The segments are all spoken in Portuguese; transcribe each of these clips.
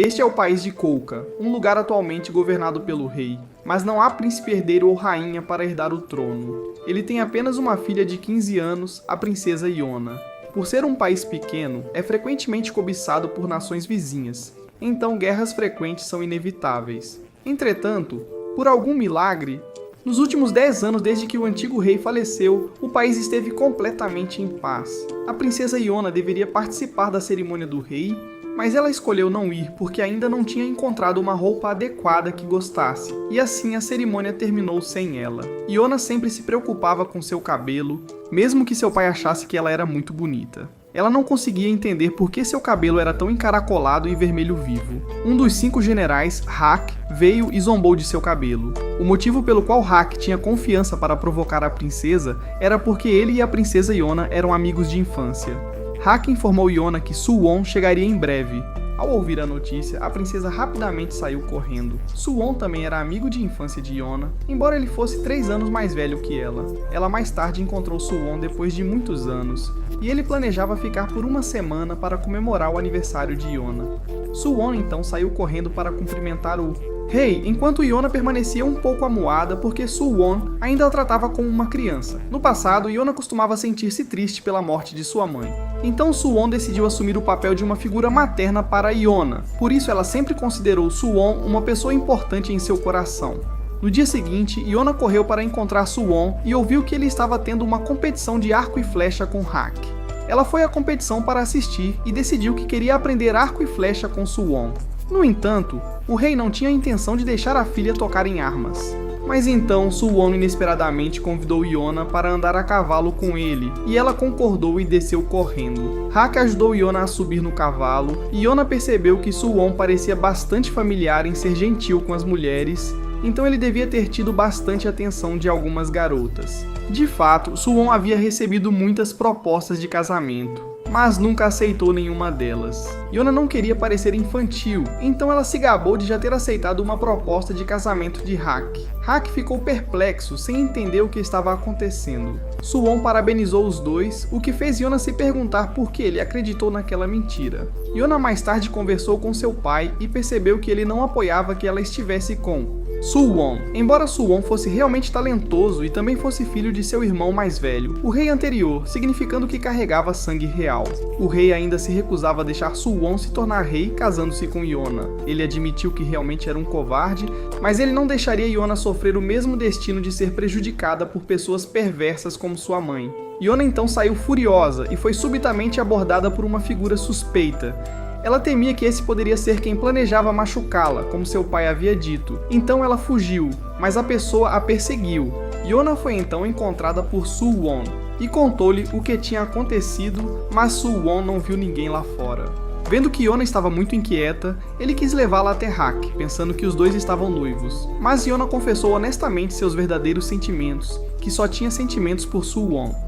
Este é o país de Kouka, um lugar atualmente governado pelo rei, mas não há príncipe herdeiro ou rainha para herdar o trono. Ele tem apenas uma filha de 15 anos, a princesa Iona. Por ser um país pequeno, é frequentemente cobiçado por nações vizinhas, então guerras frequentes são inevitáveis. Entretanto, por algum milagre, nos últimos 10 anos desde que o antigo rei faleceu, o país esteve completamente em paz. A princesa Iona deveria participar da cerimônia do rei, mas ela escolheu não ir porque ainda não tinha encontrado uma roupa adequada que gostasse, e assim a cerimônia terminou sem ela. Iona sempre se preocupava com seu cabelo, mesmo que seu pai achasse que ela era muito bonita. Ela não conseguia entender por que seu cabelo era tão encaracolado e vermelho vivo. Um dos 5 generais, Hak, veio e zombou de seu cabelo. O motivo pelo qual Hak tinha confiança para provocar a princesa era porque ele e a princesa Iona eram amigos de infância. Hak informou Iona que Suwon chegaria em breve. Ao ouvir a notícia, a princesa rapidamente saiu correndo. Suwon também era amigo de infância de Iona, embora ele fosse 3 anos mais velho que ela. Ela mais tarde encontrou Suwon depois de muitos anos, e ele planejava ficar por uma semana para comemorar o aniversário de Iona. Suwon então saiu correndo para cumprimentar o rei, enquanto Iona permanecia um pouco amuada porque Suwon ainda a tratava como uma criança. No passado, Iona costumava sentir-se triste pela morte de sua mãe. Então Suwon decidiu assumir o papel de uma figura materna para Iona. Por isso ela sempre considerou Suwon uma pessoa importante em seu coração. No dia seguinte, Iona correu para encontrar Suwon e ouviu que ele estava tendo uma competição de arco e flecha com Hak. Ela foi à competição para assistir e decidiu que queria aprender arco e flecha com Suwon. No entanto, o rei não tinha a intenção de deixar a filha tocar em armas. Mas então Suwon inesperadamente convidou Iona para andar a cavalo com ele, e ela concordou e desceu correndo. Hak ajudou Iona a subir no cavalo, e Iona percebeu que Suwon parecia bastante familiar em ser gentil com as mulheres, então ele devia ter tido bastante atenção de algumas garotas. De fato, Suwon havia recebido muitas propostas de casamento, mas nunca aceitou nenhuma delas. Iona não queria parecer infantil, então ela se gabou de já ter aceitado uma proposta de casamento de Hak. Hak ficou perplexo, sem entender o que estava acontecendo. Suwon parabenizou os dois, o que fez Iona se perguntar por que ele acreditou naquela mentira. Iona mais tarde conversou com seu pai e percebeu que ele não apoiava que ela estivesse com Suwon. Embora Suwon fosse realmente talentoso e também fosse filho de seu irmão mais velho, o rei anterior, significando que carregava sangue real. O rei ainda se recusava a deixar Suwon se tornar rei casando-se com Iona. Ele admitiu que realmente era um covarde, mas ele não deixaria Iona sofrer o mesmo destino de ser prejudicada por pessoas perversas como sua mãe. Iona então saiu furiosa e foi subitamente abordada por uma figura suspeita. Ela temia que esse poderia ser quem planejava machucá-la, como seu pai havia dito. Então ela fugiu, mas a pessoa a perseguiu. Iona foi então encontrada por Suwon e contou-lhe o que tinha acontecido, mas Suwon não viu ninguém lá fora. Vendo que Iona estava muito inquieta, ele quis levá-la até Hak, pensando que os dois estavam noivos. Mas Iona confessou honestamente seus verdadeiros sentimentos, que só tinha sentimentos por Suwon.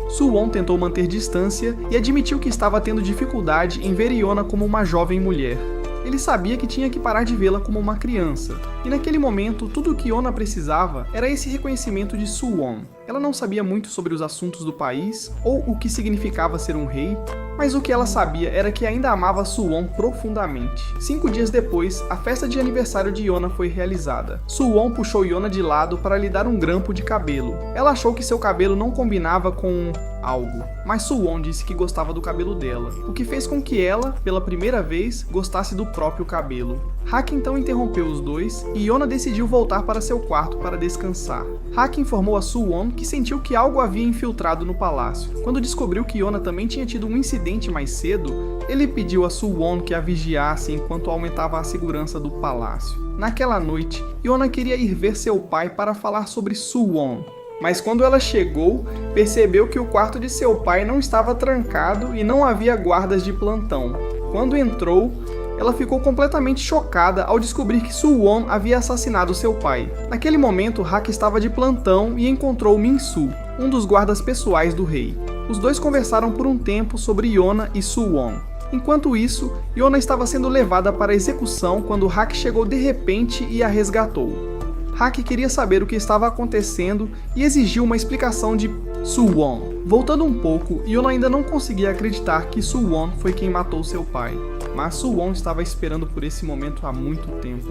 Suwon tentou manter distância e admitiu que estava tendo dificuldade em ver Iona como uma jovem mulher. Ele sabia que tinha que parar de vê-la como uma criança, e naquele momento tudo o que Iona precisava era esse reconhecimento de Suwon. Ela não sabia muito sobre os assuntos do país, ou o que significava ser um rei, mas o que ela sabia era que ainda amava Suwon profundamente. 5 dias depois, a festa de aniversário de Iona foi realizada. Suwon puxou Iona de lado para lhe dar um grampo de cabelo. Ela achou que seu cabelo não combinava com algo, mas Suwon disse que gostava do cabelo dela, o que fez com que ela, pela primeira vez, gostasse do próprio cabelo. Hak então interrompeu os dois e Iona decidiu voltar para seu quarto para descansar. Hak informou a Suwon que sentiu que algo havia infiltrado no palácio. Quando descobriu que Iona também tinha tido um incidente mais cedo, ele pediu a Suwon que a vigiasse enquanto aumentava a segurança do palácio. Naquela noite, Iona queria ir ver seu pai para falar sobre Suwon. Mas quando ela chegou, percebeu que o quarto de seu pai não estava trancado e não havia guardas de plantão. Quando entrou, ela ficou completamente chocada ao descobrir que Suwon havia assassinado seu pai. Naquele momento, Hak estava de plantão e encontrou Min-su, um dos guardas pessoais do rei. Os dois conversaram por um tempo sobre Iona e Suwon. Enquanto isso, Iona estava sendo levada para a execução quando Hak chegou de repente e a resgatou. Hak queria saber o que estava acontecendo e exigiu uma explicação de Suwon. Voltando um pouco, Iona ainda não conseguia acreditar que Suwon foi quem matou seu pai. mas Suwon estava esperando por esse momento há muito tempo.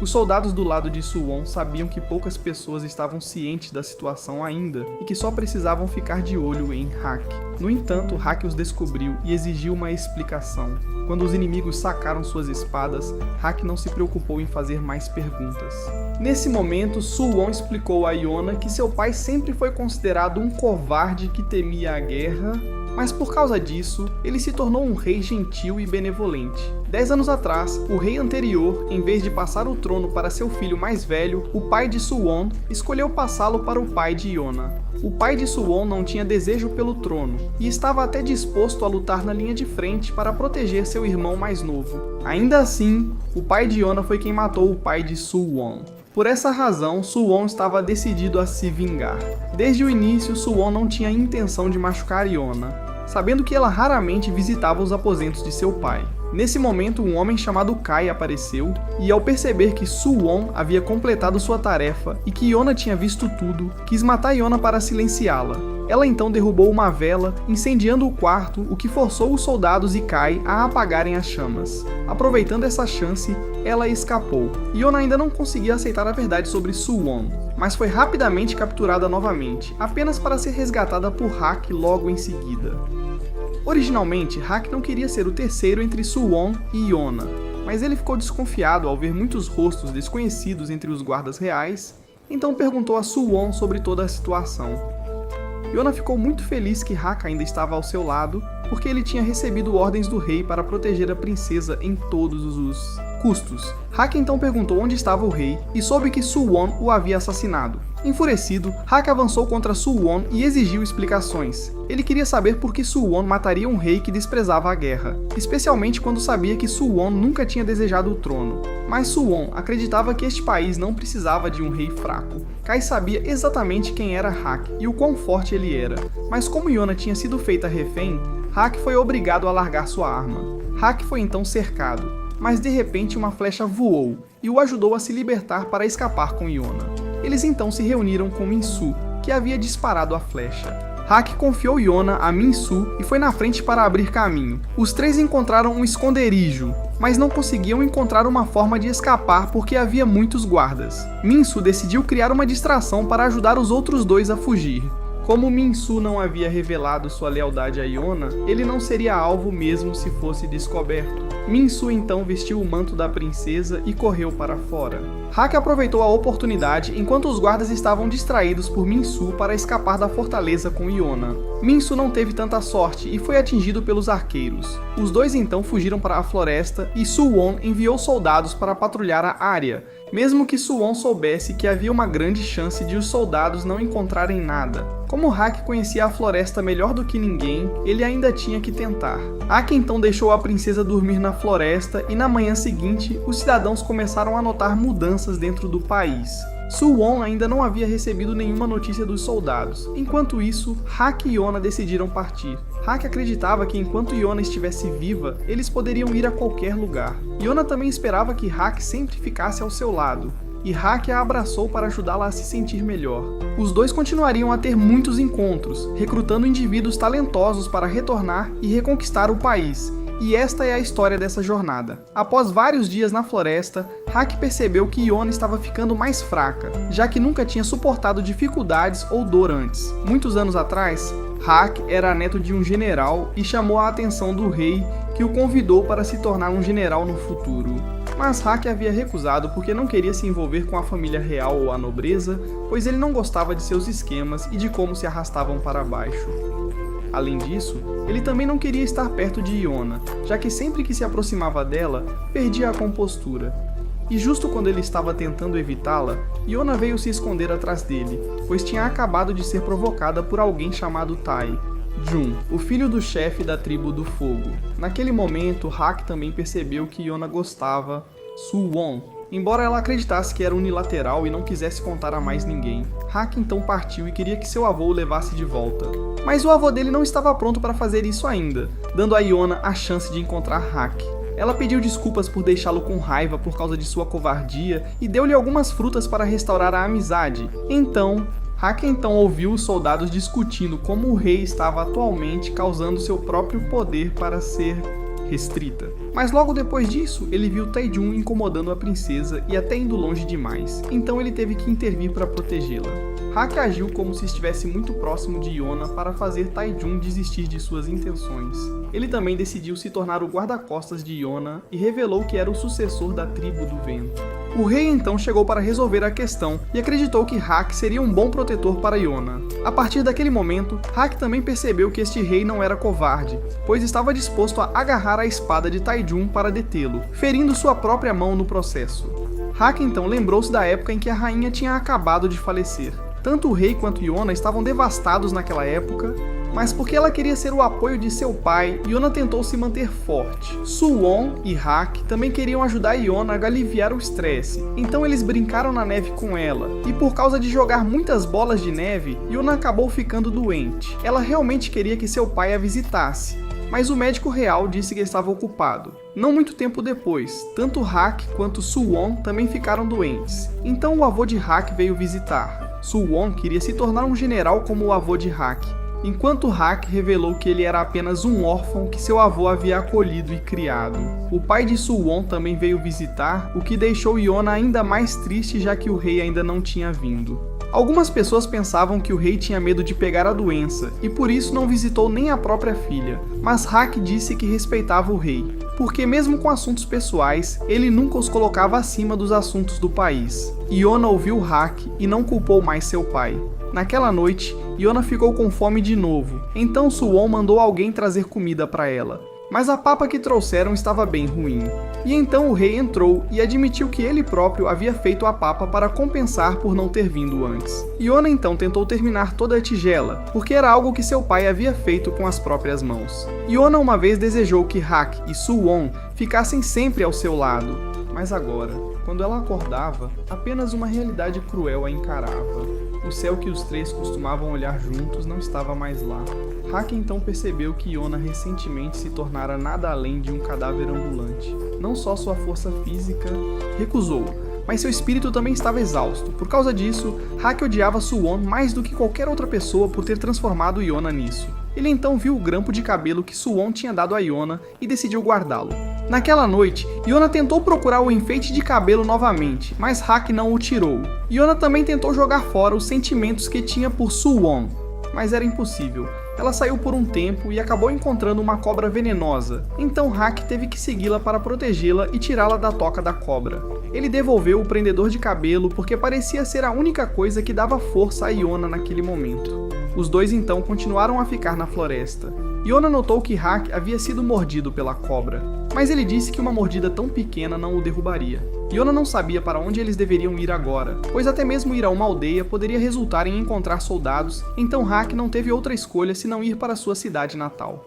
Os soldados do lado de Suwon sabiam que poucas pessoas estavam cientes da situação ainda e que só precisavam ficar de olho em Hak. No entanto, Hak os descobriu e exigiu uma explicação. Quando os inimigos sacaram suas espadas, Hak não se preocupou em fazer mais perguntas. Nesse momento, Suwon explicou a Yona que seu pai sempre foi considerado um covarde que temia a guerra, mas por causa disso, ele se tornou um rei gentil e benevolente. 10 anos atrás, o rei anterior, em vez de passar o trono para seu filho mais velho, o pai de Suwon, escolheu passá-lo para o pai de Yona. O pai de Suwon não tinha desejo pelo trono, e estava até disposto a lutar na linha de frente para proteger seu irmão mais novo. Ainda assim, o pai de Yona foi quem matou o pai de Suwon. Por essa razão, Suwon estava decidido a se vingar. Desde o início, Suwon não tinha intenção de machucar Yona, sabendo que ela raramente visitava os aposentos de seu pai. Nesse momento, um homem chamado Kai apareceu, e ao perceber que Suwon havia completado sua tarefa e que Yona tinha visto tudo, quis matar Yona para silenciá-la. Ela então derrubou uma vela, incendiando o quarto, o que forçou os soldados e Kai a apagarem as chamas. Aproveitando essa chance, ela escapou. Yona ainda não conseguia aceitar a verdade sobre Suwon, mas foi rapidamente capturada novamente, apenas para ser resgatada por Hak logo em seguida. Originalmente, Hak não queria ser o terceiro entre Suwon e Yona, mas ele ficou desconfiado ao ver muitos rostos desconhecidos entre os guardas reais, então perguntou a Suwon sobre toda a situação. Yona ficou muito feliz que Hak ainda estava ao seu lado, porque ele tinha recebido ordens do rei para proteger a princesa em todos os custos. Hak então perguntou onde estava o rei e soube que Suwon o havia assassinado. Enfurecido, Hak avançou contra Suwon e exigiu explicações. Ele queria saber por que Suwon mataria um rei que desprezava a guerra, especialmente quando sabia que Suwon nunca tinha desejado o trono. Mas Suwon acreditava que este país não precisava de um rei fraco. Kai sabia exatamente quem era Hak e o quão forte ele era, mas como Yona tinha sido feita refém, Hak foi obrigado a largar sua arma. Hak foi então cercado, mas de repente uma flecha voou e o ajudou a se libertar para escapar com Yona. Eles então se reuniram com Min-Su, que havia disparado a flecha. Hak confiou Yona a Min-Su e foi na frente para abrir caminho. Os três encontraram um esconderijo, mas não conseguiam encontrar uma forma de escapar porque havia muitos guardas. Min-Su decidiu criar uma distração para ajudar os outros dois a fugir. Como Min-Su não havia revelado sua lealdade a Yona, ele não seria alvo mesmo se fosse descoberto. Min-Su então vestiu o manto da princesa e correu para fora. Hak aproveitou a oportunidade enquanto os guardas estavam distraídos por Min-Su para escapar da fortaleza com Yona. Min-Su não teve tanta sorte e foi atingido pelos arqueiros. Os dois então fugiram para a floresta e Suwon enviou soldados para patrulhar a área, mesmo que Suwon soubesse que havia uma grande chance de os soldados não encontrarem nada. Como Hak conhecia a floresta melhor do que ninguém, ele ainda tinha que tentar. Hak então deixou a princesa dormir na floresta e na manhã seguinte, os cidadãos começaram a notar mudanças dentro do país. Suwon ainda não havia recebido nenhuma notícia dos soldados. Enquanto isso, Hak e Yona decidiram partir. Hak acreditava que enquanto Yona estivesse viva, eles poderiam ir a qualquer lugar. Yona também esperava que Hak sempre ficasse ao seu lado, e Hak a abraçou para ajudá-la a se sentir melhor. Os dois continuariam a ter muitos encontros, recrutando indivíduos talentosos para retornar e reconquistar o país. E esta é a história dessa jornada. Após vários dias na floresta, Hak percebeu que Yona estava ficando mais fraca, já que nunca tinha suportado dificuldades ou dor antes. Muitos anos atrás, Hak era neto de um general e chamou a atenção do rei, que o convidou para se tornar um general no futuro. Mas Hak havia recusado porque não queria se envolver com a família real ou a nobreza, pois ele não gostava de seus esquemas e de como se arrastavam para baixo. Além disso, ele também não queria estar perto de Yona, já que sempre que se aproximava dela, perdia a compostura. E justo quando ele estava tentando evitá-la, Yona veio se esconder atrás dele, pois tinha acabado de ser provocada por alguém chamado Tai, Jun, o filho do chefe da tribo do fogo. Naquele momento, Hak também percebeu que Yona gostava Suwon, embora ela acreditasse que era unilateral e não quisesse contar a mais ninguém. Hak então partiu e queria que seu avô o levasse de volta. Mas o avô dele não estava pronto para fazer isso ainda, dando a Yona a chance de encontrar Hak. Ela pediu desculpas por deixá-lo com raiva por causa de sua covardia e deu-lhe algumas frutas para restaurar a amizade. Hak então ouviu os soldados discutindo como o rei estava atualmente causando seu próprio poder para ser restrita. Mas logo depois disso, ele viu Taejun incomodando a princesa e até indo longe demais, então ele teve que intervir para protegê-la. Hak agiu como se estivesse muito próximo de Yona para fazer Taejun desistir de suas intenções. Ele também decidiu se tornar o guarda-costas de Yona e revelou que era o sucessor da tribo do vento. O rei então chegou para resolver a questão e acreditou que Hak seria um bom protetor para Yona. A partir daquele momento, Hak também percebeu que este rei não era covarde, pois estava disposto a agarrar a espada de Taejun para detê-lo, ferindo sua própria mão no processo. Hak então lembrou-se da época em que a rainha tinha acabado de falecer. Tanto o rei quanto Yona estavam devastados naquela época, mas porque ela queria ser o apoio de seu pai, Yona tentou se manter forte. Suwon e Hak também queriam ajudar Yona a aliviar o estresse, então eles brincaram na neve com ela, e por causa de jogar muitas bolas de neve, Yona acabou ficando doente. Ela realmente queria que seu pai a visitasse, mas o médico real disse que estava ocupado. Não muito tempo depois, tanto Hak quanto Suwon também ficaram doentes, então o avô de Hak veio visitar. Suwon queria se tornar um general como o avô de Hak, enquanto Hak revelou que ele era apenas um órfão que seu avô havia acolhido e criado. O pai de Suwon também veio visitar, o que deixou Yona ainda mais triste, já que o rei ainda não tinha vindo. Algumas pessoas pensavam que o rei tinha medo de pegar a doença, e por isso não visitou nem a própria filha, mas Hak disse que respeitava o rei, porque mesmo com assuntos pessoais, ele nunca os colocava acima dos assuntos do país. Yona ouviu Hak e não culpou mais seu pai. Naquela noite, Yona ficou com fome de novo, então Suwon mandou alguém trazer comida para ela. Mas a papa que trouxeram estava bem ruim. E então o rei entrou e admitiu que ele próprio havia feito a papa para compensar por não ter vindo antes. Yona então tentou terminar toda a tigela, porque era algo que seu pai havia feito com as próprias mãos. Yona uma vez desejou que Hak e Suwon ficassem sempre ao seu lado, mas agora, quando ela acordava, apenas uma realidade cruel a encarava. O céu que os três costumavam olhar juntos não estava mais lá. Hak então percebeu que Yona recentemente se tornara nada além de um cadáver ambulante. Não só sua força física recusou, mas seu espírito também estava exausto. Por causa disso, Hak odiava Suwon mais do que qualquer outra pessoa por ter transformado Yona nisso. Ele então viu o grampo de cabelo que Suwon tinha dado a Yona e decidiu guardá-lo. Naquela noite, Yona tentou procurar o enfeite de cabelo novamente, mas Hak não o tirou. Yona também tentou jogar fora os sentimentos que tinha por Suwon, mas era impossível. Ela saiu por um tempo e acabou encontrando uma cobra venenosa, então Hak teve que segui-la para protegê-la e tirá-la da toca da cobra. Ele devolveu o prendedor de cabelo porque parecia ser a única coisa que dava força a Yona naquele momento. Os dois então continuaram a ficar na floresta. Yona notou que Hak havia sido mordido pela cobra, mas ele disse que uma mordida tão pequena não o derrubaria. Yona não sabia para onde eles deveriam ir agora, pois até mesmo ir a uma aldeia poderia resultar em encontrar soldados, então Hak não teve outra escolha senão ir para sua cidade natal.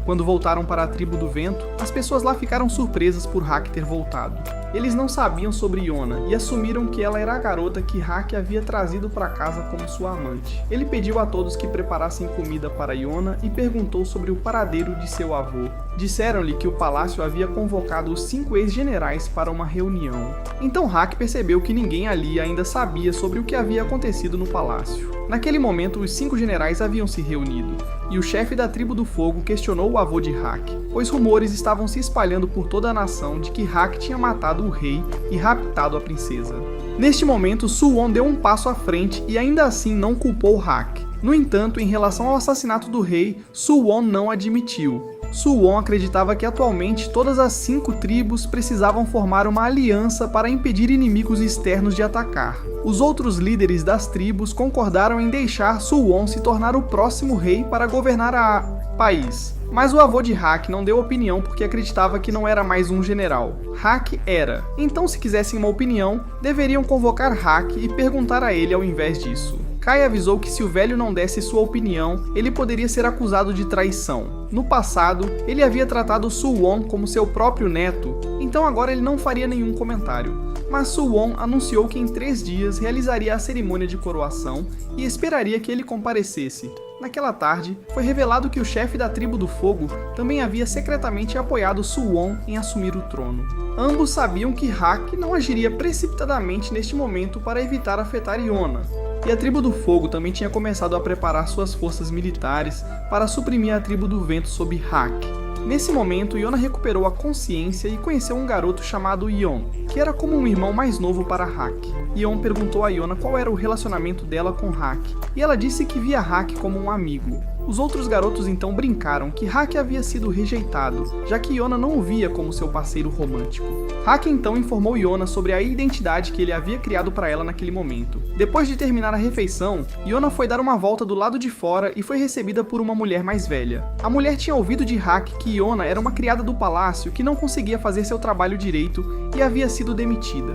Quando voltaram para a tribo do vento, as pessoas lá ficaram surpresas por Hak ter voltado. Eles não sabiam sobre Yona e assumiram que ela era a garota que Hak havia trazido para casa como sua amante. Ele pediu a todos que preparassem comida para Yona e perguntou sobre o paradeiro de seu avô. Disseram-lhe que o palácio havia convocado os 5 ex-generais para uma reunião. Então Hak percebeu que ninguém ali ainda sabia sobre o que havia acontecido no palácio. Naquele momento, os 5 generais haviam se reunido, e o chefe da tribo do fogo questionou o avô de Hak, pois rumores estavam se espalhando por toda a nação de que Hak tinha matado o rei e raptado a princesa. Neste momento, Suwon deu um passo à frente e ainda assim não culpou Hak. No entanto, em relação ao assassinato do rei, Suwon não admitiu. Suwon acreditava que atualmente todas as 5 tribos precisavam formar uma aliança para impedir inimigos externos de atacar. Os outros líderes das tribos concordaram em deixar Suwon se tornar o próximo rei para governar o país. Mas o avô de Hak não deu opinião porque acreditava que não era mais um general. Hak era. Então, se quisessem uma opinião, deveriam convocar Hak e perguntar a ele ao invés disso. Kai avisou que se o velho não desse sua opinião, ele poderia ser acusado de traição. No passado, ele havia tratado Suwon como seu próprio neto, então agora ele não faria nenhum comentário. Mas Suwon anunciou que em 3 dias realizaria a cerimônia de coroação e esperaria que ele comparecesse. Naquela tarde, foi revelado que o chefe da tribo do fogo também havia secretamente apoiado Suwon em assumir o trono. Ambos sabiam que Hak não agiria precipitadamente neste momento para evitar afetar Yona, e a tribo do fogo também tinha começado a preparar suas forças militares para suprimir a tribo do vento sob Hak. Nesse momento, Yona recuperou a consciência e conheceu um garoto chamado Yon, que era como um irmão mais novo para Hak. Yon perguntou a Yona qual era o relacionamento dela com Hak, e ela disse que via Hak como um amigo. Os outros garotos então brincaram que Hak havia sido rejeitado, já que Yona não o via como seu parceiro romântico. Hak então informou Yona sobre a identidade que ele havia criado para ela naquele momento. Depois de terminar a refeição, Yona foi dar uma volta do lado de fora e foi recebida por uma mulher mais velha. A mulher tinha ouvido de Hak que Yona era uma criada do palácio que não conseguia fazer seu trabalho direito e havia sido demitida.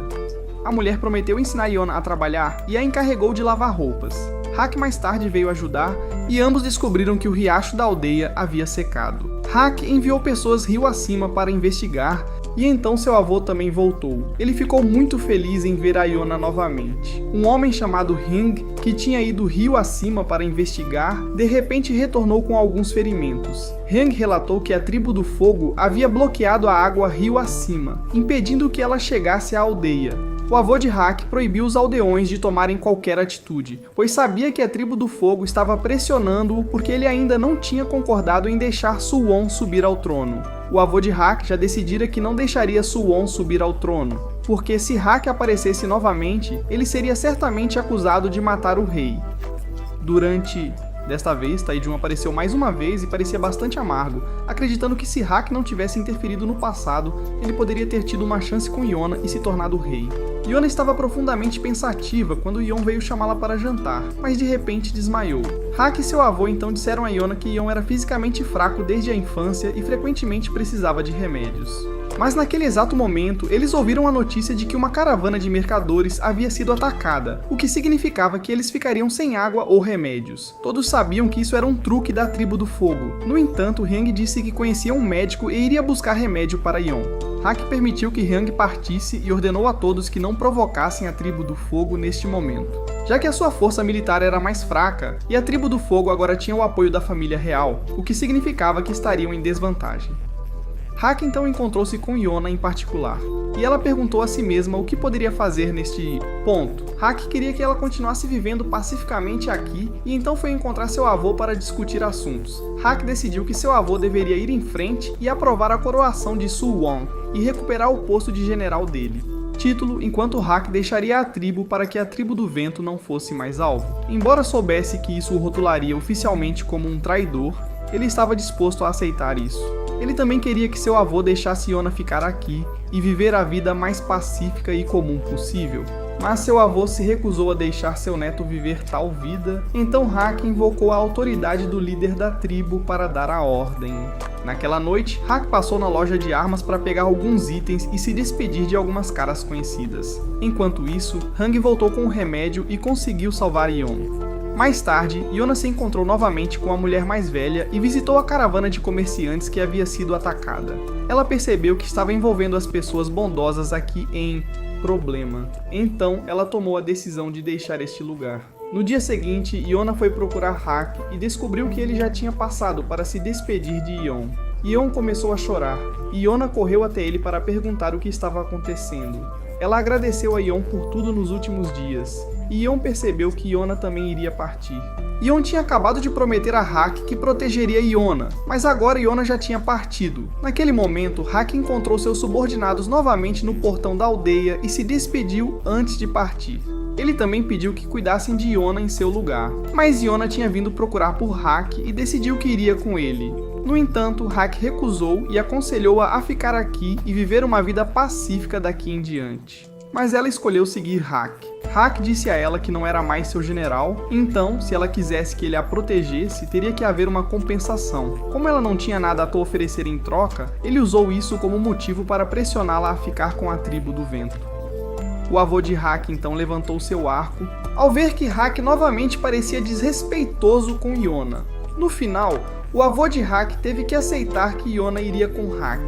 A mulher prometeu ensinar Yona a trabalhar e a encarregou de lavar roupas. Hak mais tarde veio ajudar e ambos descobriram que o riacho da aldeia havia secado. Hak enviou pessoas rio acima para investigar e então seu avô também voltou. Ele ficou muito feliz em ver a Yona novamente. Um homem chamado Hing, que tinha ido rio acima para investigar, de repente retornou com alguns ferimentos. Hing relatou que a tribo do fogo havia bloqueado a água rio acima, impedindo que ela chegasse à aldeia. O avô de Hak proibiu os aldeões de tomarem qualquer atitude, pois sabia que a tribo do fogo estava pressionando-o porque ele ainda não tinha concordado em deixar Suwon subir ao trono. O avô de Hak já decidira que não deixaria Suwon subir ao trono, porque se Hak aparecesse novamente, ele seria certamente acusado de matar o rei. Desta vez, Taejun apareceu mais uma vez e parecia bastante amargo, acreditando que se Hak não tivesse interferido no passado, ele poderia ter tido uma chance com Yona e se tornado rei. Yona estava profundamente pensativa quando Yon veio chamá-la para jantar, mas de repente desmaiou. Hak e seu avô então disseram a Yona que Yon era fisicamente fraco desde a infância e frequentemente precisava de remédios. Mas naquele exato momento, eles ouviram a notícia de que uma caravana de mercadores havia sido atacada, o que significava que eles ficariam sem água ou remédios. Todos sabiam que isso era um truque da tribo do fogo. No entanto, Hyang disse que conhecia um médico e iria buscar remédio para Yon. Hak permitiu que Hyang partisse e ordenou a todos que não provocassem a tribo do fogo neste momento, já que a sua força militar era mais fraca e a tribo do fogo agora tinha o apoio da família real, o que significava que estariam em desvantagem. Hak então encontrou-se com Yona em particular, e ela perguntou a si mesma o que poderia fazer neste ponto. Hak queria que ela continuasse vivendo pacificamente aqui, e então foi encontrar seu avô para discutir assuntos. Hak decidiu que seu avô deveria ir em frente e aprovar a coroação de Suwon, e recuperar o posto de general dele. Título enquanto Hak deixaria a tribo para que a tribo do vento não fosse mais alvo. Embora soubesse que isso o rotularia oficialmente como um traidor, ele estava disposto a aceitar isso. Ele também queria que seu avô deixasse Yona ficar aqui e viver a vida mais pacífica e comum possível. Mas seu avô se recusou a deixar seu neto viver tal vida, então Hak invocou a autoridade do líder da tribo para dar a ordem. Naquela noite, Hak passou na loja de armas para pegar alguns itens e se despedir de algumas caras conhecidas. Enquanto isso, Hang voltou com o remédio e conseguiu salvar Yon. Mais tarde, Yona se encontrou novamente com a mulher mais velha e visitou a caravana de comerciantes que havia sido atacada. Ela percebeu que estava envolvendo as pessoas bondosas aqui em problema. Então, ela tomou a decisão de deixar este lugar. No dia seguinte, Yona foi procurar Hak e descobriu que ele já tinha passado para se despedir de Yon. Yon começou a chorar, e Yona correu até ele para perguntar o que estava acontecendo. Ela agradeceu a Yon por tudo nos últimos dias, e Yon percebeu que Yona também iria partir. Yon tinha acabado de prometer a Hak que protegeria Yona, mas agora Yona já tinha partido. Naquele momento, Hak encontrou seus subordinados novamente no portão da aldeia e se despediu antes de partir. Ele também pediu que cuidassem de Yona em seu lugar, mas Yona tinha vindo procurar por Hak e decidiu que iria com ele. No entanto, Hak recusou e aconselhou-a a ficar aqui e viver uma vida pacífica daqui em diante. Mas ela escolheu seguir Hak. Hak disse a ela que não era mais seu general, então, se ela quisesse que ele a protegesse, teria que haver uma compensação. Como ela não tinha nada a oferecer em troca, ele usou isso como motivo para pressioná-la a ficar com a tribo do vento. O avô de Hak então levantou seu arco, ao ver que Hak novamente parecia desrespeitoso com Yona. No final, o avô de Hak teve que aceitar que Yona iria com Hak.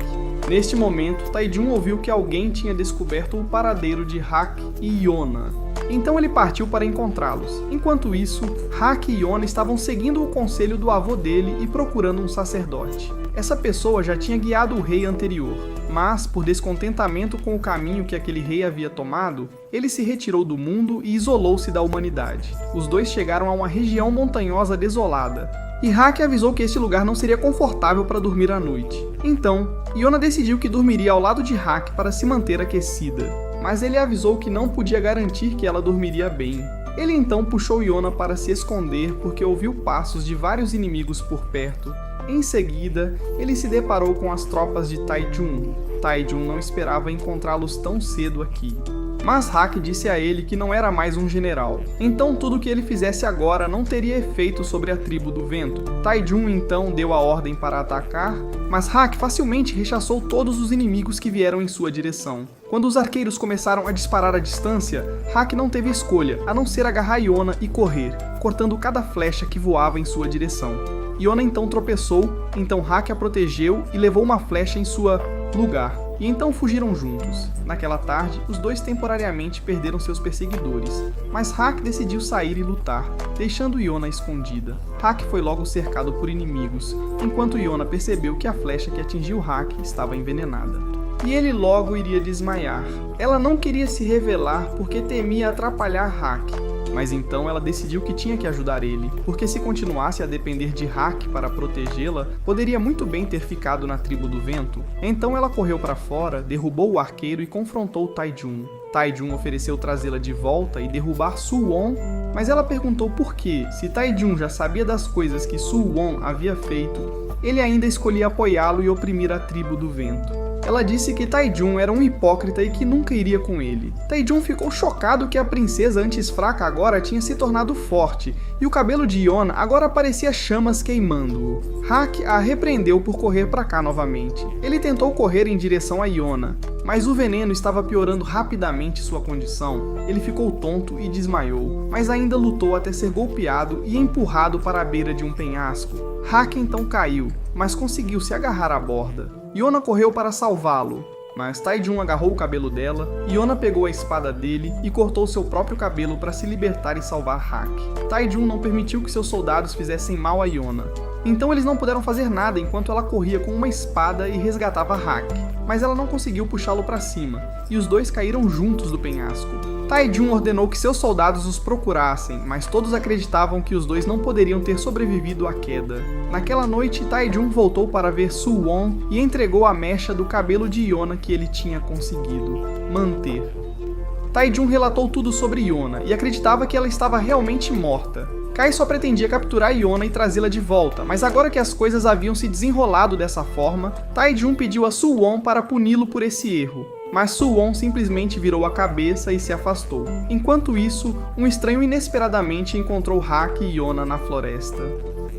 Neste momento, Taejun ouviu que alguém tinha descoberto o paradeiro de Hak e Yona. Então ele partiu para encontrá-los. Enquanto isso, Hak e Yona estavam seguindo o conselho do avô dele e procurando um sacerdote. Essa pessoa já tinha guiado o rei anterior, Mas, por descontentamento com o caminho que aquele rei havia tomado, ele se retirou do mundo e isolou-se da humanidade. Os dois chegaram a uma região montanhosa desolada, e Haki avisou que este lugar não seria confortável para dormir à noite. Então, Yona decidiu que dormiria ao lado de Haki para se manter aquecida, mas ele avisou que não podia garantir que ela dormiria bem. Ele então puxou Yona para se esconder porque ouviu passos de vários inimigos por perto. Em seguida, ele se deparou com as tropas de Taijun. Taijun não esperava encontrá-los tão cedo aqui. Mas Haki disse a ele que não era mais um general, então tudo que ele fizesse agora não teria efeito sobre a tribo do vento. Taijun então deu a ordem para atacar, mas Haki facilmente rechaçou todos os inimigos que vieram em sua direção. Quando os arqueiros começaram a disparar à distância, Haki não teve escolha, a não ser agarrar Yona e correr, cortando cada flecha que voava em sua direção. Yona então tropeçou, então Haki a protegeu e levou uma flecha em sua lugar. E então fugiram juntos. Naquela tarde, os dois temporariamente perderam seus perseguidores, mas Haki decidiu sair e lutar, deixando Yona escondida. Haki foi logo cercado por inimigos, enquanto Yona percebeu que a flecha que atingiu Haki estava envenenada. E ele logo iria desmaiar. Ela não queria se revelar porque temia atrapalhar Haki, mas então ela decidiu que tinha que ajudar ele, porque se continuasse a depender de Haki para protegê-la, poderia muito bem ter ficado na tribo do vento. Então ela correu para fora, derrubou o arqueiro e confrontou Taijun. Taijun ofereceu trazê-la de volta e derrubar Suwon, mas ela perguntou por que, se Taijun já sabia das coisas que Suwon havia feito, ele ainda escolhia apoiá-lo e oprimir a tribo do vento. Ela disse que Taijun era um hipócrita e que nunca iria com ele. Taijun ficou chocado que a princesa antes fraca agora tinha se tornado forte, e o cabelo de Yona agora parecia chamas queimando-o. Haki a repreendeu por correr para cá novamente. Ele tentou correr em direção a Yona, mas o veneno estava piorando rapidamente sua condição. Ele ficou tonto e desmaiou, mas ainda lutou até ser golpeado e empurrado para a beira de um penhasco. Haki então caiu, mas conseguiu se agarrar à borda. Yona correu para salvá-lo, mas Taijun agarrou o cabelo dela, Yona pegou a espada dele e cortou seu próprio cabelo para se libertar e salvar Haki. Taijun não permitiu que seus soldados fizessem mal a Yona, então eles não puderam fazer nada enquanto ela corria com uma espada e resgatava Haki, mas ela não conseguiu puxá-lo para cima, e os dois caíram juntos do penhasco. Taijun ordenou que seus soldados os procurassem, mas todos acreditavam que os dois não poderiam ter sobrevivido à queda. Naquela noite, Taijun voltou para ver Suwon e entregou a mecha do cabelo de Yona que ele tinha conseguido manter. Taijun relatou tudo sobre Yona e acreditava que ela estava realmente morta. Kai só pretendia capturar Yona e trazê-la de volta, mas agora que as coisas haviam se desenrolado dessa forma, Taijun pediu a Suwon para puni-lo por esse erro. Mas Suwon simplesmente virou a cabeça e se afastou. Enquanto isso, um estranho inesperadamente encontrou Haki e Yona na floresta.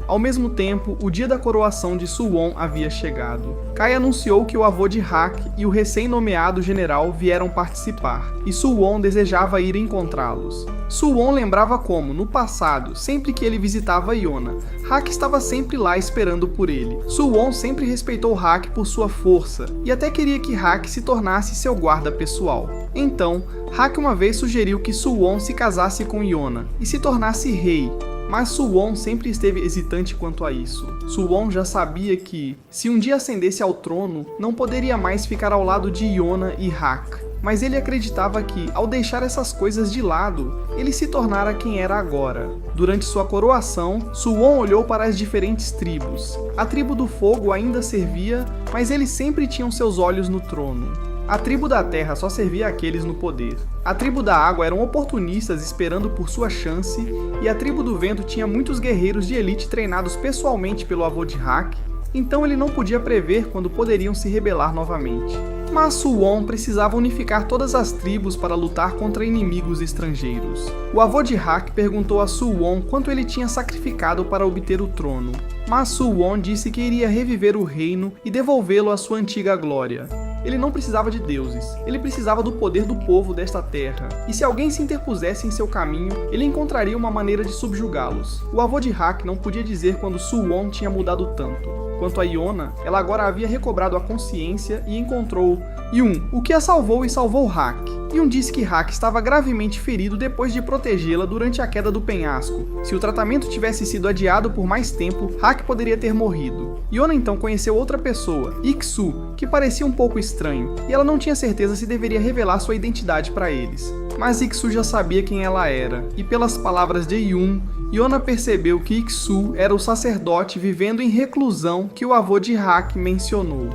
Ao mesmo tempo, o dia da coroação de Suwon havia chegado. Kai anunciou que o avô de Haki e o recém-nomeado general vieram participar, e Suwon desejava ir encontrá-los. Suwon lembrava como, no passado, sempre que ele visitava Yona, Haki estava sempre lá esperando por ele. Suwon sempre respeitou Haki por sua força, e até queria que Haki se tornasse seu guarda pessoal. Então, Haki uma vez sugeriu que Suwon se casasse com Yona e se tornasse rei, mas Suwon sempre esteve hesitante quanto a isso. Suwon já sabia que, se um dia ascendesse ao trono, não poderia mais ficar ao lado de Yona e Haki. Mas ele acreditava que, ao deixar essas coisas de lado, ele se tornara quem era agora. Durante sua coroação, Suwon olhou para as diferentes tribos. A tribo do fogo ainda servia, mas eles sempre tinham seus olhos no trono. A tribo da terra só servia àqueles no poder. A tribo da água eram oportunistas esperando por sua chance, e a tribo do vento tinha muitos guerreiros de elite treinados pessoalmente pelo avô de Haki, então ele não podia prever quando poderiam se rebelar novamente. Mas Suwon precisava unificar todas as tribos para lutar contra inimigos estrangeiros. O avô de Haki perguntou a Suwon quanto ele tinha sacrificado para obter o trono, mas Suwon disse que iria reviver o reino e devolvê-lo à sua antiga glória. Ele não precisava de deuses, ele precisava do poder do povo desta terra, e se alguém se interpusesse em seu caminho, ele encontraria uma maneira de subjugá-los. O avô de Haki não podia dizer quando Suwon tinha mudado tanto. Quanto a Iona, ela agora havia recobrado a consciência e encontrou Yun, o que a salvou e salvou Hak. Yun disse que Hak estava gravemente ferido depois de protegê-la durante a queda do penhasco. Se o tratamento tivesse sido adiado por mais tempo, Hak poderia ter morrido. Iona então conheceu outra pessoa, Ik-Su, que parecia um pouco estranho, e ela não tinha certeza se deveria revelar sua identidade para eles. Mas Ik-Su já sabia quem ela era, e pelas palavras de Yun, Iona percebeu que Ik-Su era o sacerdote vivendo em reclusão que o avô de Hak mencionou.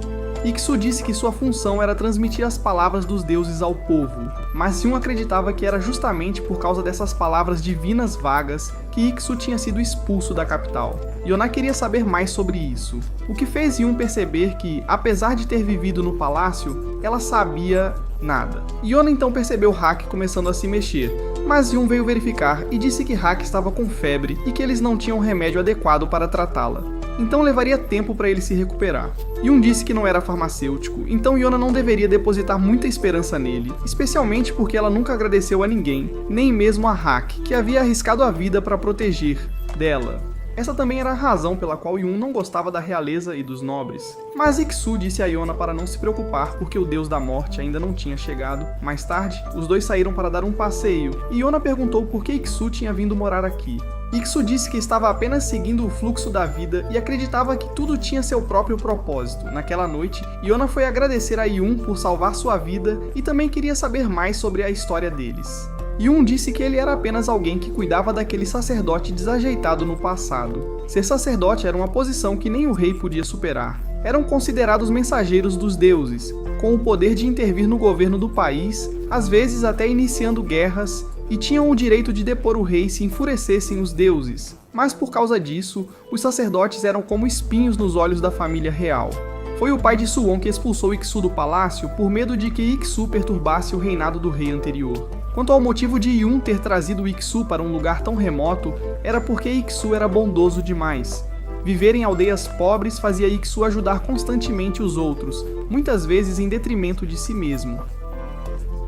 Ik-Su disse que sua função era transmitir as palavras dos deuses ao povo, mas Yun acreditava que era justamente por causa dessas palavras divinas vagas que Ik-Su tinha sido expulso da capital. Iona queria saber mais sobre isso, o que fez Yun perceber que, apesar de ter vivido no palácio, ela sabia nada. Iona então percebeu Hak começando a se mexer, mas Yun veio verificar e disse que Hak estava com febre e que eles não tinham remédio adequado para tratá-la. Então levaria tempo para ele se recuperar. Yun disse que não era farmacêutico, então Iona não deveria depositar muita esperança nele, especialmente porque ela nunca agradeceu a ninguém, nem mesmo a Hak, que havia arriscado a vida para proteger dela. Essa também era a razão pela qual Yun não gostava da realeza e dos nobres. Mas Ik-Su disse a Iona para não se preocupar porque o deus da morte ainda não tinha chegado. Mais tarde, os dois saíram para dar um passeio, e Iona perguntou por que Ik-Su tinha vindo morar aqui. Ik-Su disse que estava apenas seguindo o fluxo da vida e acreditava que tudo tinha seu próprio propósito. Naquela noite, Iona foi agradecer a Yun por salvar sua vida e também queria saber mais sobre a história deles. Yun disse que ele era apenas alguém que cuidava daquele sacerdote desajeitado no passado. Ser sacerdote era uma posição que nem o rei podia superar. Eram considerados mensageiros dos deuses, com o poder de intervir no governo do país, às vezes até iniciando guerras, e tinham o direito de depor o rei se enfurecessem os deuses. Mas por causa disso, os sacerdotes eram como espinhos nos olhos da família real. Foi o pai de Suwon que expulsou Ik-Su do palácio por medo de que Ik-Su perturbasse o reinado do rei anterior. Quanto ao motivo de Yun ter trazido Ik-Su para um lugar tão remoto, era porque Ik-Su era bondoso demais. Viver em aldeias pobres fazia Ik-Su ajudar constantemente os outros, muitas vezes em detrimento de si mesmo.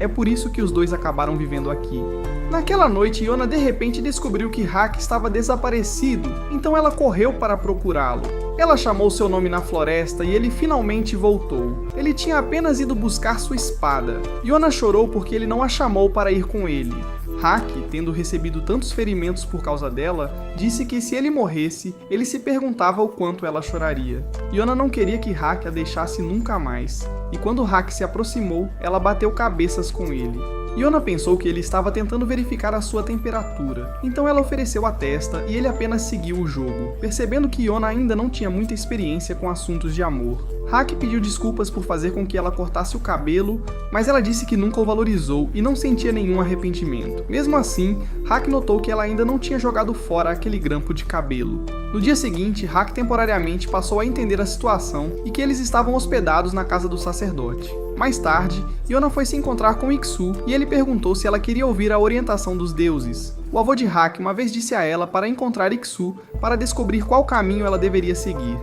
É por isso que os dois acabaram vivendo aqui. Naquela noite, Iona de repente descobriu que Hak estava desaparecido, então ela correu para procurá-lo. Ela chamou seu nome na floresta e ele finalmente voltou. Ele tinha apenas ido buscar sua espada. Iona chorou porque ele não a chamou para ir com ele. Hak, tendo recebido tantos ferimentos por causa dela, disse que se ele morresse, ele se perguntava o quanto ela choraria. Iona não queria que Hak a deixasse nunca mais, e quando Hak se aproximou, ela bateu cabeças com ele. Iona pensou que ele estava tentando verificar a sua temperatura, então ela ofereceu a testa e ele apenas seguiu o jogo, percebendo que Iona ainda não tinha muita experiência com assuntos de amor. Hak pediu desculpas por fazer com que ela cortasse o cabelo, mas ela disse que nunca o valorizou e não sentia nenhum arrependimento. Mesmo assim, Hak notou que ela ainda não tinha jogado fora aquele grampo de cabelo. No dia seguinte, Hak temporariamente passou a entender a situação e que eles estavam hospedados na casa do sacerdote. Mais tarde, Iona foi se encontrar com Ik-Su e ele perguntou se ela queria ouvir a orientação dos deuses. O avô de Hak uma vez disse a ela para encontrar Ik-Su para descobrir qual caminho ela deveria seguir.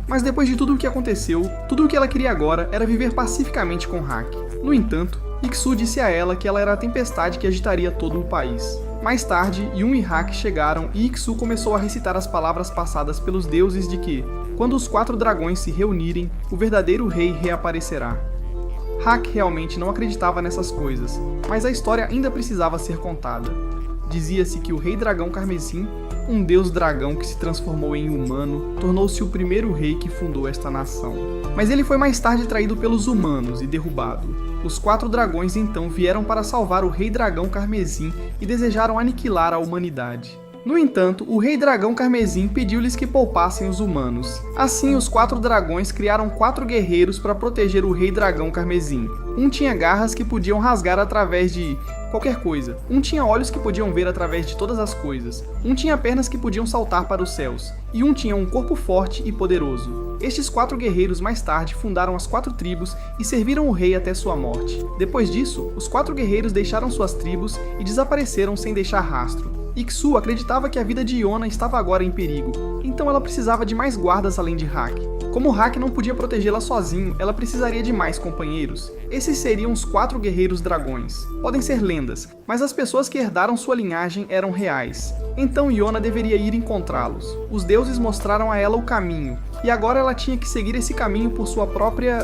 Mas depois de tudo o que aconteceu, tudo o que ela queria agora era viver pacificamente com Hak. No entanto, Ik-Su disse a ela que ela era a tempestade que agitaria todo o país. Mais tarde, Yun e Hak chegaram e Ik-Su começou a recitar as palavras passadas pelos deuses de que, quando os 4 dragões se reunirem, o verdadeiro rei reaparecerá. Hak realmente não acreditava nessas coisas, mas a história ainda precisava ser contada. Dizia-se que o Rei Dragão Carmesim, um deus dragão que se transformou em humano, tornou-se o primeiro rei que fundou esta nação. Mas ele foi mais tarde traído pelos humanos e derrubado. Os 4 dragões então vieram para salvar o Rei Dragão Carmesim e desejaram aniquilar a humanidade. No entanto, o Rei Dragão Carmesim pediu-lhes que poupassem os humanos. Assim, os 4 dragões criaram 4 guerreiros para proteger o Rei Dragão Carmesim. Um tinha garras que podiam rasgar através de qualquer coisa. Um tinha olhos que podiam ver através de todas as coisas. Um tinha pernas que podiam saltar para os céus. E um tinha um corpo forte e poderoso. Estes 4 guerreiros mais tarde fundaram as 4 tribos e serviram o rei até sua morte. Depois disso, os 4 guerreiros deixaram suas tribos e desapareceram sem deixar rastro. Ik-Su acreditava que a vida de Iona estava agora em perigo, então ela precisava de mais guardas além de Hak. Como Hak não podia protegê-la sozinho, ela precisaria de mais companheiros. Esses seriam os 4 guerreiros dragões. Podem ser lendas, mas as pessoas que herdaram sua linhagem eram reais. Então Iona deveria ir encontrá-los. Os deuses mostraram a ela o caminho, e agora ela tinha que seguir esse caminho por sua própria.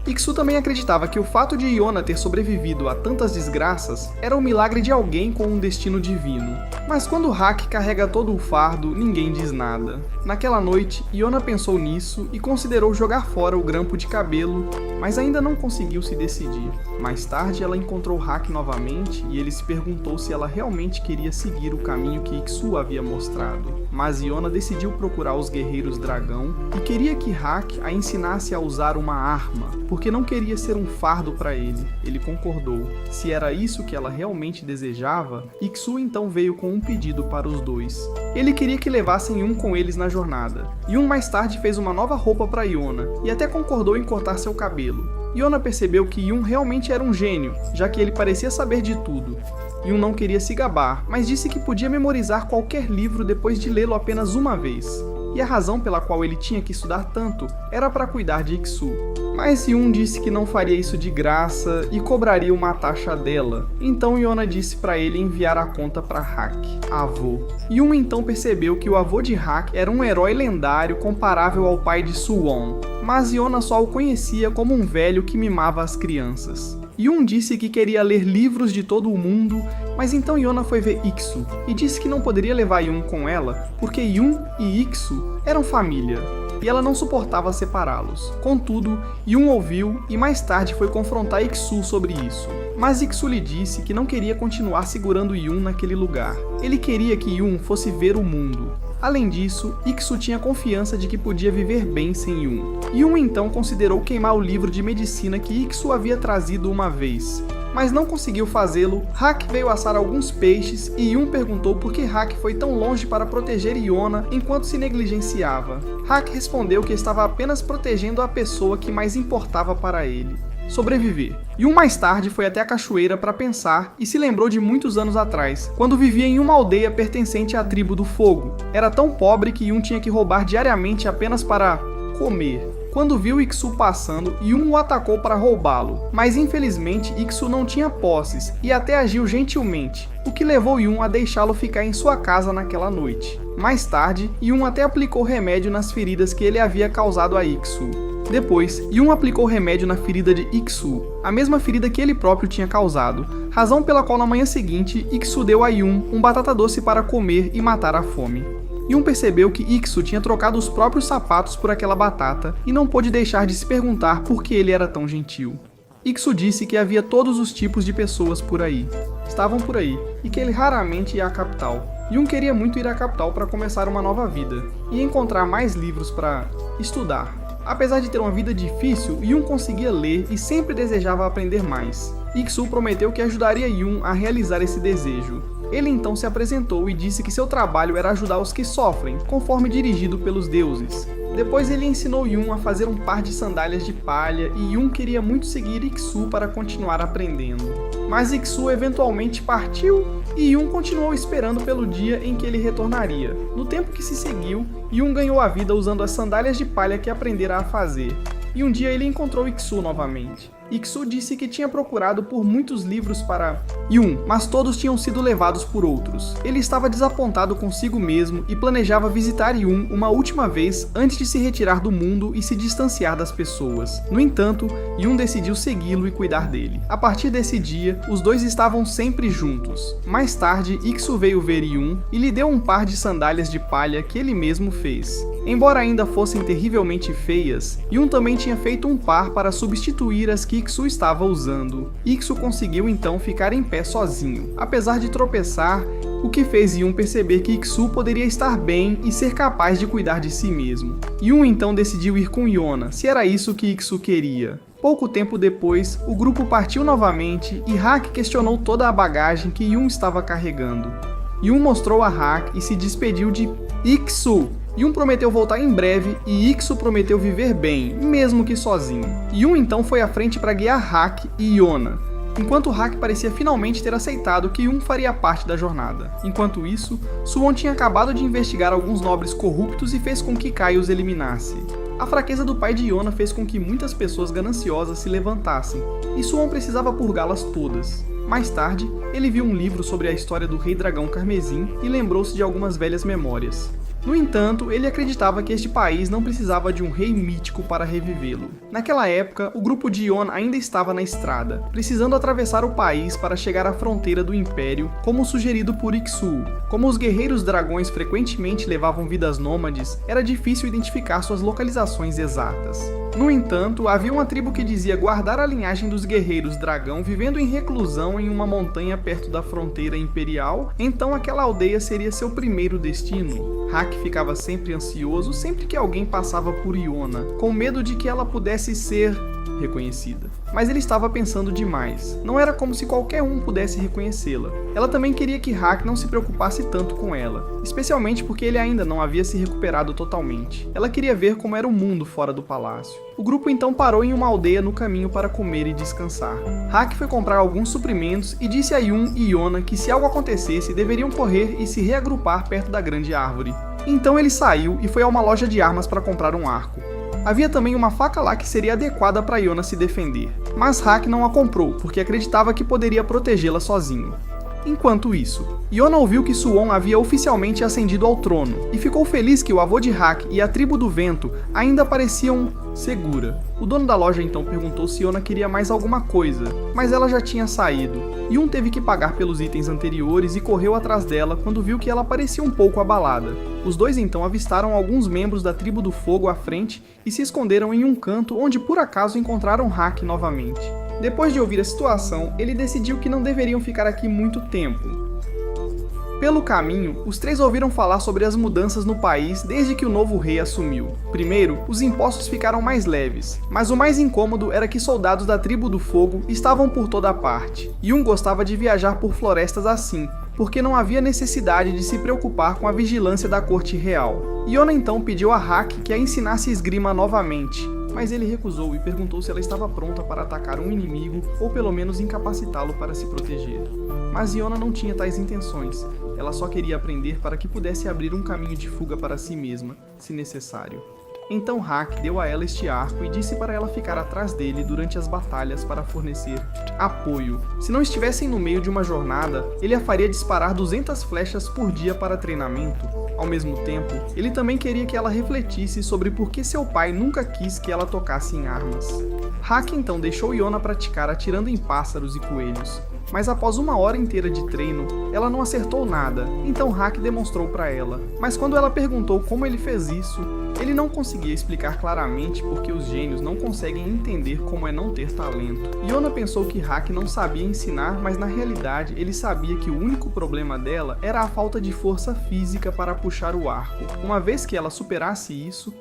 Iksu também acreditava que o fato de Iona ter sobrevivido a tantas desgraças era um milagre de alguém com um destino divino. Mas quando Hak carrega todo o fardo, ninguém diz nada. Naquela noite, Iona pensou nisso e considerou jogar fora o grampo de cabelo, mas ainda não conseguiu se decidir. Mais tarde, ela encontrou Hak novamente e ele se perguntou se ela realmente queria seguir o caminho que Iksu havia mostrado. Mas Iona decidiu procurar os guerreiros dragão e queria que Hak a ensinasse a usar uma arma, porque não queria ser um fardo para ele. Ele concordou. Se era isso que ela realmente desejava, Iksu então veio com um pedido para os dois. Ele queria que levassem Yun com eles na jornada. Yun mais tarde fez uma nova roupa para Iona e até concordou em cortar seu cabelo. Iona percebeu que Yun realmente era um gênio, já que ele parecia saber de tudo. Yun não queria se gabar, mas disse que podia memorizar qualquer livro depois de lê-lo apenas uma vez. E a razão pela qual ele tinha que estudar tanto era para cuidar de Iksu. Mas Yun disse que não faria isso de graça e cobraria uma taxa dela. Então Iona disse para ele enviar a conta para Hak, avô. Yun então percebeu que o avô de Hak era um herói lendário comparável ao pai de Suwon, mas Iona só o conhecia como um velho que mimava as crianças. Yun disse que queria ler livros de todo o mundo, mas então Iona foi ver Iksu e disse que não poderia levar Yun com ela porque Yun e Iksu eram família e ela não suportava separá-los. Contudo, Yun ouviu e mais tarde foi confrontar Iksu sobre isso. Mas Iksu lhe disse que não queria continuar segurando Yun naquele lugar. Ele queria que Yun fosse ver o mundo. Além disso, Iksu tinha confiança de que podia viver bem sem Yun. Yun então considerou queimar o livro de medicina que Iksu havia trazido uma vez, mas não conseguiu fazê-lo. Hak veio assar alguns peixes e Yun perguntou por que Hak foi tão longe para proteger Iona enquanto se negligenciava. Hak respondeu que estava apenas protegendo a pessoa que mais importava para ele: sobreviver. Yun mais tarde foi até a cachoeira para pensar e se lembrou de muitos anos atrás, quando vivia em uma aldeia pertencente à tribo do fogo. Era tão pobre que Yun tinha que roubar diariamente apenas para comer. Quando viu Iksu passando, Yun o atacou para roubá-lo, mas infelizmente Iksu não tinha posses e até agiu gentilmente, o que levou Yun a deixá-lo ficar em sua casa naquela noite. Mais tarde, Yun até aplicou remédio nas feridas que ele havia causado a Iksu. Depois, Yun aplicou remédio na ferida de Iksu, a mesma ferida que ele próprio tinha causado, razão pela qual na manhã seguinte, Iksu deu a Yun um batata doce para comer e matar a fome. Yun percebeu que Iksu tinha trocado os próprios sapatos por aquela batata e não pôde deixar de se perguntar por que ele era tão gentil. Iksu disse que havia todos os tipos de pessoas por aí. Estavam por aí, e que ele raramente ia à capital. Yun queria muito ir à capital para começar uma nova vida, e encontrar mais livros para estudar. Apesar de ter uma vida difícil, Yun conseguia ler e sempre desejava aprender mais. Iksu prometeu que ajudaria Yun a realizar esse desejo. Ele então se apresentou e disse que seu trabalho era ajudar os que sofrem, conforme dirigido pelos deuses. Depois ele ensinou Yun a fazer um par de sandálias de palha e Yun queria muito seguir Iksu para continuar aprendendo. Mas Iksu eventualmente partiu e Yun continuou esperando pelo dia em que ele retornaria. No tempo que se seguiu, Yun ganhou a vida usando as sandálias de palha que aprendera a fazer. E um dia ele encontrou Iksu novamente. Iksu disse que tinha procurado por muitos livros para Yun, mas todos tinham sido levados por outros. Ele estava desapontado consigo mesmo e planejava visitar Yun uma última vez antes de se retirar do mundo e se distanciar das pessoas. No entanto, Yun decidiu segui-lo e cuidar dele. A partir desse dia, os dois estavam sempre juntos. Mais tarde, Iksu veio ver Yun e lhe deu um par de sandálias de palha que ele mesmo fez. Embora ainda fossem terrivelmente feias, Yun também tinha feito um par para substituir as que Iksu estava usando. Iksu conseguiu então ficar em pé sozinho, apesar de tropeçar, o que fez Yun perceber que Iksu poderia estar bem e ser capaz de cuidar de si mesmo. Yun então decidiu ir com Iona, se era isso que Iksu queria. Pouco tempo depois, o grupo partiu novamente e Hak questionou toda a bagagem que Yun estava carregando. Yun mostrou a Hak e se despediu de Iksu. Yun prometeu voltar em breve e Iksu prometeu viver bem, mesmo que sozinho. Yun então foi à frente para guiar Hak e Iona. enquanto Hak parecia finalmente ter aceitado que Yun faria parte da jornada. Enquanto isso, Suwon tinha acabado de investigar alguns nobres corruptos e fez com que Kai os eliminasse. A fraqueza do pai de Yona fez com que muitas pessoas gananciosas se levantassem, e Suwon precisava purgá-las todas. Mais tarde, ele viu um livro sobre a história do Rei Dragão Carmesim e lembrou-se de algumas velhas memórias. No entanto, ele acreditava que este país não precisava de um rei mítico para revivê-lo. Naquela época, o grupo de Yeon ainda estava na estrada, precisando atravessar o país para chegar à fronteira do Império, como sugerido por Iksu. Como os guerreiros dragões frequentemente levavam vidas nômades, era difícil identificar suas localizações exatas. No entanto, havia uma tribo que dizia guardar a linhagem dos guerreiros dragão vivendo em reclusão em uma montanha perto da fronteira imperial, então aquela aldeia seria seu primeiro destino. Hak ficava sempre ansioso sempre que alguém passava por Yona, com medo de que ela pudesse ser reconhecida. Mas ele estava pensando demais. Não era como se qualquer um pudesse reconhecê-la. Ela também queria que Hak não se preocupasse tanto com ela, especialmente porque ele ainda não havia se recuperado totalmente. Ela queria ver como era o mundo fora do palácio. O grupo então parou em uma aldeia no caminho para comer e descansar. Hak foi comprar alguns suprimentos e disse a Yun e Yona que se algo acontecesse deveriam correr e se reagrupar perto da grande árvore. Então ele saiu e foi a uma loja de armas para comprar um arco. Havia também uma faca lá que seria adequada para Yona se defender, mas Hak não a comprou porque acreditava que poderia protegê-la sozinho. Enquanto isso, Yona ouviu que Suwon havia oficialmente ascendido ao trono e ficou feliz que o avô de Hak e a tribo do vento ainda pareciam segura. O dono da loja então perguntou se Yona queria mais alguma coisa, mas ela já tinha saído. Yun teve que pagar pelos itens anteriores e correu atrás dela quando viu que ela parecia um pouco abalada. Os dois então avistaram alguns membros da tribo do fogo à frente e se esconderam em um canto onde por acaso encontraram Hak novamente. Depois de ouvir a situação, ele decidiu que não deveriam ficar aqui muito tempo. Pelo caminho, os três ouviram falar sobre as mudanças no país desde que o novo rei assumiu. Primeiro, os impostos ficaram mais leves, mas o mais incômodo era que soldados da tribo do fogo estavam por toda parte. Yun gostava de viajar por florestas assim, porque não havia necessidade de se preocupar com a vigilância da corte real. Yona então pediu a Hak que a ensinasse esgrima novamente, mas ele recusou e perguntou se ela estava pronta para atacar um inimigo ou pelo menos incapacitá-lo para se proteger. Mas Yona não tinha tais intenções, ela só queria aprender para que pudesse abrir um caminho de fuga para si mesma, se necessário. Então Hak deu a ela este arco e disse para ela ficar atrás dele durante as batalhas para fornecer apoio. Se não estivessem no meio de uma jornada, ele a faria disparar 200 flechas por dia para treinamento. Ao mesmo tempo, ele também queria que ela refletisse sobre por que seu pai nunca quis que ela tocasse em armas. Hak então deixou Yona praticar atirando em pássaros e coelhos, mas após uma hora inteira de treino, ela não acertou nada, então Hak demonstrou para ela. Mas quando ela perguntou como ele fez isso, ele não conseguia explicar claramente porque os gênios não conseguem entender como é não ter talento. Yona pensou que Hak não sabia ensinar, mas na realidade ele sabia que o único problema dela era a falta de força física para puxar o arco. Uma vez que ela superasse isso,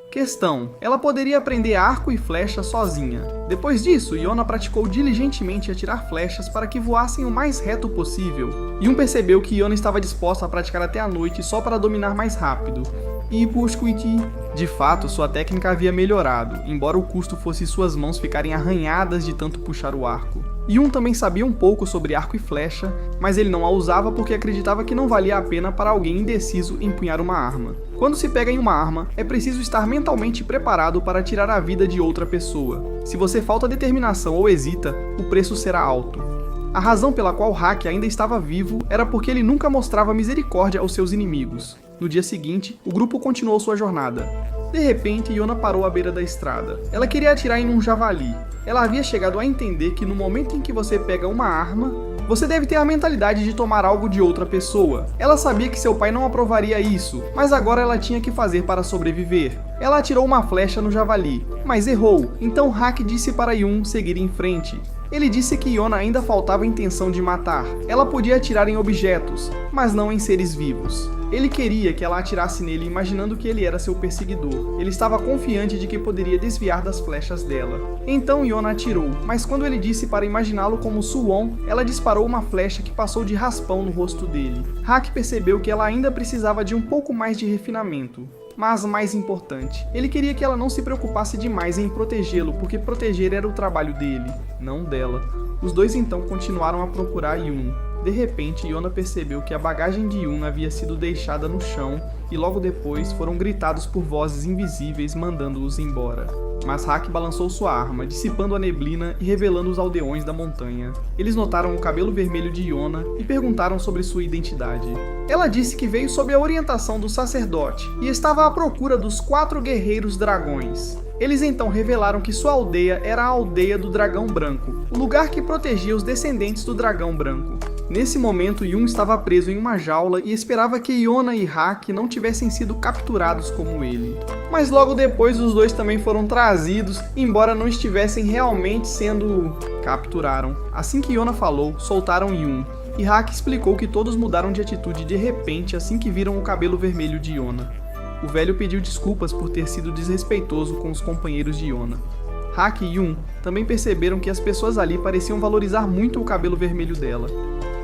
ela poderia aprender arco e flecha sozinha. Depois disso, Yona praticou diligentemente atirar flechas para que voassem o mais reto possível. Yun percebeu que Yona estava disposta a praticar até a noite só para dominar mais rápido. E de fato, sua técnica havia melhorado, embora o custo fosse suas mãos ficarem arranhadas de tanto puxar o arco. Yun também sabia um pouco sobre arco e flecha, mas ele não a usava porque acreditava que não valia a pena para alguém indeciso empunhar uma arma. Quando se pega em uma arma, é preciso estar mentalmente preparado para tirar a vida de outra pessoa. Se você falta determinação ou hesita, o preço será alto. A razão pela qual Hak ainda estava vivo era porque ele nunca mostrava misericórdia aos seus inimigos. No dia seguinte, o grupo continuou sua jornada. De repente, Yona parou à beira da estrada. Ela queria atirar em um javali. Ela havia chegado a entender que no momento em que você pega uma arma, você deve ter a mentalidade de tomar algo de outra pessoa. Ela sabia que seu pai não aprovaria isso, mas agora ela tinha que fazer para sobreviver. Ela atirou uma flecha no javali, mas errou, então Hak disse para Yun seguir em frente. Ele disse que Yona ainda faltava intenção de matar. Ela podia atirar em objetos, mas não em seres vivos. Ele queria que ela atirasse nele imaginando que ele era seu perseguidor. Ele estava confiante de que poderia desviar das flechas dela. Então Yona atirou, mas quando ele disse para imaginá-lo como Suwon, ela disparou uma flecha que passou de raspão no rosto dele. Hak percebeu que ela ainda precisava de um pouco mais de refinamento. Mas mais importante, ele queria que ela não se preocupasse demais em protegê-lo, porque proteger era o trabalho dele, não dela. Os dois então continuaram a procurar Yoon. De repente, Yona percebeu que a bagagem de Yoon havia sido deixada no chão e logo depois foram gritados por vozes invisíveis mandando-os embora. Mas Hak balançou sua arma, dissipando a neblina e revelando os aldeões da montanha. Eles notaram o cabelo vermelho de Yona e perguntaram sobre sua identidade. Ela disse que veio sob a orientação do sacerdote e estava à procura dos 4 guerreiros dragões. Eles então revelaram que sua aldeia era a aldeia do Dragão Branco, o lugar que protegia os descendentes do Dragão Branco. Nesse momento, Yoon estava preso em uma jaula e esperava que Yona e Hak não tivessem sido capturados como ele. Mas logo depois os dois também foram trazidos, embora não estivessem realmente sendo... capturaram. Assim que Yona falou, soltaram Yoon, e Hak explicou que todos mudaram de atitude de repente assim que viram o cabelo vermelho de Yona. O velho pediu desculpas por ter sido desrespeitoso com os companheiros de Yona. Hak e Yoon também perceberam que as pessoas ali pareciam valorizar muito o cabelo vermelho dela.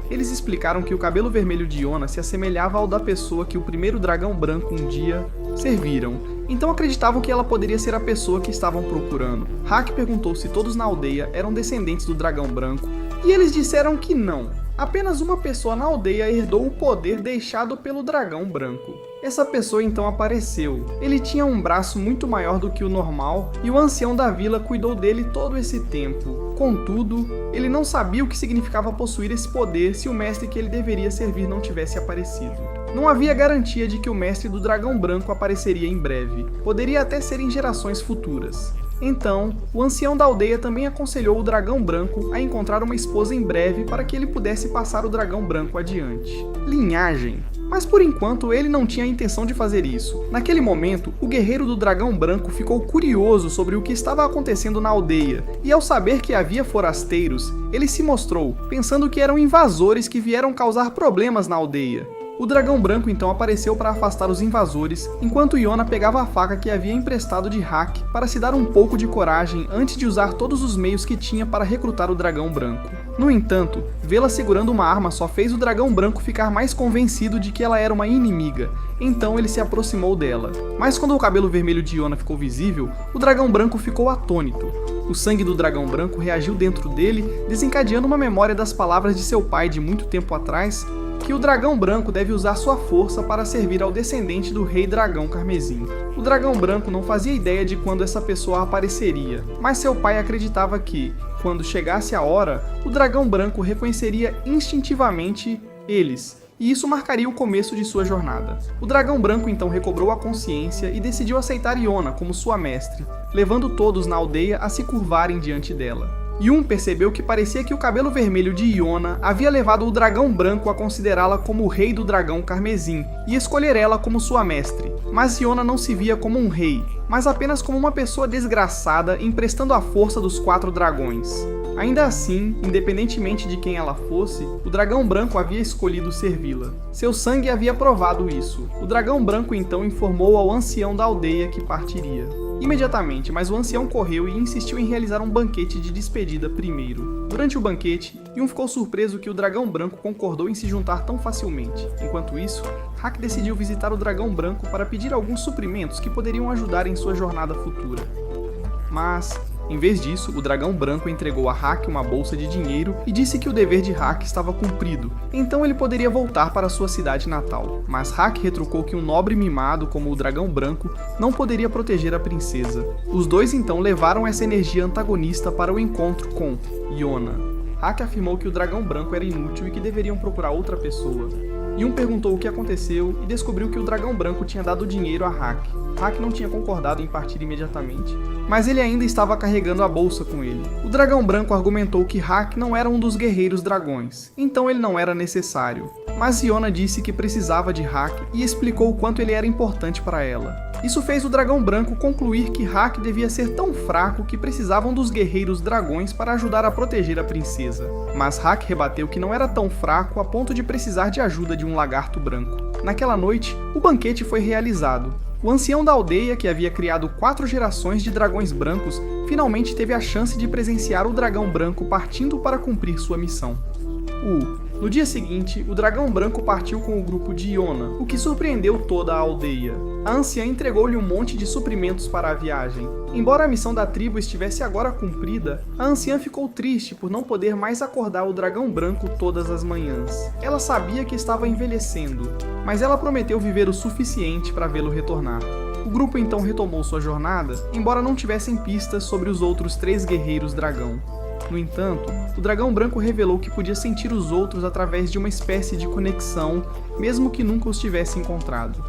Eles explicaram que o cabelo vermelho de Yona se assemelhava ao da pessoa que o primeiro dragão branco um dia serviram, então acreditavam que ela poderia ser a pessoa que estavam procurando. Hak perguntou se todos na aldeia eram descendentes do dragão branco, e eles disseram que não. Apenas uma pessoa na aldeia herdou o poder deixado pelo dragão branco. Essa pessoa então apareceu. Ele tinha um braço muito maior do que o normal e o ancião da vila cuidou dele todo esse tempo. Contudo, ele não sabia o que significava possuir esse poder se o mestre que ele deveria servir não tivesse aparecido. Não havia garantia de que o mestre do dragão branco apareceria em breve. Poderia até ser em gerações futuras. Então, o ancião da aldeia também aconselhou o dragão branco a encontrar uma esposa em breve para que ele pudesse passar o dragão branco adiante. Linhagem. Mas por enquanto ele não tinha a intenção de fazer isso. Naquele momento, o guerreiro do dragão branco ficou curioso sobre o que estava acontecendo na aldeia, e ao saber que havia forasteiros, ele se mostrou, pensando que eram invasores que vieram causar problemas na aldeia. O dragão branco então apareceu para afastar os invasores, enquanto Yona pegava a faca que havia emprestado de Hak para se dar um pouco de coragem antes de usar todos os meios que tinha para recrutar o dragão branco. No entanto, vê-la segurando uma arma só fez o dragão branco ficar mais convencido de que ela era uma inimiga, então ele se aproximou dela. Mas quando o cabelo vermelho de Yona ficou visível, o dragão branco ficou atônito. O sangue do dragão branco reagiu dentro dele, desencadeando uma memória das palavras de seu pai de muito tempo atrás, que o dragão branco deve usar sua força para servir ao descendente do rei dragão carmesim. O dragão branco não fazia ideia de quando essa pessoa apareceria, mas seu pai acreditava que, quando chegasse a hora, o dragão branco reconheceria instintivamente eles, e isso marcaria o começo de sua jornada. O dragão branco então recobrou a consciência e decidiu aceitar Yona como sua mestre, levando todos na aldeia a se curvarem diante dela. Yoon percebeu que parecia que o cabelo vermelho de Yona havia levado o dragão branco a considerá-la como o rei do dragão carmesim e escolher ela como sua mestre. Mas Yona não se via como um rei, mas apenas como uma pessoa desgraçada emprestando a força dos 4 dragões. Ainda assim, independentemente de quem ela fosse, o dragão branco havia escolhido servi-la. Seu sangue havia provado isso. O dragão branco então informou ao ancião da aldeia que partiria. Imediatamente, mas o ancião correu e insistiu em realizar um banquete de despedida primeiro. Durante o banquete, Yoon ficou surpreso que o dragão branco concordou em se juntar tão facilmente. Enquanto isso, Hak decidiu visitar o dragão branco para pedir alguns suprimentos que poderiam ajudar em sua jornada futura. Mas, em vez disso, o dragão branco entregou a Hak uma bolsa de dinheiro e disse que o dever de Hak estava cumprido, então ele poderia voltar para sua cidade natal. Mas Hak retrucou que um nobre mimado como o dragão branco não poderia proteger a princesa. Os dois então levaram essa energia antagonista para o encontro com Yona. Hak afirmou que o dragão branco era inútil e que deveriam procurar outra pessoa. Yoon perguntou o que aconteceu e descobriu que o dragão branco tinha dado dinheiro a Hak. Hak não tinha concordado em partir imediatamente, mas ele ainda estava carregando a bolsa com ele. O dragão branco argumentou que Hak não era um dos guerreiros dragões, então ele não era necessário. Mas Yona disse que precisava de Hak e explicou o quanto ele era importante para ela. Isso fez o dragão branco concluir que Hak devia ser tão fraco que precisavam dos guerreiros dragões para ajudar a proteger a princesa. Mas Hak rebateu que não era tão fraco a ponto de precisar de ajuda de um lagarto branco. Naquela noite, o banquete foi realizado. O ancião da aldeia, que havia criado 4 gerações de dragões brancos, finalmente teve a chance de presenciar o dragão branco partindo para cumprir sua missão. O No dia seguinte, o dragão branco partiu com o grupo de Iona, o que surpreendeu toda a aldeia. A anciã entregou-lhe um monte de suprimentos para a viagem. Embora a missão da tribo estivesse agora cumprida, a anciã ficou triste por não poder mais acordar o dragão branco todas as manhãs. Ela sabia que estava envelhecendo, mas ela prometeu viver o suficiente para vê-lo retornar. O grupo então retomou sua jornada, embora não tivessem pistas sobre os outros 3 guerreiros dragão. No entanto, o dragão branco revelou que podia sentir os outros através de uma espécie de conexão, mesmo que nunca os tivesse encontrado.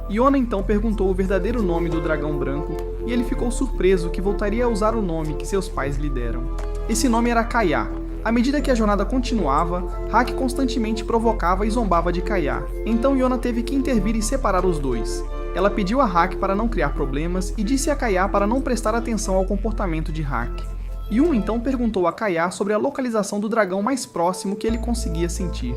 Iona então perguntou o verdadeiro nome do dragão branco, e ele ficou surpreso que voltaria a usar o nome que seus pais lhe deram. Esse nome era Kaiá. À medida que a jornada continuava, Hak constantemente provocava e zombava de Kaiá, então Iona teve que intervir e separar os dois. Ela pediu a Hak para não criar problemas e disse a Kaiá para não prestar atenção ao comportamento de Hak. Yun então perguntou a Kaiá sobre a localização do dragão mais próximo que ele conseguia sentir.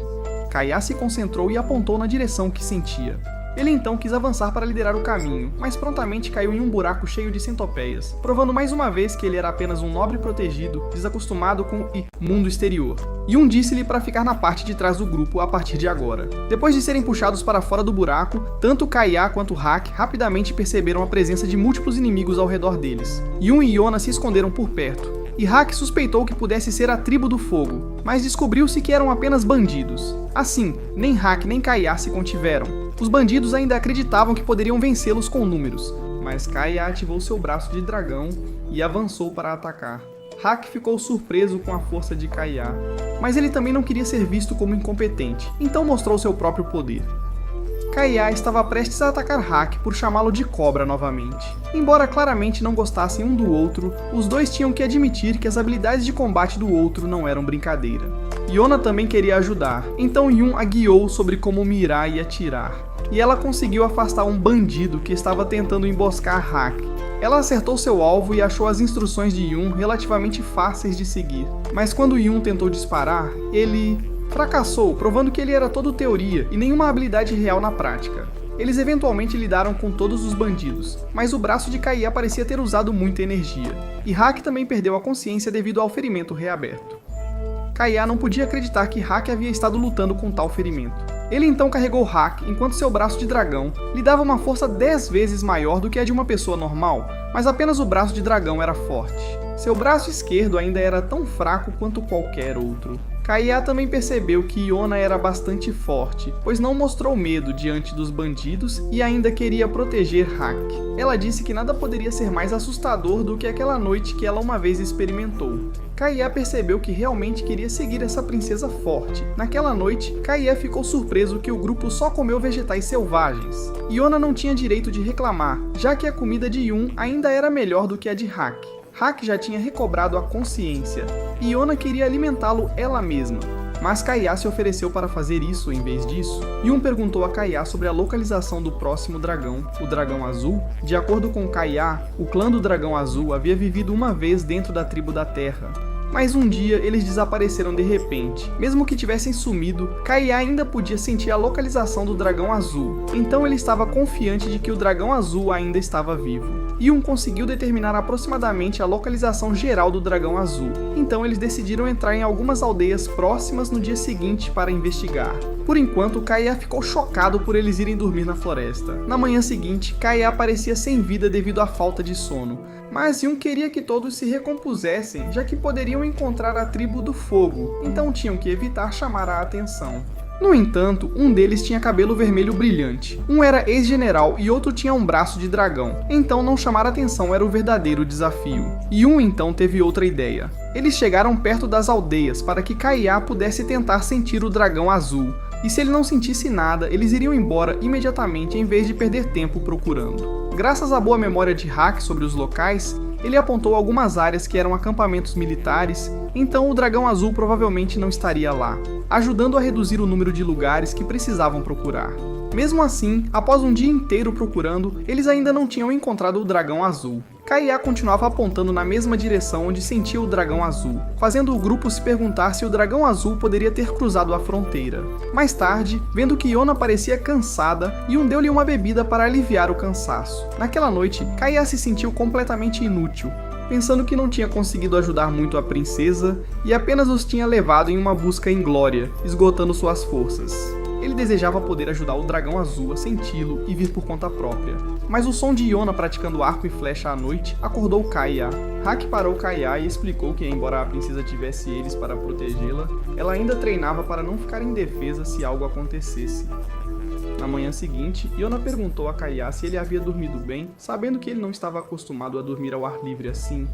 Kaiá se concentrou e apontou na direção que sentia. Ele então quis avançar para liderar o caminho, mas prontamente caiu em um buraco cheio de centopeias, provando mais uma vez que ele era apenas um nobre protegido, desacostumado com o mundo exterior. Yun disse-lhe para ficar na parte de trás do grupo a partir de agora. Depois de serem puxados para fora do buraco, tanto Kaiá quanto Hak rapidamente perceberam a presença de múltiplos inimigos ao redor deles. Yun e Iona se esconderam por perto, e Hak suspeitou que pudesse ser a tribo do fogo, mas descobriu-se que eram apenas bandidos. Assim, nem Hak nem Kaiá se contiveram. Os bandidos ainda acreditavam que poderiam vencê-los com números, mas Kaiá ativou seu braço de dragão e avançou para atacar. Hak ficou surpreso com a força de Kaiá, mas ele também não queria ser visto como incompetente, então mostrou seu próprio poder. Kaiá estava prestes a atacar Hak por chamá-lo de cobra novamente. Embora claramente não gostassem um do outro, os dois tinham que admitir que as habilidades de combate do outro não eram brincadeira. Iona também queria ajudar, então Yun a guiou sobre como mirar e atirar. E ela conseguiu afastar um bandido que estava tentando emboscar Hak. Ela acertou seu alvo e achou as instruções de Yun relativamente fáceis de seguir. Mas quando Yun tentou disparar, ele fracassou, provando que ele era todo teoria e nenhuma habilidade real na prática. Eles eventualmente lidaram com todos os bandidos, mas o braço de Kaiá parecia ter usado muita energia, e Hak também perdeu a consciência devido ao ferimento reaberto. Kaiá não podia acreditar que Hak havia estado lutando com tal ferimento. Ele então carregou Hak, enquanto seu braço de dragão lhe dava uma força 10 vezes maior do que a de uma pessoa normal, mas apenas o braço de dragão era forte. Seu braço esquerdo ainda era tão fraco quanto qualquer outro. Kaiá também percebeu que Iona era bastante forte, pois não mostrou medo diante dos bandidos e ainda queria proteger Hak. Ela disse que nada poderia ser mais assustador do que aquela noite que ela uma vez experimentou. Kaiá percebeu que realmente queria seguir essa princesa forte. Naquela noite, Kaiá ficou surpreso que o grupo só comeu vegetais selvagens. Iona não tinha direito de reclamar, já que a comida de Yun ainda era melhor do que a de Hak. Hak já tinha recobrado a consciência, e Iona queria alimentá-lo ela mesma, mas Kaiá se ofereceu para fazer isso em vez disso. Yun perguntou a Kaiá sobre a localização do próximo dragão, o Dragão Azul. De acordo com Kaiá, o clã do Dragão Azul havia vivido uma vez dentro da tribo da Terra, mas um dia eles desapareceram de repente. Mesmo que tivessem sumido, Kaiá ainda podia sentir a localização do Dragão Azul, então ele estava confiante de que o Dragão Azul ainda estava vivo. Yun conseguiu determinar aproximadamente a localização geral do Dragão Azul, então eles decidiram entrar em algumas aldeias próximas no dia seguinte para investigar. Por enquanto, Kaiá ficou chocado por eles irem dormir na floresta. Na manhã seguinte, Kaiá parecia sem vida devido à falta de sono, mas Yun queria que todos se recompusessem, já que poderiam encontrar a tribo do fogo, então tinham que evitar chamar a atenção. No entanto, um deles tinha cabelo vermelho brilhante, um era ex-general e outro tinha um braço de dragão, então não chamar atenção era o verdadeiro desafio. Yun então teve outra ideia. Eles chegaram perto das aldeias para que Kaiá pudesse tentar sentir o Dragão Azul, e se ele não sentisse nada, eles iriam embora imediatamente em vez de perder tempo procurando. Graças à boa memória de Hak sobre os locais, ele apontou algumas áreas que eram acampamentos militares, então o Dragão Azul provavelmente não estaria lá, ajudando a reduzir o número de lugares que precisavam procurar. Mesmo assim, após um dia inteiro procurando, eles ainda não tinham encontrado o Dragão Azul. Kaiá continuava apontando na mesma direção onde sentia o Dragão Azul, fazendo o grupo se perguntar se o Dragão Azul poderia ter cruzado a fronteira. Mais tarde, vendo que Iona parecia cansada, Yun deu-lhe uma bebida para aliviar o cansaço. Naquela noite, Kaiá se sentiu completamente inútil, pensando que não tinha conseguido ajudar muito a princesa e apenas os tinha levado em uma busca inglória, esgotando suas forças. Ele desejava poder ajudar o dragão azul a senti-lo e vir por conta própria. Mas o som de Yona praticando arco e flecha à noite acordou Kaeya. Hak parou Kaeya e explicou que, embora a princesa tivesse eles para protegê-la, ela ainda treinava para não ficar indefesa se algo acontecesse. Na manhã seguinte, Yona perguntou a Kaeya se ele havia dormido bem, sabendo que ele não estava acostumado a dormir ao ar livre assim.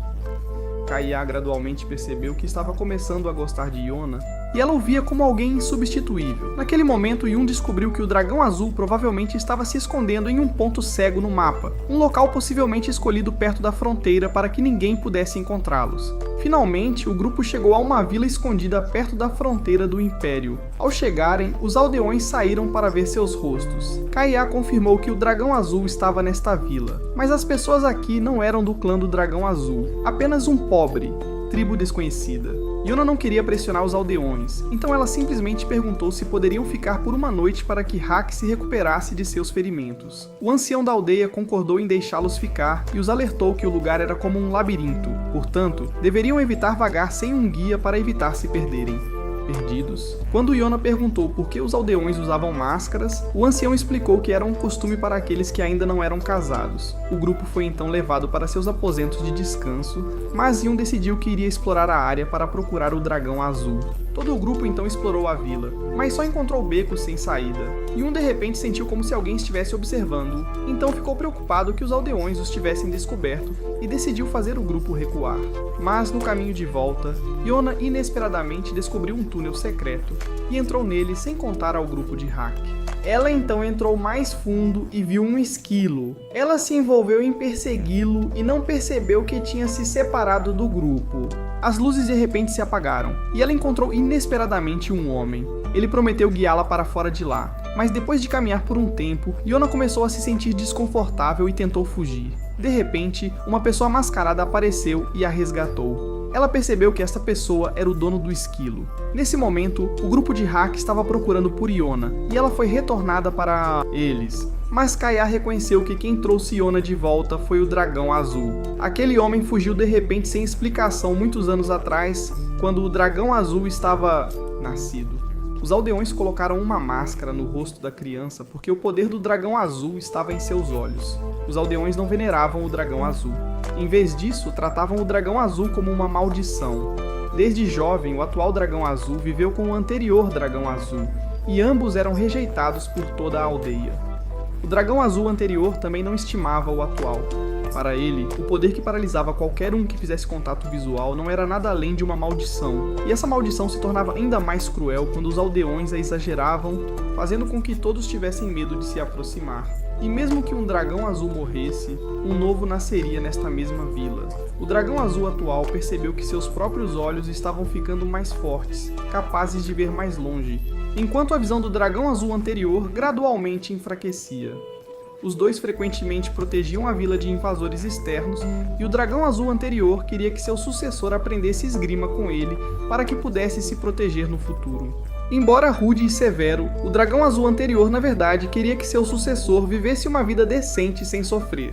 Kaeya gradualmente percebeu que estava começando a gostar de Yona, e ela o via como alguém insubstituível. Naquele momento, Yun descobriu que o dragão azul provavelmente estava se escondendo em um ponto cego no mapa, um local possivelmente escolhido perto da fronteira para que ninguém pudesse encontrá-los. Finalmente, o grupo chegou a uma vila escondida perto da fronteira do Império. Ao chegarem, os aldeões saíram para ver seus rostos. Kaeya confirmou que o dragão azul estava nesta vila, mas as pessoas aqui não eram do clã do dragão azul, apenas um pobre, tribo desconhecida. Yona não queria pressionar os aldeões, então ela simplesmente perguntou se poderiam ficar por uma noite para que Hak se recuperasse de seus ferimentos. O ancião da aldeia concordou em deixá-los ficar e os alertou que o lugar era como um labirinto, portanto, deveriam evitar vagar sem um guia para evitar se perderem. Perdidos. Quando Yona perguntou por que os aldeões usavam máscaras, o ancião explicou que era um costume para aqueles que ainda não eram casados. O grupo foi então levado para seus aposentos de descanso, mas Yun decidiu que iria explorar a área para procurar o dragão azul. Todo o grupo então explorou a vila, mas só encontrou becos sem saída. Yun de repente sentiu como se alguém estivesse observando-o, então ficou preocupado que os aldeões os tivessem descoberto e decidiu fazer o grupo recuar. Mas no caminho de volta, Yona inesperadamente descobriu um túnel secreto e entrou nele sem contar ao grupo de Hak. Ela então entrou mais fundo e viu um esquilo. Ela se envolveu em persegui-lo e não percebeu que tinha se separado do grupo. As luzes de repente se apagaram, e ela encontrou inesperadamente um homem. Ele prometeu guiá-la para fora de lá, mas depois de caminhar por um tempo, Yona começou a se sentir desconfortável e tentou fugir. De repente, uma pessoa mascarada apareceu e a resgatou. Ela percebeu que esta pessoa era o dono do esquilo. Nesse momento, o grupo de Hak estava procurando por Yona, e ela foi retornada para eles. Mas Kaeya reconheceu que quem trouxe Yona de volta foi o dragão azul. Aquele homem fugiu de repente sem explicação muitos anos atrás, quando o dragão azul estava nascido. Os aldeões colocaram uma máscara no rosto da criança porque o poder do dragão azul estava em seus olhos. Os aldeões não veneravam o dragão azul. Em vez disso, tratavam o dragão azul como uma maldição. Desde jovem, o atual dragão azul viveu com o anterior dragão azul, e ambos eram rejeitados por toda a aldeia. O dragão azul anterior também não estimava o atual. Para ele, o poder que paralisava qualquer um que fizesse contato visual não era nada além de uma maldição, e essa maldição se tornava ainda mais cruel quando os aldeões a exageravam, fazendo com que todos tivessem medo de se aproximar. E mesmo que um dragão azul morresse, um novo nasceria nesta mesma vila. O dragão azul atual percebeu que seus próprios olhos estavam ficando mais fortes, capazes de ver mais longe, enquanto a visão do dragão azul anterior gradualmente enfraquecia. Os dois frequentemente protegiam a vila de invasores externos, e o dragão azul anterior queria que seu sucessor aprendesse esgrima com ele para que pudesse se proteger no futuro. Embora rude e severo, o dragão azul anterior na verdade queria que seu sucessor vivesse uma vida decente sem sofrer.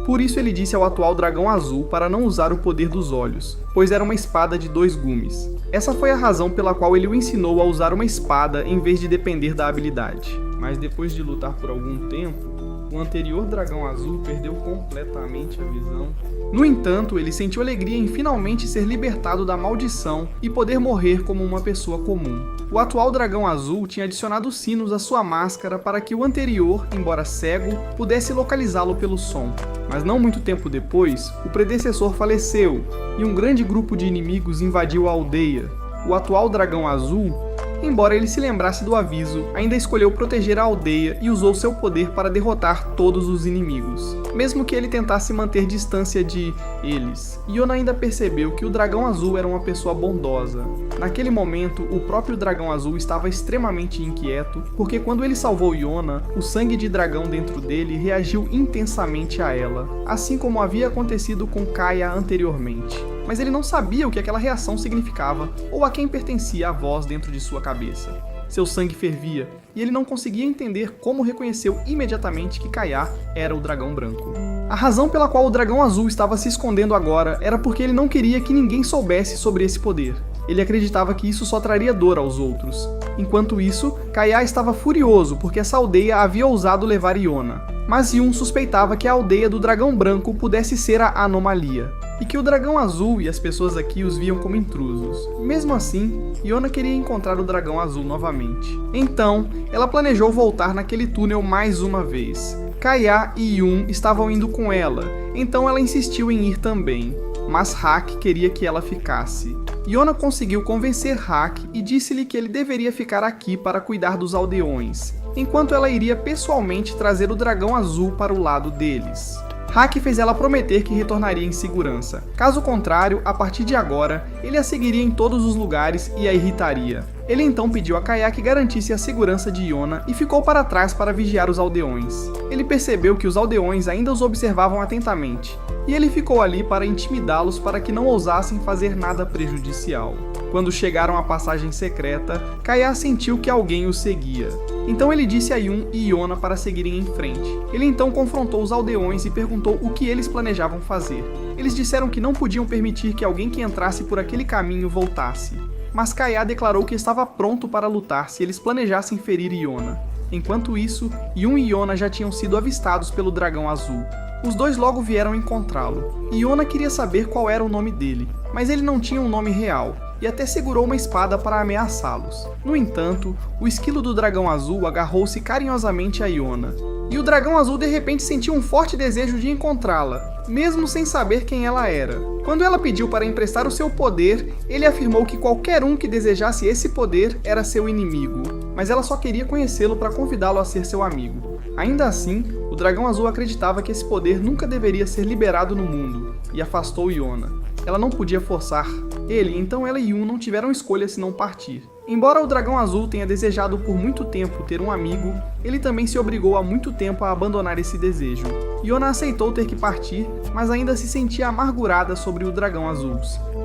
Por isso ele disse ao atual dragão azul para não usar o poder dos olhos, pois era uma espada de 2 gumes. Essa foi a razão pela qual ele o ensinou a usar uma espada em vez de depender da habilidade. Mas depois de lutar por algum tempo, o anterior dragão azul perdeu completamente a visão. No entanto, ele sentiu alegria em finalmente ser libertado da maldição e poder morrer como uma pessoa comum. O atual dragão azul tinha adicionado sinos à sua máscara para que o anterior, embora cego, pudesse localizá-lo pelo som. Mas não muito tempo depois, o predecessor faleceu e um grande grupo de inimigos invadiu a aldeia. O atual dragão azul, embora ele se lembrasse do aviso, ainda escolheu proteger a aldeia e usou seu poder para derrotar todos os inimigos. Mesmo que ele tentasse manter distância de eles, Yona ainda percebeu que o dragão azul era uma pessoa bondosa. Naquele momento, o próprio dragão azul estava extremamente inquieto, porque quando ele salvou Yona, o sangue de dragão dentro dele reagiu intensamente a ela, assim como havia acontecido com Kaeya anteriormente. Mas ele não sabia o que aquela reação significava ou a quem pertencia a voz dentro de sua cabeça. Seu sangue fervia, e ele não conseguia entender como reconheceu imediatamente que Kaeya era o dragão branco. A razão pela qual o dragão azul estava se escondendo agora era porque ele não queria que ninguém soubesse sobre esse poder. Ele acreditava que isso só traria dor aos outros. Enquanto isso, Kaya estava furioso porque essa aldeia havia ousado levar Iona. Mas Yun suspeitava que a aldeia do dragão branco pudesse ser a anomalia, e que o dragão azul e as pessoas aqui os viam como intrusos. Mesmo assim, Iona queria encontrar o dragão azul novamente. Então, ela planejou voltar naquele túnel mais uma vez. Kaya e Yun estavam indo com ela, então ela insistiu em ir também. Mas Hak queria que ela ficasse. Iona conseguiu convencer Hak e disse-lhe que ele deveria ficar aqui para cuidar dos aldeões, enquanto ela iria pessoalmente trazer o dragão azul para o lado deles. Hak fez ela prometer que retornaria em segurança. Caso contrário, a partir de agora, ele a seguiria em todos os lugares e a irritaria. Ele então pediu a Kaya que garantisse a segurança de Iona e ficou para trás para vigiar os aldeões. Ele percebeu que os aldeões ainda os observavam atentamente, e ele ficou ali para intimidá-los para que não ousassem fazer nada prejudicial. Quando chegaram à passagem secreta, Kaya sentiu que alguém os seguia. Então ele disse a Yun e Iona para seguirem em frente. Ele então confrontou os aldeões e perguntou o que eles planejavam fazer. Eles disseram que não podiam permitir que alguém que entrasse por aquele caminho voltasse. Mas Kaya declarou que estava pronto para lutar se eles planejassem ferir Iona. Enquanto isso, Yun e Iona já tinham sido avistados pelo dragão azul. Os dois logo vieram encontrá-lo. Iona queria saber qual era o nome dele, mas ele não tinha um nome real, e até segurou uma espada para ameaçá-los. No entanto, o esquilo do dragão azul agarrou-se carinhosamente a Iona, e o dragão azul de repente sentiu um forte desejo de encontrá-la, mesmo sem saber quem ela era. Quando ela pediu para emprestar o seu poder, ele afirmou que qualquer um que desejasse esse poder era seu inimigo, mas ela só queria conhecê-lo para convidá-lo a ser seu amigo. Ainda assim, o dragão azul acreditava que esse poder nunca deveria ser liberado no mundo, e afastou Iona. Ela não podia forçar ele, então ela e Yun não tiveram escolha senão partir. Embora o dragão azul tenha desejado por muito tempo ter um amigo, ele também se obrigou há muito tempo a abandonar esse desejo. Iona aceitou ter que partir, mas ainda se sentia amargurada sobre o dragão azul.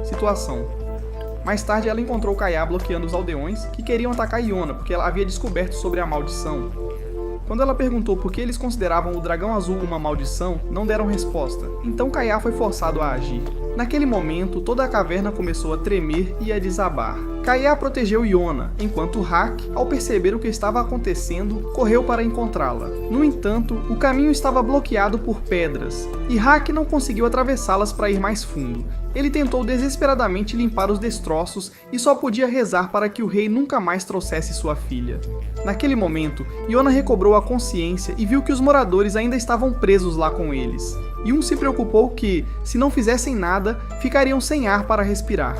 Situação. Mais tarde ela encontrou Kaya bloqueando os aldeões que queriam atacar Iona porque ela havia descoberto sobre a maldição. Quando ela perguntou por que eles consideravam o dragão azul uma maldição, não deram resposta, então Kaya foi forçado a agir. Naquele momento, toda a caverna começou a tremer e a desabar. Kaya protegeu Iona, enquanto Hak, ao perceber o que estava acontecendo, correu para encontrá-la. No entanto, o caminho estava bloqueado por pedras, e Hak não conseguiu atravessá-las para ir mais fundo. Ele tentou desesperadamente limpar os destroços e só podia rezar para que o rei nunca mais trouxesse sua filha. Naquele momento, Iona recobrou a consciência e viu que os moradores ainda estavam presos lá com eles. Yun se preocupou que, se não fizessem nada, ficariam sem ar para respirar.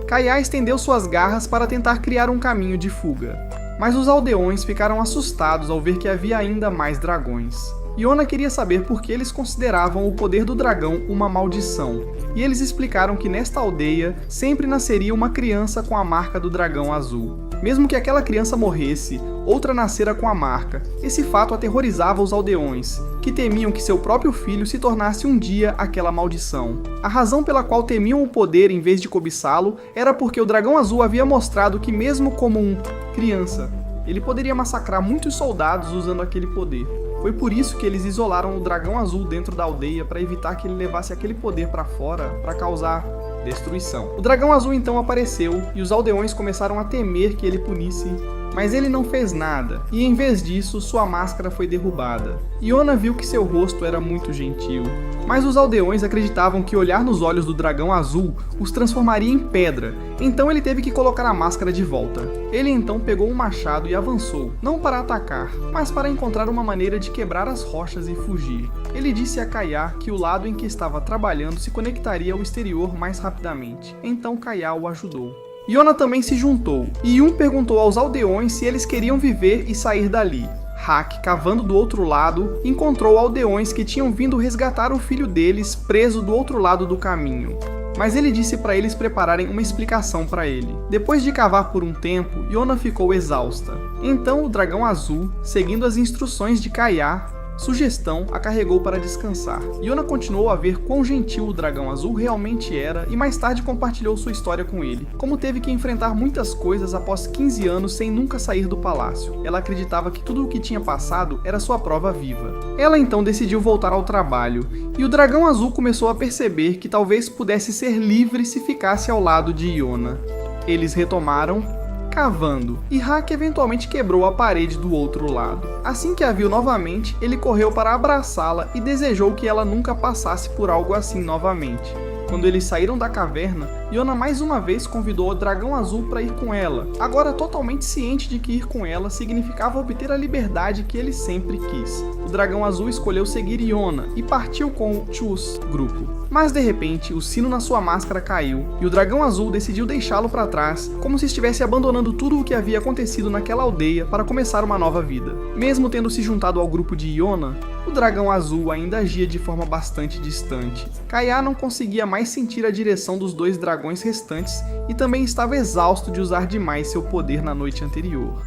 Kaya estendeu suas garras para tentar criar um caminho de fuga, mas os aldeões ficaram assustados ao ver que havia ainda mais dragões. Iona queria saber por que eles consideravam o poder do dragão uma maldição, e eles explicaram que nesta aldeia sempre nasceria uma criança com a marca do dragão azul. Mesmo que aquela criança morresse, outra nascera com a marca. Esse fato aterrorizava os aldeões, que temiam que seu próprio filho se tornasse um dia aquela maldição. A razão pela qual temiam o poder em vez de cobiçá-lo era porque o dragão azul havia mostrado que mesmo como um criança, ele poderia massacrar muitos soldados usando aquele poder. Foi por isso que eles isolaram o dragão azul dentro da aldeia para evitar que ele levasse aquele poder para fora para causar destruição. O dragão azul então apareceu e os aldeões começaram a temer que ele punisse, mas ele não fez nada, e em vez disso, sua máscara foi derrubada. Iona viu que seu rosto era muito gentil, mas os aldeões acreditavam que olhar nos olhos do dragão azul os transformaria em pedra, então ele teve que colocar a máscara de volta. Ele então pegou um machado e avançou, não para atacar, mas para encontrar uma maneira de quebrar as rochas e fugir. Ele disse a Kaya que o lado em que estava trabalhando se conectaria ao exterior mais rapidamente, então Kaya o ajudou. Iona também se juntou, e Yun perguntou aos aldeões se eles queriam viver e sair dali. Hak, cavando do outro lado, encontrou aldeões que tinham vindo resgatar o filho deles preso do outro lado do caminho. Mas ele disse para eles prepararem uma explicação para ele. Depois de cavar por um tempo, Iona ficou exausta. Então o dragão azul, seguindo as instruções de Kaya, Sugestão a carregou para descansar. Yona continuou a ver quão gentil o dragão azul realmente era e mais tarde compartilhou sua história com ele, como teve que enfrentar muitas coisas após 15 anos sem nunca sair do palácio. Ela acreditava que tudo o que tinha passado era sua prova viva. Ela então decidiu voltar ao trabalho, e o dragão azul começou a perceber que talvez pudesse ser livre se ficasse ao lado de Yona. Eles retomaram cavando, e Hak eventualmente quebrou a parede do outro lado. Assim que a viu novamente, ele correu para abraçá-la e desejou que ela nunca passasse por algo assim novamente. Quando eles saíram da caverna, Yona mais uma vez convidou o dragão azul para ir com ela, agora totalmente ciente de que ir com ela significava obter a liberdade que ele sempre quis. O dragão azul escolheu seguir Yona e partiu com o Chus grupo. Mas de repente, o sino na sua máscara caiu, e o dragão azul decidiu deixá-lo para trás, como se estivesse abandonando tudo o que havia acontecido naquela aldeia para começar uma nova vida. Mesmo tendo se juntado ao grupo de Yona, o dragão azul ainda agia de forma bastante distante. Kaeya não conseguia mais sentir a direção dos dois dragões restantes e também estava exausto de usar demais seu poder na noite anterior.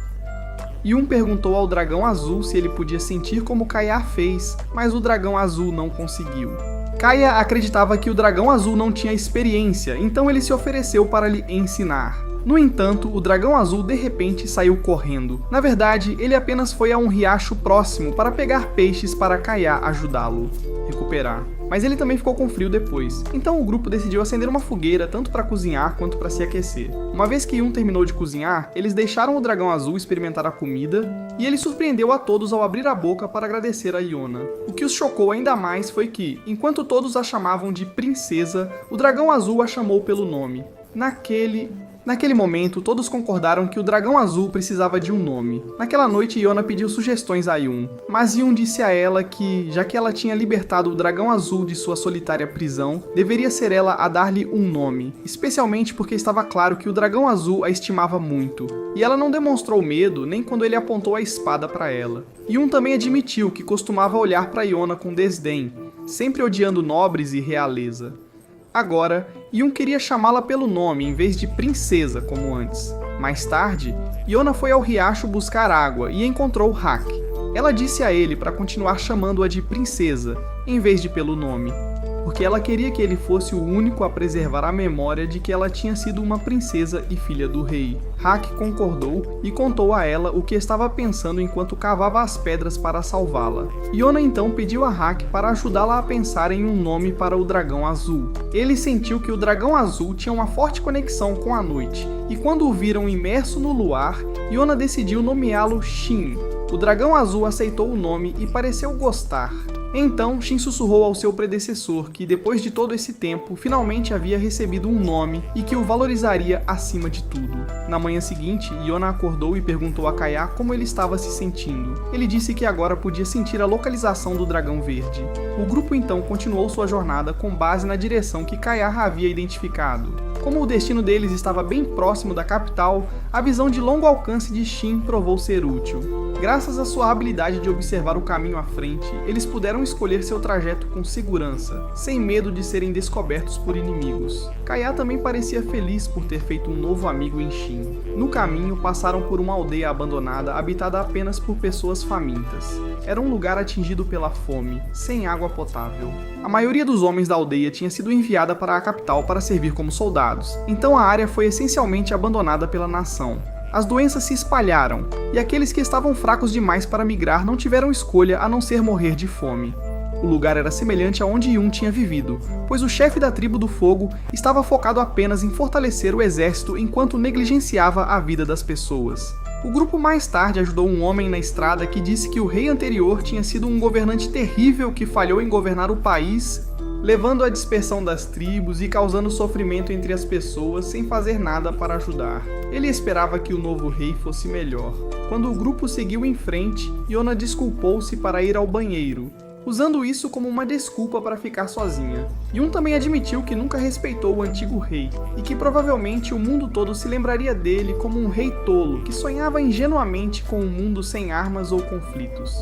Yun perguntou ao dragão azul se ele podia sentir como Kaeya fez, mas o dragão azul não conseguiu. Kaeya acreditava que o dragão azul não tinha experiência, então ele se ofereceu para lhe ensinar. No entanto, o dragão azul de repente saiu correndo. Na verdade, ele apenas foi a um riacho próximo para pegar peixes para Kaeya ajudá-lo recuperar. Mas ele também ficou com frio depois. Então o grupo decidiu acender uma fogueira tanto para cozinhar quanto para se aquecer. Uma vez que Yun terminou de cozinhar, eles deixaram o dragão azul experimentar a comida e ele surpreendeu a todos ao abrir a boca para agradecer a Yona. O que os chocou ainda mais foi que, enquanto todos a chamavam de princesa, o dragão azul a chamou pelo nome. Naquele momento, todos concordaram que o dragão azul precisava de um nome. Naquela noite, Yona pediu sugestões a Yun, mas Yun disse a ela que, já que ela tinha libertado o dragão azul de sua solitária prisão, deveria ser ela a dar-lhe um nome, especialmente porque estava claro que o dragão azul a estimava muito, e ela não demonstrou medo nem quando ele apontou a espada para ela. Yun também admitiu que costumava olhar para Yona com desdém, sempre odiando nobres e realeza. Agora, Yun queria chamá-la pelo nome em vez de princesa como antes. Mais tarde, Yona foi ao riacho buscar água e encontrou Hak. Ela disse a ele para continuar chamando-a de princesa, em vez de pelo nome, porque ela queria que ele fosse o único a preservar a memória de que ela tinha sido uma princesa e filha do rei. Hak concordou e contou a ela o que estava pensando enquanto cavava as pedras para salvá-la. Yona então pediu a Hak para ajudá-la a pensar em um nome para o dragão azul. Ele sentiu que o dragão azul tinha uma forte conexão com a noite, e quando o viram imerso no luar, Yona decidiu nomeá-lo Shin. O dragão azul aceitou o nome e pareceu gostar. Então, Shin sussurrou ao seu predecessor que, depois de todo esse tempo, finalmente havia recebido um nome e que o valorizaria acima de tudo. Na manhã seguinte, Yona acordou e perguntou a Kaeya como ele estava se sentindo. Ele disse que agora podia sentir a localização do dragão verde. O grupo então continuou sua jornada com base na direção que Kaeya havia identificado. Como o destino deles estava bem próximo da capital, a visão de longo alcance de Shin provou ser útil. Graças à sua habilidade de observar o caminho à frente, eles puderam escolher seu trajeto com segurança, sem medo de serem descobertos por inimigos. Kaeya também parecia feliz por ter feito um novo amigo em Shin. No caminho, passaram por uma aldeia abandonada habitada apenas por pessoas famintas. Era um lugar atingido pela fome, sem água potável. A maioria dos homens da aldeia tinha sido enviada para a capital para servir como soldados, então a área foi essencialmente abandonada pela nação. As doenças se espalharam, e aqueles que estavam fracos demais para migrar não tiveram escolha a não ser morrer de fome. O lugar era semelhante a onde Yun tinha vivido, pois o chefe da tribo do fogo estava focado apenas em fortalecer o exército enquanto negligenciava a vida das pessoas. O grupo mais tarde ajudou um homem na estrada que disse que o rei anterior tinha sido um governante terrível que falhou em governar o país, levando à dispersão das tribos e causando sofrimento entre as pessoas sem fazer nada para ajudar. Ele esperava que o novo rei fosse melhor. Quando o grupo seguiu em frente, Yona desculpou-se para ir ao banheiro, usando isso como uma desculpa para ficar sozinha. Yun também admitiu que nunca respeitou o antigo rei, e que provavelmente o mundo todo se lembraria dele como um rei tolo que sonhava ingenuamente com um mundo sem armas ou conflitos.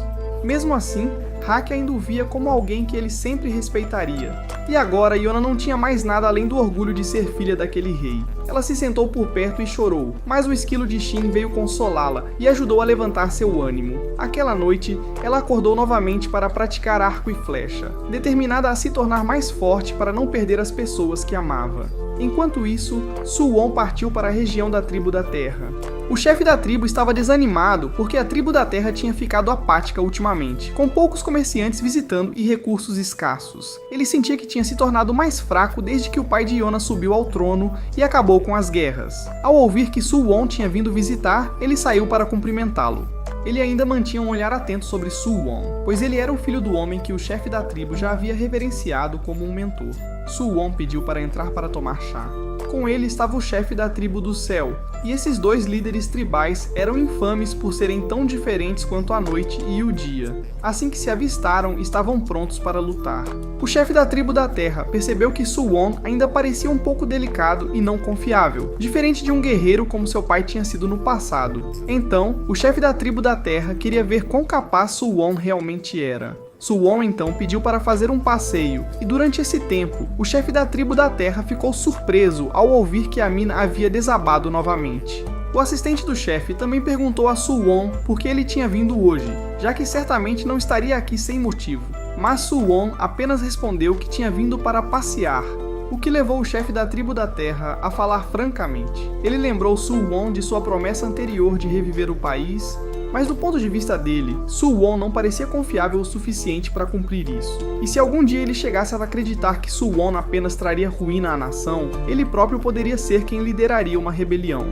Mesmo assim, Hak ainda o via como alguém que ele sempre respeitaria. E agora, Yona não tinha mais nada além do orgulho de ser filha daquele rei. Ela se sentou por perto e chorou, mas o esquilo de Shin veio consolá-la e ajudou a levantar seu ânimo. Aquela noite, ela acordou novamente para praticar arco e flecha, determinada a se tornar mais forte para não perder as pessoas que amava. Enquanto isso, Suwon partiu para a região da Tribo da Terra. O chefe da tribo estava desanimado porque a Tribo da Terra tinha ficado apática ultimamente, com poucos comerciantes visitando e recursos escassos. Ele sentia que tinha se tornado mais fraco desde que o pai de Yona subiu ao trono e acabou com as guerras. Ao ouvir que Suwon tinha vindo visitar, ele saiu para cumprimentá-lo. Ele ainda mantinha um olhar atento sobre Suwon, pois ele era o filho do homem que o chefe da tribo já havia reverenciado como um mentor. Suwon pediu para entrar para tomar chá. Com ele estava o chefe da tribo do céu, e esses dois líderes tribais eram infames por serem tão diferentes quanto a noite e o dia. Assim que se avistaram, estavam prontos para lutar. O chefe da tribo da terra percebeu que Suwon ainda parecia um pouco delicado e não confiável, diferente de um guerreiro como seu pai tinha sido no passado. Então, o chefe da tribo da terra queria ver quão capaz Suwon realmente era. Suwon então pediu para fazer um passeio, e durante esse tempo, o chefe da tribo da terra ficou surpreso ao ouvir que a mina havia desabado novamente. O assistente do chefe também perguntou a Suwon por que ele tinha vindo hoje, já que certamente não estaria aqui sem motivo. Mas Suwon apenas respondeu que tinha vindo para passear, o que levou o chefe da tribo da terra a falar francamente. Ele lembrou Suwon de sua promessa anterior de reviver o país, mas do ponto de vista dele, Suwon não parecia confiável o suficiente para cumprir isso. E se algum dia ele chegasse a acreditar que Suwon apenas traria ruína à nação, ele próprio poderia ser quem lideraria uma rebelião.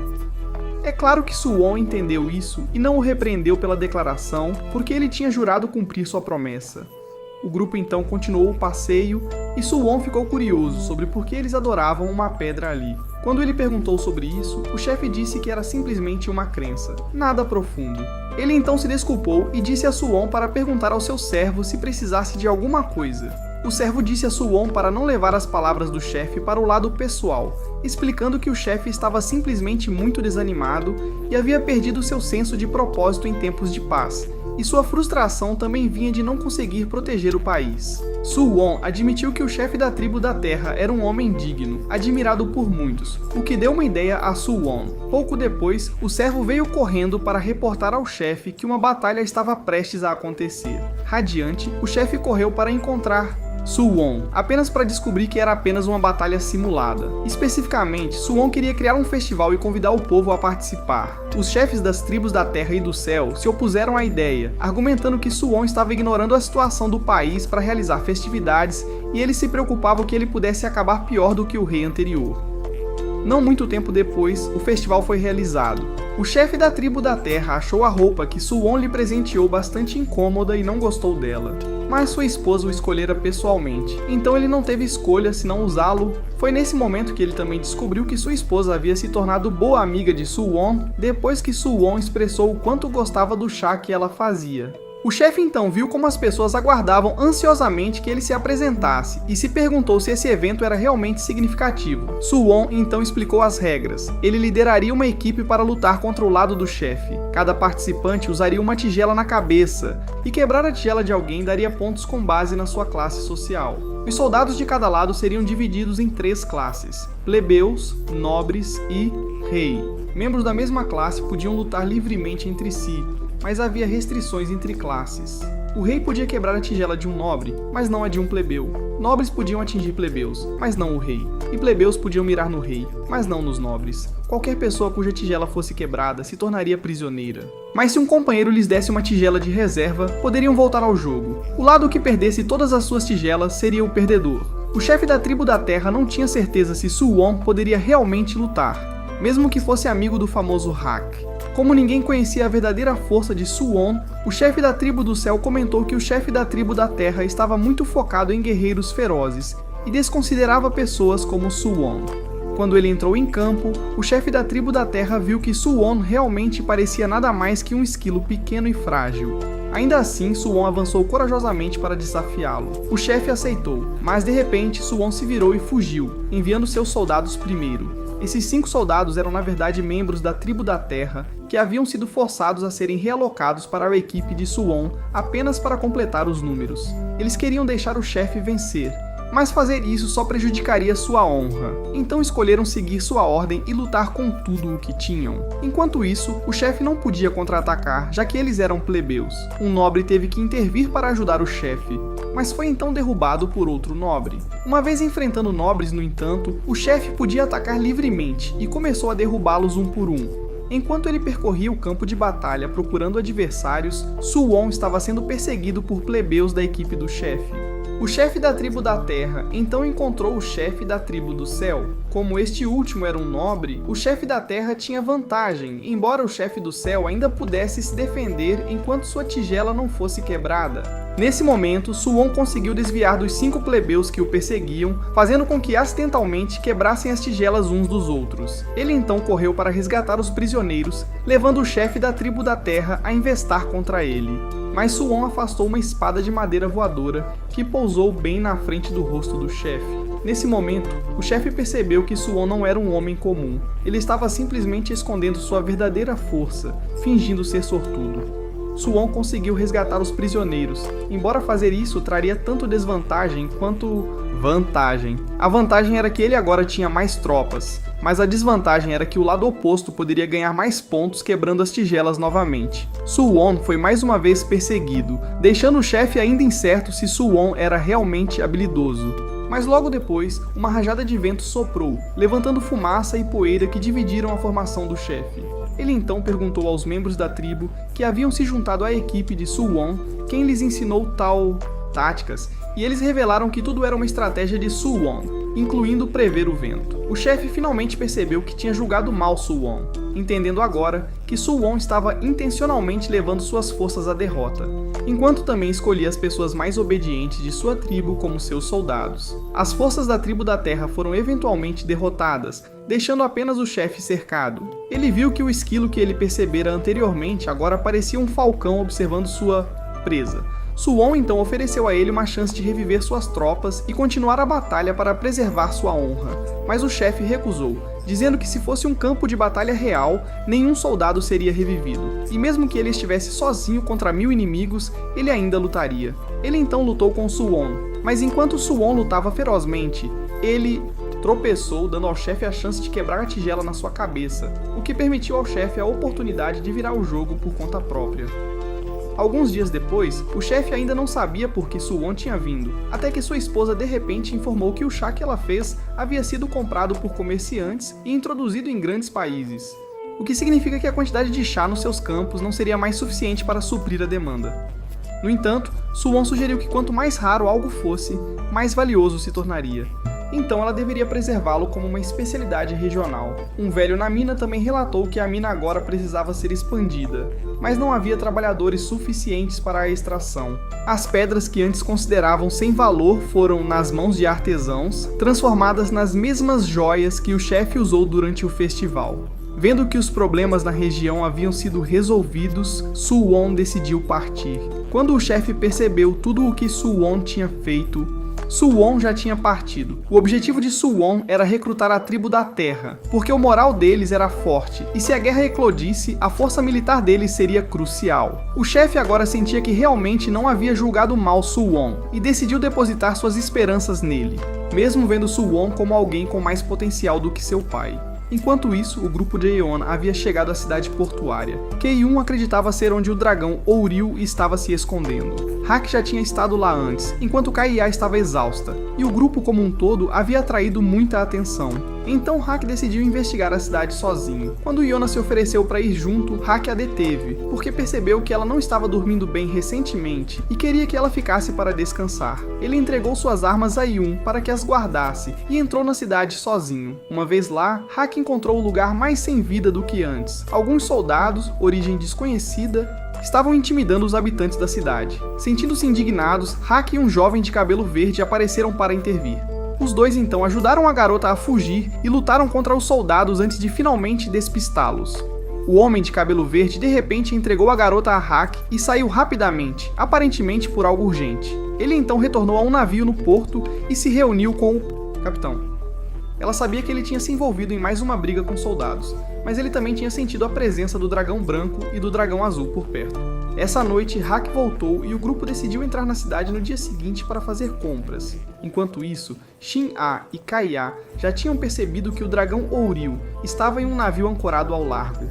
É claro que Suwon entendeu isso e não o repreendeu pela declaração, porque ele tinha jurado cumprir sua promessa. O grupo então continuou o passeio e Suwon ficou curioso sobre por que eles adoravam uma pedra ali. Quando ele perguntou sobre isso, o chefe disse que era simplesmente uma crença, nada profundo. Ele então se desculpou e disse a Suwon para perguntar ao seu servo se precisasse de alguma coisa. O servo disse a Suwon para não levar as palavras do chefe para o lado pessoal, explicando que o chefe estava simplesmente muito desanimado e havia perdido seu senso de propósito em tempos de paz, e sua frustração também vinha de não conseguir proteger o país. Suwon admitiu que o chefe da tribo da terra era um homem digno, admirado por muitos, o que deu uma ideia a Suwon. Pouco depois, o servo veio correndo para reportar ao chefe que uma batalha estava prestes a acontecer. Radiante, o chefe correu para encontrar Suwon, apenas para descobrir que era apenas uma batalha simulada. Especificamente, Suwon queria criar um festival e convidar o povo a participar. Os chefes das tribos da Terra e do Céu se opuseram à ideia, argumentando que Suwon estava ignorando a situação do país para realizar festividades e eles se preocupavam que ele pudesse acabar pior do que o rei anterior. Não muito tempo depois, o festival foi realizado. O chefe da tribo da Terra achou a roupa que Suwon lhe presenteou bastante incômoda e não gostou dela. Mas sua esposa o escolhera pessoalmente, então ele não teve escolha senão usá-lo. Foi nesse momento que ele também descobriu que sua esposa havia se tornado boa amiga de Suwon depois que Suwon expressou o quanto gostava do chá que ela fazia. O chefe então viu como as pessoas aguardavam ansiosamente que ele se apresentasse e se perguntou se esse evento era realmente significativo. Suwon então explicou as regras. Ele lideraria uma equipe para lutar contra o lado do chefe. Cada participante usaria uma tigela na cabeça, e quebrar a tigela de alguém daria pontos com base na sua classe social. Os soldados de cada lado seriam divididos em 3 classes: plebeus, nobres e rei. Membros da mesma classe podiam lutar livremente entre si, mas havia restrições entre classes. O rei podia quebrar a tigela de um nobre, mas não a de um plebeu. Nobres podiam atingir plebeus, mas não o rei. E plebeus podiam mirar no rei, mas não nos nobres. Qualquer pessoa cuja tigela fosse quebrada se tornaria prisioneira. Mas se um companheiro lhes desse uma tigela de reserva, poderiam voltar ao jogo. O lado que perdesse todas as suas tigelas seria o perdedor. O chefe da tribo da terra não tinha certeza se Suwon poderia realmente lutar, mesmo que fosse amigo do famoso Hack. Como ninguém conhecia a verdadeira força de Suwon, o chefe da tribo do céu comentou que o chefe da tribo da terra estava muito focado em guerreiros ferozes e desconsiderava pessoas como Suwon. Quando ele entrou em campo, o chefe da tribo da terra viu que Suwon realmente parecia nada mais que um esquilo pequeno e frágil. Ainda assim, Suwon avançou corajosamente para desafiá-lo. O chefe aceitou, mas de repente Suwon se virou e fugiu, enviando seus soldados primeiro. Esses 5 soldados eram na verdade membros da tribo da terra, que haviam sido forçados a serem realocados para a equipe de Suwon apenas para completar os números. Eles queriam deixar o chefe vencer, mas fazer isso só prejudicaria sua honra. Então escolheram seguir sua ordem e lutar com tudo o que tinham. Enquanto isso, o chefe não podia contra-atacar, já que eles eram plebeus. Um nobre teve que intervir para ajudar o chefe, mas foi então derrubado por outro nobre. Uma vez enfrentando nobres, no entanto, o chefe podia atacar livremente e começou a derrubá-los um por um. Enquanto ele percorria o campo de batalha procurando adversários, Suwon estava sendo perseguido por plebeus da equipe do chefe. O chefe da tribo da terra então encontrou o chefe da tribo do céu. Como este último era um nobre, o chefe da terra tinha vantagem, embora o chefe do céu ainda pudesse se defender enquanto sua tigela não fosse quebrada. Nesse momento, Suwon conseguiu desviar dos 5 plebeus que o perseguiam, fazendo com que acidentalmente quebrassem as tigelas uns dos outros. Ele então correu para resgatar os prisioneiros, levando o chefe da tribo da terra a investar contra ele. Mas Suwon afastou uma espada de madeira voadora que pousou bem na frente do rosto do chefe. Nesse momento, o chefe percebeu que Suwon não era um homem comum. Ele estava simplesmente escondendo sua verdadeira força, fingindo ser sortudo. Suwon conseguiu resgatar os prisioneiros, embora fazer isso traria tanto desvantagem quanto vantagem. A vantagem era que ele agora tinha mais tropas, mas a desvantagem era que o lado oposto poderia ganhar mais pontos quebrando as tigelas novamente. Suwon foi mais uma vez perseguido, deixando o chefe ainda incerto se Suwon era realmente habilidoso. Mas logo depois, uma rajada de vento soprou, levantando fumaça e poeira que dividiram a formação do chefe. Ele então perguntou aos membros da tribo que haviam se juntado à equipe de Suwon quem lhes ensinou tal táticas, e eles revelaram que tudo era uma estratégia de Suwon, incluindo prever o vento. O chefe finalmente percebeu que tinha julgado mal Suwon, entendendo agora que Suwon estava intencionalmente levando suas forças à derrota, enquanto também escolhia as pessoas mais obedientes de sua tribo como seus soldados. As forças da tribo da terra foram eventualmente derrotadas, deixando apenas o chefe cercado. Ele viu que o esquilo que ele percebera anteriormente agora parecia um falcão observando sua presa. Suwon então ofereceu a ele uma chance de reviver suas tropas e continuar a batalha para preservar sua honra, mas o chefe recusou, dizendo que se fosse um campo de batalha real, nenhum soldado seria revivido, e mesmo que ele estivesse sozinho contra 1000 inimigos, ele ainda lutaria. Ele então lutou com Suwon, mas enquanto Suwon lutava ferozmente, ele tropeçou, dando ao chefe a chance de quebrar a tigela na sua cabeça, o que permitiu ao chefe a oportunidade de virar o jogo por conta própria. Alguns dias depois, o chefe ainda não sabia por que Suwon tinha vindo, até que sua esposa de repente informou que o chá que ela fez havia sido comprado por comerciantes e introduzido em grandes países, o que significa que a quantidade de chá nos seus campos não seria mais suficiente para suprir a demanda. No entanto, Suwon sugeriu que quanto mais raro algo fosse, mais valioso se tornaria. Então ela deveria preservá-lo como uma especialidade regional. Um velho na mina também relatou que a mina agora precisava ser expandida, mas não havia trabalhadores suficientes para a extração. As pedras que antes consideravam sem valor foram, nas mãos de artesãos, transformadas nas mesmas joias que o chefe usou durante o festival. Vendo que os problemas na região haviam sido resolvidos, Suwon decidiu partir. Quando o chefe percebeu tudo o que Suwon tinha feito, Suwon já tinha partido. O objetivo de Suwon era recrutar a tribo da terra, porque o moral deles era forte, e se a guerra eclodisse, a força militar deles seria crucial. O chefe agora sentia que realmente não havia julgado mal Suwon, e decidiu depositar suas esperanças nele, mesmo vendo Suwon como alguém com mais potencial do que seu pai. Enquanto isso, o grupo de Yeona havia chegado à cidade portuária. Kei-un acreditava ser onde o dragão Ouril estava se escondendo. Hak já tinha estado lá antes, enquanto Kaiya estava exausta, e o grupo como um todo havia atraído muita atenção. Então Hak decidiu investigar a cidade sozinho. Quando Yeona se ofereceu para ir junto, Hak a deteve, porque percebeu que ela não estava dormindo bem recentemente e queria que ela ficasse para descansar. Ele entregou suas armas a Yun para que as guardasse e entrou na cidade sozinho. Uma vez lá, Hak encontrou o lugar mais sem vida do que antes. Alguns soldados, origem desconhecida, estavam intimidando os habitantes da cidade. Sentindo-se indignados, Hak e um jovem de cabelo verde apareceram para intervir. Os dois então ajudaram a garota a fugir e lutaram contra os soldados antes de finalmente despistá-los. O homem de cabelo verde de repente entregou a garota a Hak e saiu rapidamente, aparentemente por algo urgente. Ele então retornou a um navio no porto e se reuniu com o capitão. Ela sabia que ele tinha se envolvido em mais uma briga com soldados, mas ele também tinha sentido a presença do dragão branco e do dragão azul por perto. Essa noite, Hak voltou e o grupo decidiu entrar na cidade no dia seguinte para fazer compras. Enquanto isso, Shin-A e Kai-A já tinham percebido que o dragão Ouril estava em um navio ancorado ao largo.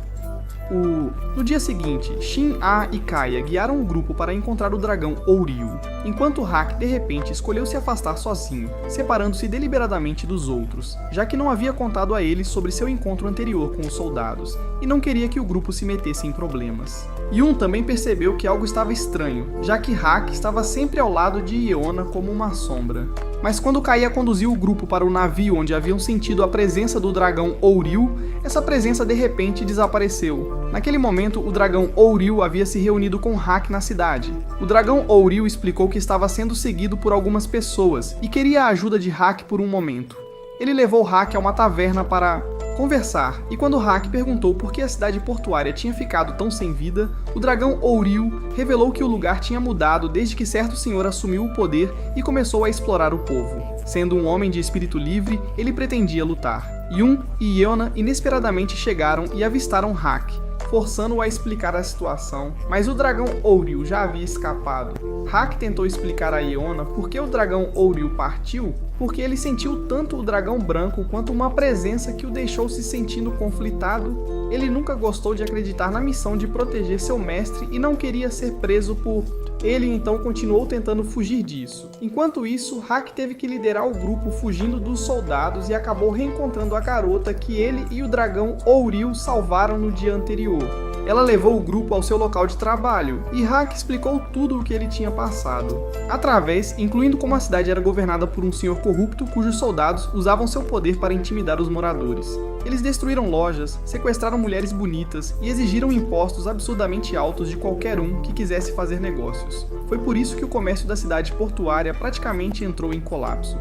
No dia seguinte, Shin-A e Kaia guiaram o grupo para encontrar o dragão Ouril, enquanto Hak de repente escolheu se afastar sozinho, separando-se deliberadamente dos outros, já que não havia contado a eles sobre seu encontro anterior com os soldados, e não queria que o grupo se metesse em problemas. Yun também percebeu que algo estava estranho, já que Hak estava sempre ao lado de Iona como uma sombra. Mas quando Kaia conduziu o grupo para o navio onde haviam sentido a presença do dragão Ouril, essa presença de repente desapareceu. Naquele momento, o dragão Ouril havia se reunido com Hak na cidade. O dragão Ouril explicou que estava sendo seguido por algumas pessoas e queria a ajuda de Hak por um momento. Ele levou Hak a uma taverna para conversar, e quando Hak perguntou por que a cidade portuária tinha ficado tão sem vida, o dragão Ouril revelou que o lugar tinha mudado desde que certo senhor assumiu o poder e começou a explorar o povo. Sendo um homem de espírito livre, ele pretendia lutar. Yun e Iona inesperadamente chegaram e avistaram Hak, forçando-o a explicar a situação, mas o dragão Ouril já havia escapado. Hak tentou explicar a Iona por que o dragão Ouril partiu, porque ele sentiu tanto o dragão branco quanto uma presença que o deixou se sentindo conflitado. Ele nunca gostou de acreditar na missão de proteger seu mestre e não queria ser preso por... Ele então continuou tentando fugir disso. Enquanto isso, Hak teve que liderar o grupo fugindo dos soldados e acabou reencontrando a garota que ele e o dragão Ouril salvaram no dia anterior. Ela levou o grupo ao seu local de trabalho, e Hak explicou tudo o que ele tinha passado. Através, incluindo como a cidade era governada por um senhor corrupto cujos soldados usavam seu poder para intimidar os moradores. Eles destruíram lojas, sequestraram mulheres bonitas e exigiram impostos absurdamente altos de qualquer um que quisesse fazer negócios. Foi por isso que o comércio da cidade portuária praticamente entrou em colapso.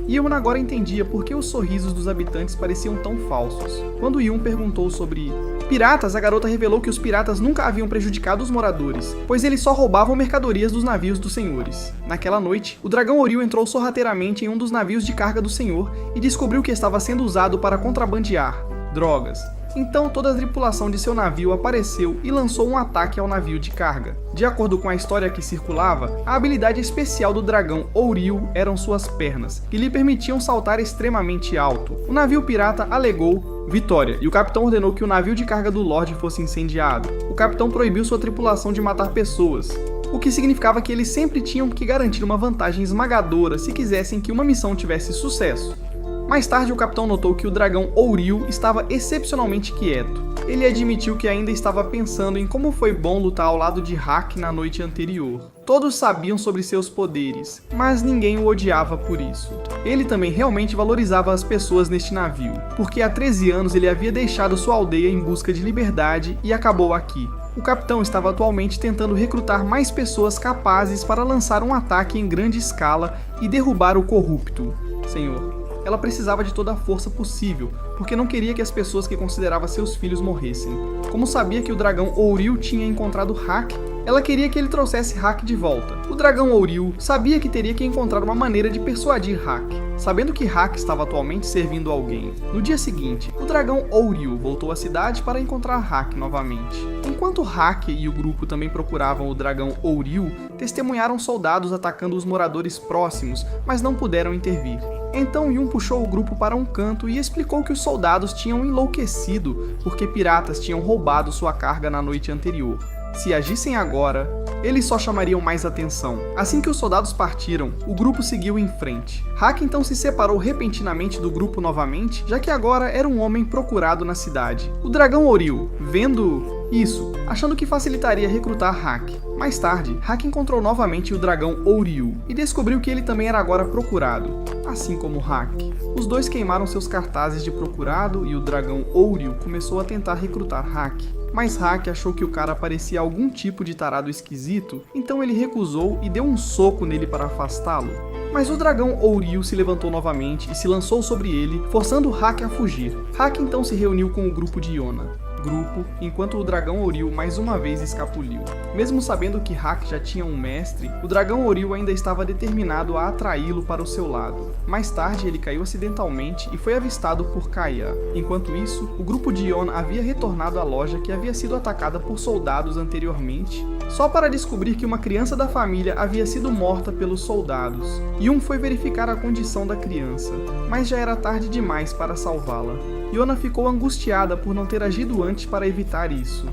Yuna agora entendia por que os sorrisos dos habitantes pareciam tão falsos. Quando Yun perguntou sobre piratas, a garota revelou que os piratas nunca haviam prejudicado os moradores, pois eles só roubavam mercadorias dos navios dos senhores. Naquela noite, o dragão Ouril entrou sorrateiramente em um dos navios de carga do senhor e descobriu que estava sendo usado para contrabandear drogas. Então toda a tripulação de seu navio apareceu e lançou um ataque ao navio de carga. De acordo com a história que circulava, a habilidade especial do dragão Ouril eram suas pernas, que lhe permitiam saltar extremamente alto. O navio pirata alegou vitória, e o capitão ordenou que o navio de carga do Lorde fosse incendiado. O capitão proibiu sua tripulação de matar pessoas, o que significava que eles sempre tinham que garantir uma vantagem esmagadora se quisessem que uma missão tivesse sucesso. Mais tarde, o capitão notou que o dragão Ouril estava excepcionalmente quieto. Ele admitiu que ainda estava pensando em como foi bom lutar ao lado de Hak na noite anterior. Todos sabiam sobre seus poderes, mas ninguém o odiava por isso. Ele também realmente valorizava as pessoas neste navio, porque há 13 anos ele havia deixado sua aldeia em busca de liberdade e acabou aqui. O capitão estava atualmente tentando recrutar mais pessoas capazes para lançar um ataque em grande escala e derrubar o corrupto. Senhor, ela precisava de toda a força possível, porque não queria que as pessoas que considerava seus filhos morressem. Como sabia que o dragão Ouril tinha encontrado Hak, ela queria que ele trouxesse Hak de volta. O dragão Ouril sabia que teria que encontrar uma maneira de persuadir Hak, sabendo que Hak estava atualmente servindo alguém. No dia seguinte, o dragão Ouril voltou à cidade para encontrar Hak novamente. Enquanto Hak e o grupo também procuravam o dragão Ouril, testemunharam soldados atacando os moradores próximos, mas não puderam intervir. Então Yun puxou o grupo para um canto e explicou que os soldados tinham enlouquecido porque piratas tinham roubado sua carga na noite anterior. Se agissem agora, eles só chamariam mais atenção. Assim que os soldados partiram, o grupo seguiu em frente. Hak então se separou repentinamente do grupo novamente, já que agora era um homem procurado na cidade. O dragão Ouril, vendo isso, achando que facilitaria recrutar Hak. Mais tarde, Hak encontrou novamente o dragão Ouril e descobriu que ele também era agora procurado, assim como Hak. Os dois queimaram seus cartazes de procurado e o dragão Ouril começou a tentar recrutar Hak. Mas Hak achou que o cara parecia algum tipo de tarado esquisito, então ele recusou e deu um soco nele para afastá-lo. Mas o dragão Ouril se levantou novamente e se lançou sobre ele, forçando Hak a fugir. Hak então se reuniu com o grupo de Iona. grupo, enquanto o dragão Oril mais uma vez escapuliu. Mesmo sabendo que Hak já tinha um mestre, o dragão Oril ainda estava determinado a atraí-lo para o seu lado. Mais tarde, ele caiu acidentalmente e foi avistado por Kaeya. Enquanto isso, o grupo de Yona havia retornado à loja que havia sido atacada por soldados anteriormente, só para descobrir que uma criança da família havia sido morta pelos soldados. Yun foi verificar a condição da criança, mas já era tarde demais para salvá-la. Yona ficou angustiada por não ter agido antes para evitar isso.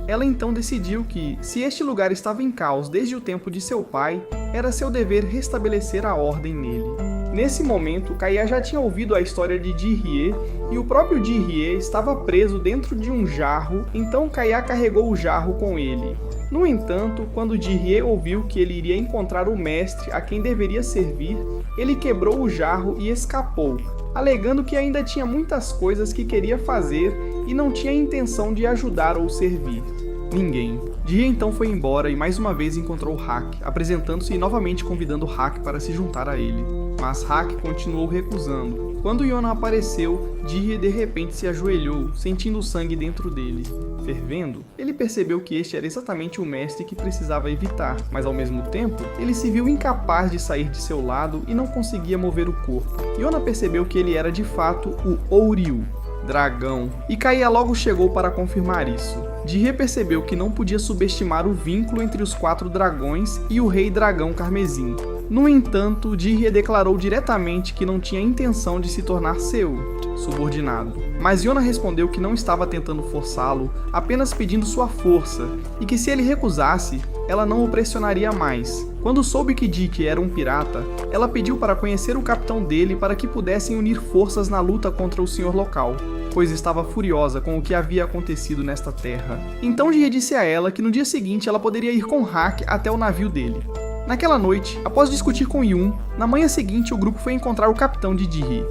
Ela então decidiu que, se este lugar estava em caos desde o tempo de seu pai, era seu dever restabelecer a ordem nele. Nesse momento, Kaeya já tinha ouvido a história de Jirie, e o próprio Jirie estava preso dentro de um jarro, então Kaeya carregou o jarro com ele. No entanto, quando Jirie ouviu que ele iria encontrar o mestre a quem deveria servir, ele quebrou o jarro e escapou, alegando que ainda tinha muitas coisas que queria fazer e não tinha intenção de ajudar ou servir ninguém. Jirie então foi embora e mais uma vez encontrou Hak, apresentando-se e novamente convidando Hak para se juntar a ele. Mas Hak continuou recusando. Quando Yona apareceu, Jirie de repente se ajoelhou, sentindo o sangue dentro dele. Fervendo, ele percebeu que este era exatamente o mestre que precisava evitar, mas ao mesmo tempo, ele se viu incapaz de sair de seu lado e não conseguia mover o corpo. Yona percebeu que ele era de fato o Oril, dragão, e Kaeya logo chegou para confirmar isso. Jirie percebeu que não podia subestimar o vínculo entre os 4 dragões e o Rei Dragão Carmesim. No entanto, Jirie declarou diretamente que não tinha intenção de se tornar seu subordinado. Mas Yona respondeu que não estava tentando forçá-lo, apenas pedindo sua força, e que se ele recusasse, ela não o pressionaria mais. Quando soube que Dick era um pirata, ela pediu para conhecer o capitão dele para que pudessem unir forças na luta contra o senhor local, pois estava furiosa com o que havia acontecido nesta terra. Então Jirie disse a ela que no dia seguinte ela poderia ir com Hak até o navio dele. Naquela noite, após discutir com Yun, na manhã seguinte o grupo foi encontrar o capitão de Jirie.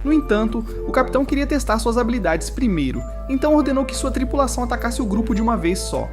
No entanto, o capitão queria testar suas habilidades primeiro, então ordenou que sua tripulação atacasse o grupo de uma vez só.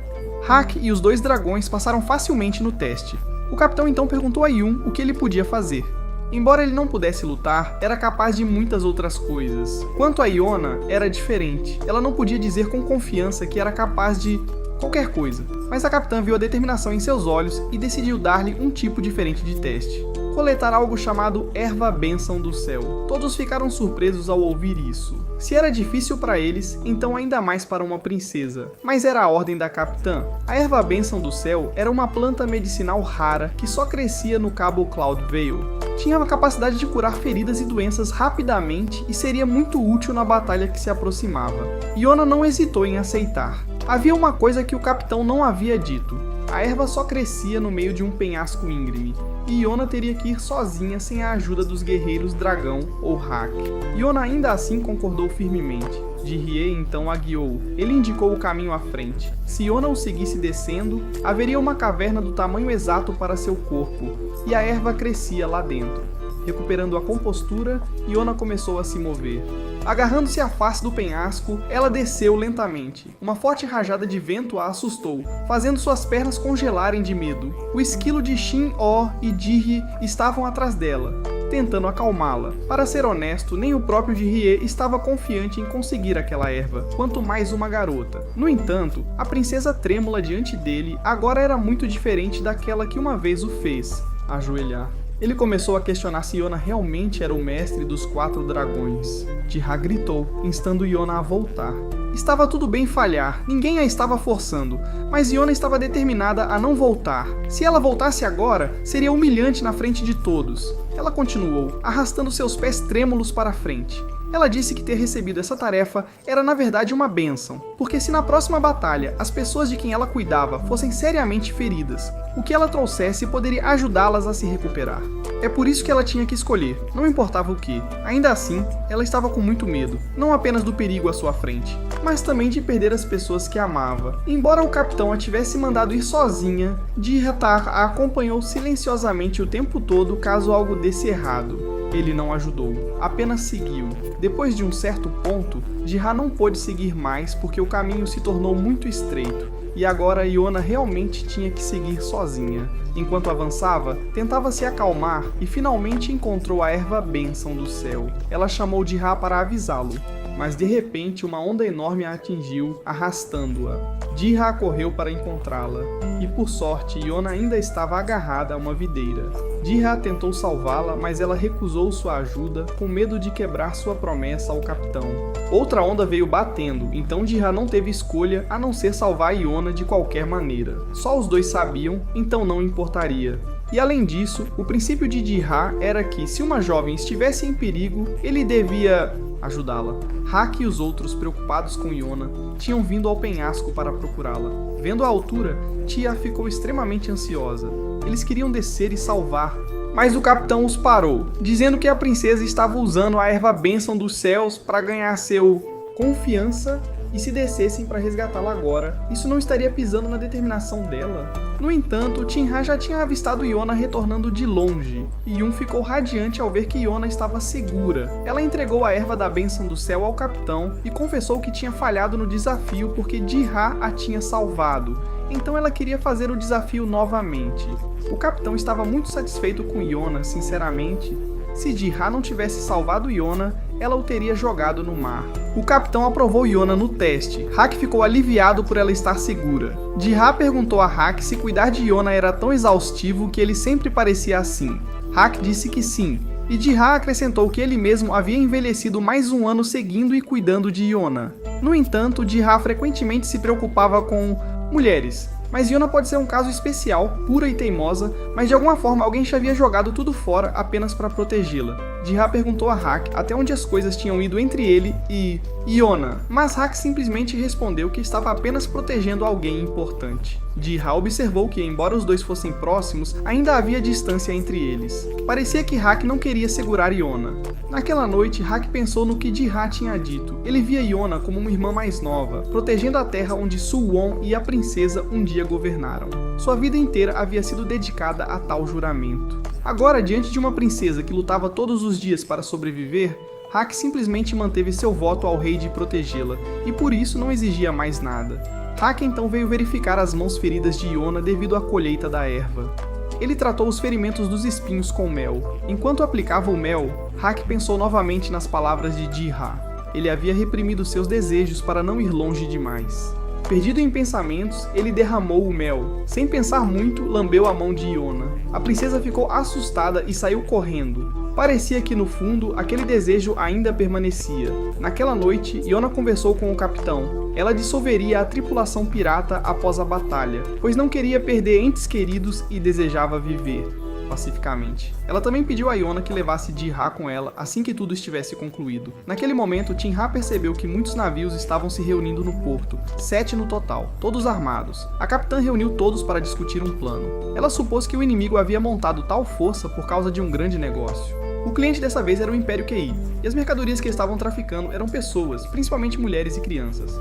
Hak e os 2 dragões passaram facilmente no teste. O capitão então perguntou a Yun o que ele podia fazer. Embora ele não pudesse lutar, era capaz de muitas outras coisas. Quanto a Yona, era diferente. Ela não podia dizer com confiança que era capaz de qualquer coisa, mas a capitã viu a determinação em seus olhos e decidiu dar-lhe um tipo diferente de teste. Coletar algo chamado Erva Bênção do Céu. Todos ficaram surpresos ao ouvir isso. Se era difícil para eles, então ainda mais para uma princesa. Mas era a ordem da capitã. A Erva Bênção do Céu era uma planta medicinal rara que só crescia no Cabo Cloud Vale. Tinha a capacidade de curar feridas e doenças rapidamente e seria muito útil na batalha que se aproximava. Yona não hesitou em aceitar. Havia uma coisa que o capitão não havia dito. A erva só crescia no meio de um penhasco íngreme, e Yona teria que ir sozinha sem a ajuda dos guerreiros dragão ou Hak. Yona ainda assim concordou firmemente. Jirie então a guiou. Ele indicou o caminho à frente. Se Yona o seguisse descendo, haveria uma caverna do tamanho exato para seu corpo, e a erva crescia lá dentro. Recuperando a compostura, Yona começou a se mover. Agarrando-se à face do penhasco, ela desceu lentamente. Uma forte rajada de vento a assustou, fazendo suas pernas congelarem de medo. O esquilo de Shin-Oh e Jirie estavam atrás dela, tentando acalmá-la. Para ser honesto, nem o próprio Jirie estava confiante em conseguir aquela erva, quanto mais uma garota. No entanto, a princesa trêmula diante dele agora era muito diferente daquela que uma vez o fez ajoelhar. Ele começou a questionar se Yona realmente era o mestre dos 4 dragões. Jirha gritou, instando Yona a voltar. Estava tudo bem falhar, ninguém a estava forçando, mas Yona estava determinada a não voltar. Se ela voltasse agora, seria humilhante na frente de todos. Ela continuou, arrastando seus pés trêmulos para a frente. Ela disse que ter recebido essa tarefa era na verdade uma bênção, porque se na próxima batalha as pessoas de quem ela cuidava fossem seriamente feridas, o que ela trouxesse poderia ajudá-las a se recuperar. É por isso que ela tinha que escolher, não importava o que. Ainda assim, ela estava com muito medo, não apenas do perigo à sua frente, mas também de perder as pessoas que amava. Embora o capitão a tivesse mandado ir sozinha, Jirha a acompanhou silenciosamente o tempo todo caso algo desse errado. Ele não ajudou, apenas seguiu. Depois de um certo ponto, Jirha não pôde seguir mais porque o caminho se tornou muito estreito, e agora Yona realmente tinha que seguir sozinha. Enquanto avançava, tentava se acalmar e finalmente encontrou a erva bênção do céu. Ela chamou Jirha para avisá-lo. mas de repente uma onda enorme a atingiu, arrastando-a. Ji-ha correu para encontrá-la, e por sorte Yona ainda estava agarrada a uma videira. Ji-ha tentou salvá-la, mas ela recusou sua ajuda, com medo de quebrar sua promessa ao capitão. Outra onda veio batendo, então Ji-ha não teve escolha a não ser salvar Yona de qualquer maneira. Só os dois sabiam, então não importaria. E além disso, o princípio de Ji-ha era que, se uma jovem estivesse em perigo, ele devia ajudá-la. Hak e os outros, preocupados com Yona, tinham vindo ao penhasco para procurá-la. Vendo a altura, Tia ficou extremamente ansiosa. Eles queriam descer e salvar, mas o capitão os parou, dizendo que a princesa estava usando a erva bênção dos céus para ganhar seu confiança, e se descessem para resgatá-la agora, isso não estaria pisando na determinação dela? No entanto, Tin-ha já tinha avistado Yona retornando de longe, e Yun ficou radiante ao ver que Yona estava segura. Ela entregou a erva da bênção do céu ao capitão e confessou que tinha falhado no desafio porque Ji-ha a tinha salvado, então ela queria fazer o desafio novamente. O capitão estava muito satisfeito com Yona, sinceramente. Se Ji-ha não tivesse salvado Yona, ela o teria jogado no mar. O capitão aprovou Yona no teste. Hak ficou aliviado por ela estar segura. Ji-ha perguntou a Hak se cuidar de Yona era tão exaustivo que ele sempre parecia assim. Hak disse que sim, e Ji-ha acrescentou que ele mesmo havia envelhecido mais um ano seguindo e cuidando de Yona. No entanto, Ji-ha frequentemente se preocupava com mulheres. Mas Yona pode ser um caso especial, pura e teimosa, mas de alguma forma alguém já havia jogado tudo fora apenas para protegê-la. Ji-ha perguntou a Hak até onde as coisas tinham ido entre ele e Yona, mas Hak simplesmente respondeu que estava apenas protegendo alguém importante. Ji-ha observou que, embora os dois fossem próximos, ainda havia distância entre eles. Parecia que Hak não queria segurar Yona. Naquela noite, Hak pensou no que Ji-ha tinha dito. Ele via Yona como uma irmã mais nova, protegendo a terra onde Su-won e a princesa um dia governaram. Sua vida inteira havia sido dedicada a tal juramento. Agora, diante de uma princesa que lutava todos os dias para sobreviver, Hak simplesmente manteve seu voto ao rei de protegê-la, e por isso não exigia mais nada. Hak então veio verificar as mãos feridas de Yona devido à colheita da erva. Ele tratou os ferimentos dos espinhos com mel. Enquanto aplicava o mel, Hak pensou novamente nas palavras de Ji-ha. Ele havia reprimido seus desejos para não ir longe demais. Perdido em pensamentos, ele derramou o mel. Sem pensar muito, lambeu a mão de Yona. A princesa ficou assustada e saiu correndo. Parecia que no fundo, aquele desejo ainda permanecia. Naquela noite, Yona conversou com o capitão. Ela dissolveria a tripulação pirata após a batalha, pois não queria perder entes queridos e desejava viver pacificamente. Ela também pediu a Yona que levasse Ji-ha com ela assim que tudo estivesse concluído. Naquele momento, Tin-ha percebeu que muitos navios estavam se reunindo no porto, 7 no total, todos armados. A capitã reuniu todos para discutir um plano. Ela supôs que o inimigo havia montado tal força por causa de um grande negócio. O cliente dessa vez era o Império QI, e as mercadorias que estavam traficando eram pessoas, principalmente mulheres e crianças.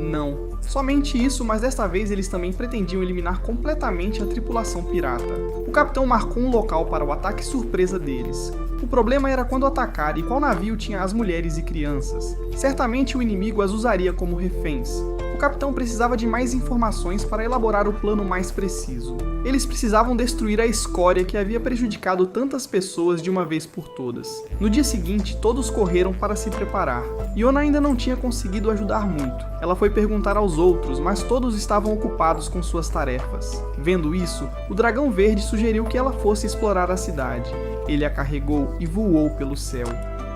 Não. Somente isso, mas desta vez eles também pretendiam eliminar completamente a tripulação pirata. O capitão marcou um local para o ataque surpresa deles. O problema era quando atacar e qual navio tinha as mulheres e crianças. Certamente o inimigo as usaria como reféns. O capitão precisava de mais informações para elaborar o plano mais preciso. Eles precisavam destruir a escória que havia prejudicado tantas pessoas de uma vez por todas. No dia seguinte, todos correram para se preparar. Yona ainda não tinha conseguido ajudar muito. Ela foi perguntar aos outros, mas todos estavam ocupados com suas tarefas. Vendo isso, o dragão verde sugeriu que ela fosse explorar a cidade. Ele a carregou e voou pelo céu.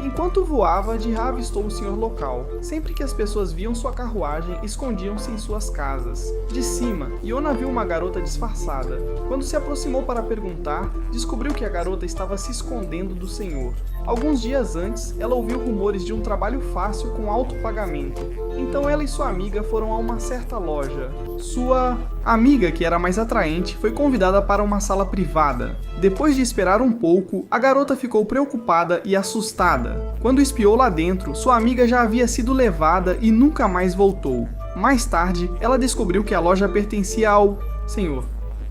Enquanto voava, Ji-ha avistou o senhor local. Sempre que as pessoas viam sua carruagem, escondiam-se em suas casas. De cima, Yona viu uma garota disfarçada. Quando se aproximou para perguntar, descobriu que a garota estava se escondendo do senhor. Alguns dias antes, ela ouviu rumores de um trabalho fácil com alto pagamento. Então ela e sua amiga foram a uma certa loja. Sua amiga, que era mais atraente, foi convidada para uma sala privada. Depois de esperar um pouco, a garota ficou preocupada e assustada. Quando espiou lá dentro, sua amiga já havia sido levada e nunca mais voltou. Mais tarde, ela descobriu que a loja pertencia ao senhor.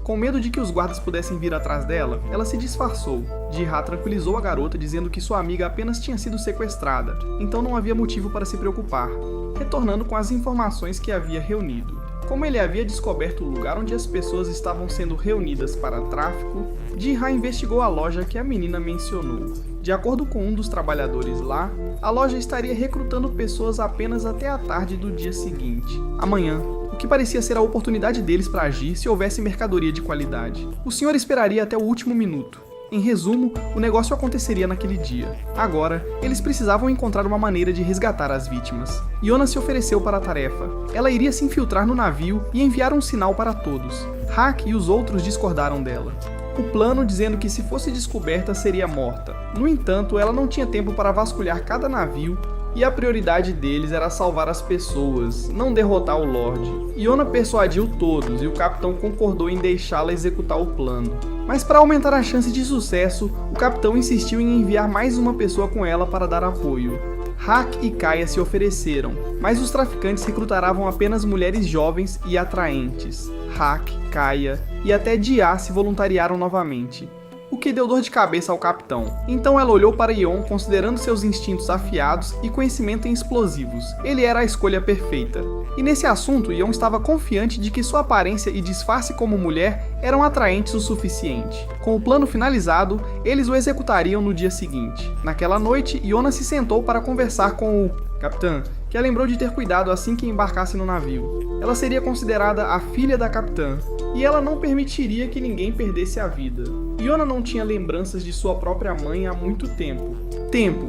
Com medo de que os guardas pudessem vir atrás dela, ela se disfarçou. Ji-ha tranquilizou a garota dizendo que sua amiga apenas tinha sido sequestrada, então não havia motivo para se preocupar, retornando com as informações que havia reunido. Como ele havia descoberto o lugar onde as pessoas estavam sendo reunidas para tráfico, Ji-ha investigou a loja que a menina mencionou. De acordo com um dos trabalhadores lá, a loja estaria recrutando pessoas apenas até a tarde do dia seguinte, amanhã, o que parecia ser a oportunidade deles para agir se houvesse mercadoria de qualidade. O senhor esperaria até o último minuto. Em resumo, o negócio aconteceria naquele dia. Agora, eles precisavam encontrar uma maneira de resgatar as vítimas. Yona se ofereceu para a tarefa. Ela iria se infiltrar no navio e enviar um sinal para todos. Hak e os outros discordaram dela. O plano dizendo que se fosse descoberta seria morta. No entanto, ela não tinha tempo para vasculhar cada navio e a prioridade deles era salvar as pessoas, não derrotar o Lorde. Yona persuadiu todos e o capitão concordou em deixá-la executar o plano. Mas para aumentar a chance de sucesso, o capitão insistiu em enviar mais uma pessoa com ela para dar apoio. Hak e Kaya se ofereceram, mas os traficantes recrutavam apenas mulheres jovens e atraentes. Hak, Kaya e até Ji-ha se voluntariaram novamente, o que deu dor de cabeça ao capitão. Então ela olhou para Yeon considerando seus instintos afiados e conhecimento em explosivos. Ele era a escolha perfeita. E nesse assunto, Yeon estava confiante de que sua aparência e disfarce como mulher eram atraentes o suficiente. Com o plano finalizado, eles o executariam no dia seguinte. Naquela noite, Yona se sentou para conversar com o capitã, que a lembrou de ter cuidado assim que embarcasse no navio. Ela seria considerada a filha da capitã, e ela não permitiria que ninguém perdesse a vida. Yona não tinha lembranças de sua própria mãe há muito tempo,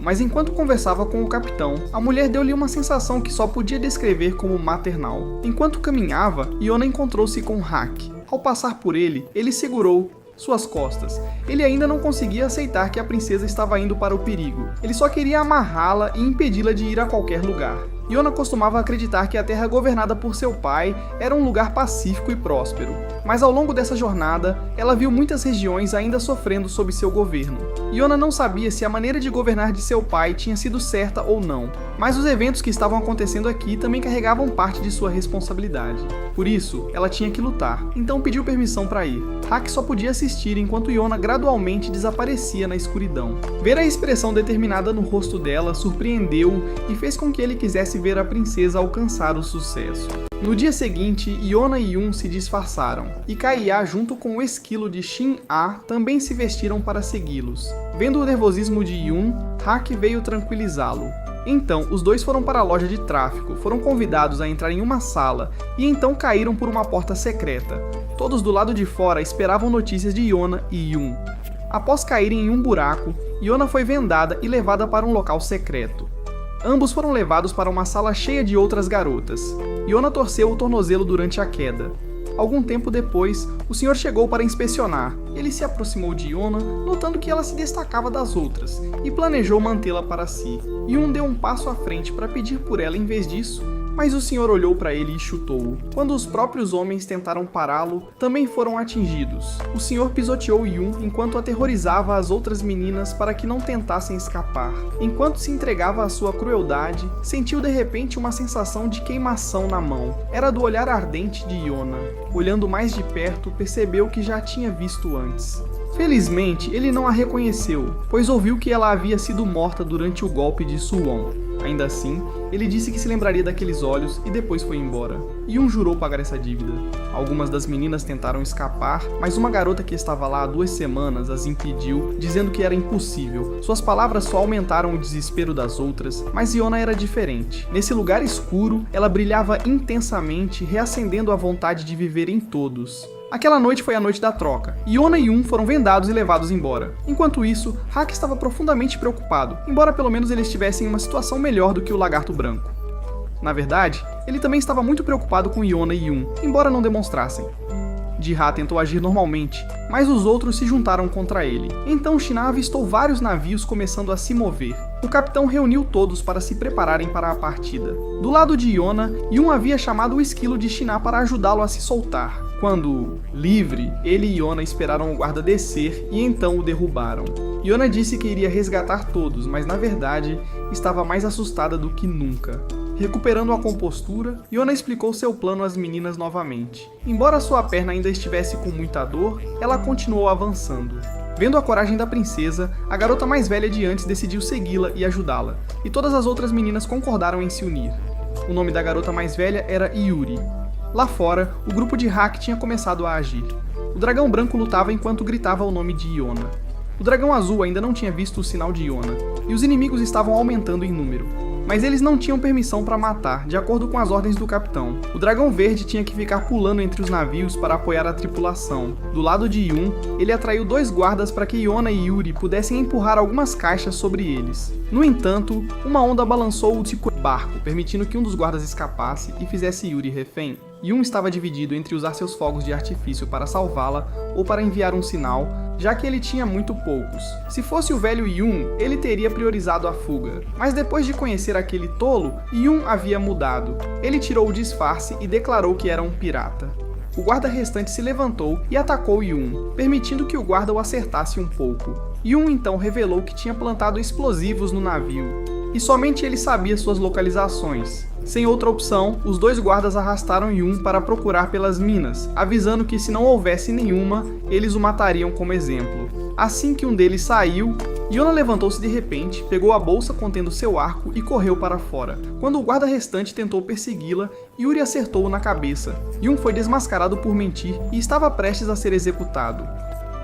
mas enquanto conversava com o capitão, a mulher deu-lhe uma sensação que só podia descrever como maternal. Enquanto caminhava, Yona encontrou-se com Hak. Ao passar por ele segurou suas costas. Ele ainda não conseguia aceitar que a princesa estava indo para o perigo. Ele só queria amarrá-la e impedi-la de ir a qualquer lugar. Yona costumava acreditar que a terra governada por seu pai era um lugar pacífico e próspero, mas ao longo dessa jornada, ela viu muitas regiões ainda sofrendo sob seu governo. Yona não sabia se a maneira de governar de seu pai tinha sido certa ou não, mas os eventos que estavam acontecendo aqui também carregavam parte de sua responsabilidade. Por isso, ela tinha que lutar, então pediu permissão para ir. Hak só podia assistir enquanto Yona gradualmente desaparecia na escuridão. Ver a expressão determinada no rosto dela surpreendeu-o e fez com que ele quisesse ver a princesa alcançar o sucesso. No dia seguinte, Yona e Yun se disfarçaram, e Kaiya junto com o esquilo de Shin-a também se vestiram para segui-los. Vendo o nervosismo de Yun, Hak veio tranquilizá-lo. Então, os dois foram para a loja de tráfico, foram convidados a entrar em uma sala e então caíram por uma porta secreta. Todos do lado de fora esperavam notícias de Yona e Yun. Após caírem em um buraco, Yona foi vendada e levada para um local secreto. Ambos foram levados para uma sala cheia de outras garotas. Yona torceu o tornozelo durante a queda. Algum tempo depois, o senhor chegou para inspecionar. Ele se aproximou de Yona, notando que ela se destacava das outras, e planejou mantê-la para si. Yun deu um passo à frente para pedir por ela em vez disso, mas o senhor olhou para ele e chutou-o. Quando os próprios homens tentaram pará-lo, também foram atingidos. O senhor pisoteou Yun enquanto aterrorizava as outras meninas para que não tentassem escapar. Enquanto se entregava à sua crueldade, sentiu de repente uma sensação de queimação na mão. Era do olhar ardente de Yona. Olhando mais de perto, percebeu que já tinha visto antes. Felizmente, ele não a reconheceu, pois ouviu que ela havia sido morta durante o golpe de Suwon. Ainda assim, ele disse que se lembraria daqueles olhos e depois foi embora. Yun jurou pagar essa dívida. Algumas das meninas tentaram escapar, mas uma garota que estava lá há 2 semanas as impediu, dizendo que era impossível. Suas palavras só aumentaram o desespero das outras, mas Yona era diferente. Nesse lugar escuro, ela brilhava intensamente, reacendendo a vontade de viver em todos. Aquela noite foi a noite da troca. Yona e Yun foram vendados e levados embora. Enquanto isso, Hak estava profundamente preocupado, embora pelo menos ele estivesse em uma situação melhor do que o Lagarto Branco. Na verdade, ele também estava muito preocupado com Yona e Yun, embora não demonstrassem. Ji-ha tentou agir normalmente, mas os outros se juntaram contra ele. Então Shin-a avistou vários navios começando a se mover. O capitão reuniu todos para se prepararem para a partida. Do lado de Yona, Yun havia chamado o esquilo de Shin-a para ajudá-lo a se soltar. Quando, livre, ele e Yona esperaram o guarda descer e então o derrubaram. Yona disse que iria resgatar todos, mas na verdade estava mais assustada do que nunca. Recuperando a compostura, Yona explicou seu plano às meninas novamente. Embora sua perna ainda estivesse com muita dor, ela continuou avançando. Vendo a coragem da princesa, a garota mais velha de antes decidiu segui-la e ajudá-la, e todas as outras meninas concordaram em se unir. O nome da garota mais velha era Yuri. Lá fora, o grupo de Hak tinha começado a agir. O dragão branco lutava enquanto gritava o nome de Iona. O dragão azul ainda não tinha visto o sinal de Iona, e os inimigos estavam aumentando em número. Mas eles não tinham permissão para matar, de acordo com as ordens do capitão. O dragão verde tinha que ficar pulando entre os navios para apoiar a tripulação. Do lado de Yun, ele atraiu 2 guardas para que Iona e Yuri pudessem empurrar algumas caixas sobre eles. No entanto, uma onda balançou o barco, permitindo que um dos guardas escapasse e fizesse Yuri refém. Yun estava dividido entre usar seus fogos de artifício para salvá-la ou para enviar um sinal, já que ele tinha muito poucos. Se fosse o velho Yun, ele teria priorizado a fuga. Mas depois de conhecer aquele tolo, Yun havia mudado. Ele tirou o disfarce e declarou que era um pirata. O guarda restante se levantou e atacou Yun, permitindo que o guarda o acertasse um pouco. Yun então revelou que tinha plantado explosivos no navio, e somente ele sabia suas localizações. Sem outra opção, os 2 guardas arrastaram Yun para procurar pelas minas, avisando que se não houvesse nenhuma, eles o matariam como exemplo. Assim que um deles saiu, Iona levantou-se de repente, pegou a bolsa contendo seu arco e correu para fora. Quando o guarda restante tentou persegui-la, Yuri acertou-o na cabeça. Yun foi desmascarado por mentir e estava prestes a ser executado.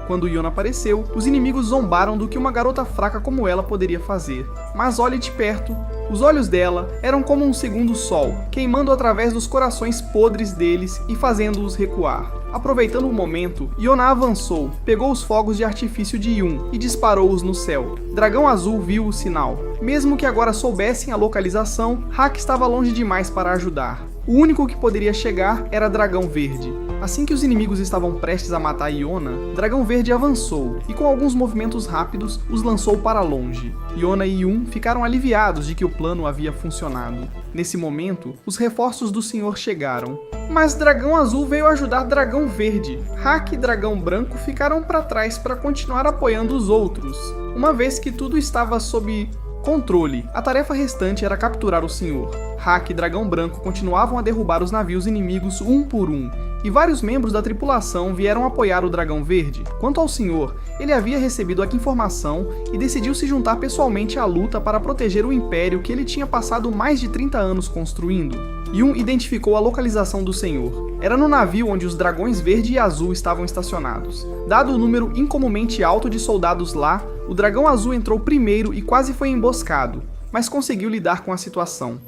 Quando Iona apareceu, os inimigos zombaram do que uma garota fraca como ela poderia fazer. Mas olhe de perto, os olhos dela eram como um segundo sol, queimando através dos corações podres deles e fazendo-os recuar. Aproveitando o momento, Iona avançou, pegou os fogos de artifício de Yun e disparou-os no céu. Dragão Azul viu o sinal. Mesmo que agora soubessem a localização, Hak estava longe demais para ajudar. O único que poderia chegar era Dragão Verde. Assim que os inimigos estavam prestes a matar Iona, Dragão Verde avançou e com alguns movimentos rápidos os lançou para longe. Iona e Yun ficaram aliviados de que o plano havia funcionado. Nesse momento, os reforços do Senhor chegaram. Mas Dragão Azul veio ajudar Dragão Verde. Hak e Dragão Branco ficaram para trás para continuar apoiando os outros. Uma vez que tudo estava sob controle, a tarefa restante era capturar o Senhor. Hak e Dragão Branco continuavam a derrubar os navios inimigos um por um, e vários membros da tripulação vieram apoiar o Dragão Verde. Quanto ao Senhor, ele havia recebido a informação e decidiu se juntar pessoalmente à luta para proteger o Império que ele tinha passado mais de 30 anos construindo. Yun identificou a localização do Senhor. Era no navio onde os dragões verde e azul estavam estacionados. Dado o número incomumente alto de soldados lá, o dragão azul entrou primeiro e quase foi emboscado, mas conseguiu lidar com a situação.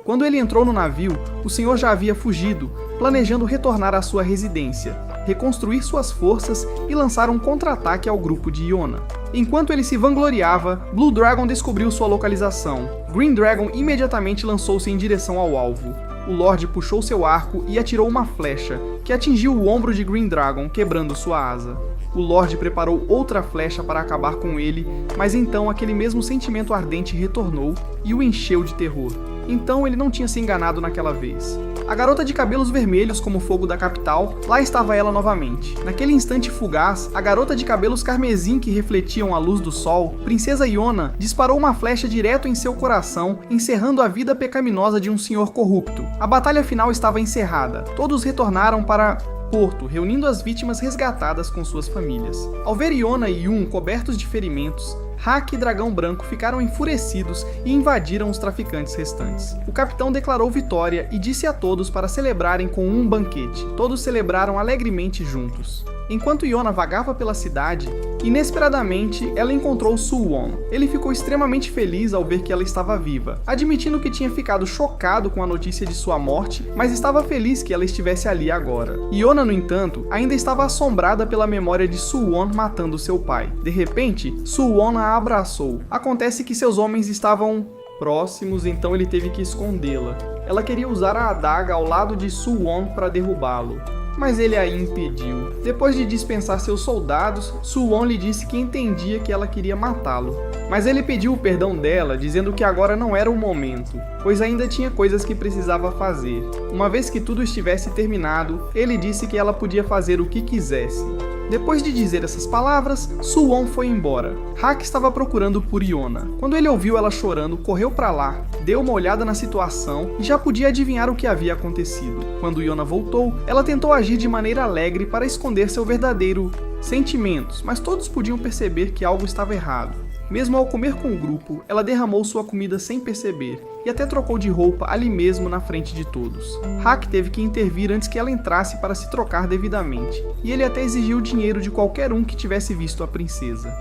Quando ele entrou no navio, o Senhor já havia fugido, planejando retornar à sua residência, reconstruir suas forças e lançar um contra-ataque ao grupo de Iona. Enquanto ele se vangloriava, Blue Dragon descobriu sua localização. Green Dragon imediatamente lançou-se em direção ao alvo. O Lorde puxou seu arco e atirou uma flecha, que atingiu o ombro de Green Dragon, quebrando sua asa. O Lorde preparou outra flecha para acabar com ele, mas então aquele mesmo sentimento ardente retornou e o encheu de terror. Então ele não tinha se enganado naquela vez. A garota de cabelos vermelhos como o fogo da capital, lá estava ela novamente. Naquele instante fugaz, a garota de cabelos carmesim que refletiam a luz do sol, Princesa Iona, disparou uma flecha direto em seu coração, encerrando a vida pecaminosa de um senhor corrupto. A batalha final estava encerrada. Todos retornaram para Porto, reunindo as vítimas resgatadas com suas famílias. Ao ver Iona e Yun cobertos de ferimentos, Hak e Dragão Branco ficaram enfurecidos e invadiram os traficantes restantes. O capitão declarou vitória e disse a todos para celebrarem com um banquete. Todos celebraram alegremente juntos. Enquanto Iona vagava pela cidade, inesperadamente ela encontrou Suwon. Ele ficou extremamente feliz ao ver que ela estava viva, admitindo que tinha ficado chocado com a notícia de sua morte, mas estava feliz que ela estivesse ali agora. Iona, no entanto, ainda estava assombrada pela memória de Suwon matando seu pai. De repente, Suwon a abraçou. Acontece que seus homens estavam próximos, então ele teve que escondê-la. Ela queria usar a adaga ao lado de Suwon para derrubá-lo, mas ele a impediu. Depois de dispensar seus soldados, Suwon lhe disse que entendia que ela queria matá-lo. Mas ele pediu o perdão dela, dizendo que agora não era o momento, pois ainda tinha coisas que precisava fazer. Uma vez que tudo estivesse terminado, ele disse que ela podia fazer o que quisesse. Depois de dizer essas palavras, Suwon foi embora. Hak estava procurando por Iona. Quando ele ouviu ela chorando, correu para lá, deu uma olhada na situação e já podia adivinhar o que havia acontecido. Quando Iona voltou, ela tentou agir de maneira alegre para esconder seu verdadeiro sentimentos, mas todos podiam perceber que algo estava errado. Mesmo ao comer com o grupo, ela derramou sua comida sem perceber. e até trocou de roupa ali mesmo na frente de todos. Hak teve que intervir antes que ela entrasse para se trocar devidamente, e ele até exigiu dinheiro de qualquer um que tivesse visto a princesa.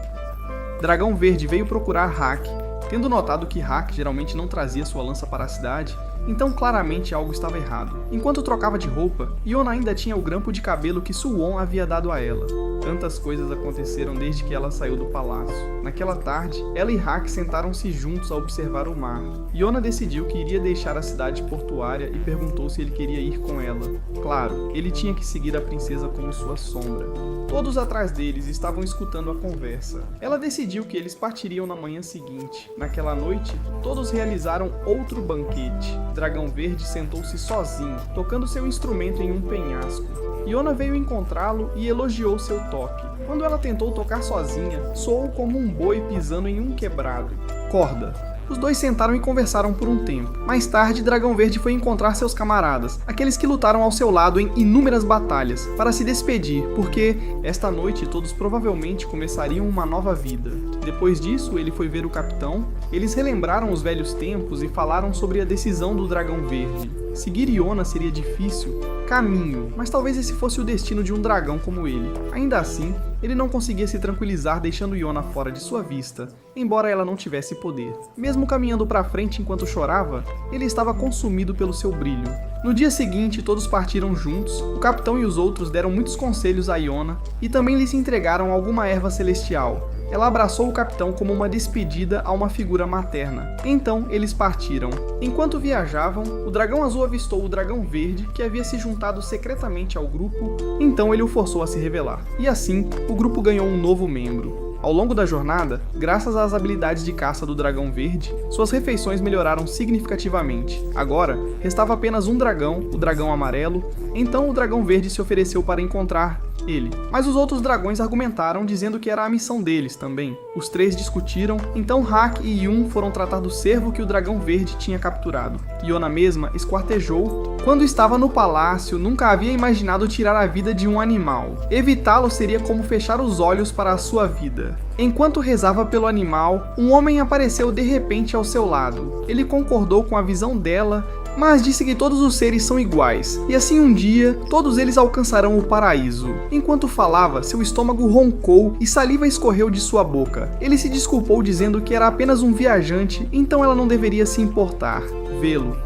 Dragão Verde veio procurar Hak, tendo notado que Hak geralmente não trazia sua lança para a cidade, então claramente algo estava errado. Enquanto trocava de roupa, Yona ainda tinha o grampo de cabelo que Suwon havia dado a ela. Tantas coisas aconteceram desde que ela saiu do palácio. Naquela tarde, ela e Hak sentaram-se juntos a observar o mar. Yona decidiu que iria deixar a cidade portuária e perguntou se ele queria ir com ela. Claro, ele tinha que seguir a princesa como sua sombra. Todos atrás deles estavam escutando a conversa. Ela decidiu que eles partiriam na manhã seguinte. Naquela noite, todos realizaram outro banquete. Dragão Verde sentou-se sozinho, tocando seu instrumento em um penhasco. Yona veio encontrá-lo e elogiou seu toque. Quando ela tentou tocar sozinha, soou como um boi pisando em um quebrado. Corda. Os dois sentaram e conversaram por um tempo. Mais tarde, Dragão Verde foi encontrar seus camaradas, aqueles que lutaram ao seu lado em inúmeras batalhas, para se despedir, porque esta noite todos provavelmente começariam uma nova vida. Depois disso, ele foi ver o capitão, eles relembraram os velhos tempos e falaram sobre a decisão do Dragão Verde. Seguir Yona seria difícil? Caminho, mas talvez esse fosse o destino de um dragão como ele. Ainda assim, ele não conseguia se tranquilizar deixando Yona fora de sua vista, embora ela não tivesse poder. Mesmo caminhando para frente enquanto chorava, ele estava consumido pelo seu brilho. No dia seguinte, todos partiram juntos, o capitão e os outros deram muitos conselhos a Yona e também lhe se entregaram alguma erva celestial. Ela abraçou o capitão como uma despedida a uma figura materna. Então, eles partiram. Enquanto viajavam, o dragão azul avistou o dragão verde, que havia se juntado secretamente ao grupo, então ele o forçou a se revelar. E assim, o grupo ganhou um novo membro. Ao longo da jornada, graças às habilidades de caça do dragão verde, suas refeições melhoraram significativamente. Agora, restava apenas um dragão, o dragão amarelo, então o dragão verde se ofereceu para encontrar ele. Mas os outros dragões argumentaram dizendo que era a missão deles também. Os três discutiram, então Hak e Yun foram tratar do cervo que o dragão verde tinha capturado. Yona mesma esquartejou. Quando estava no palácio, nunca havia imaginado tirar a vida de um animal. Evitá-lo seria como fechar os olhos para a sua vida. Enquanto rezava pelo animal, um homem apareceu de repente ao seu lado. Ele concordou com a visão dela, mas disse que todos os seres são iguais, e assim um dia, todos eles alcançarão o paraíso. Enquanto falava, seu estômago roncou e saliva escorreu de sua boca. Ele se desculpou dizendo que era apenas um viajante, então ela não deveria se importar.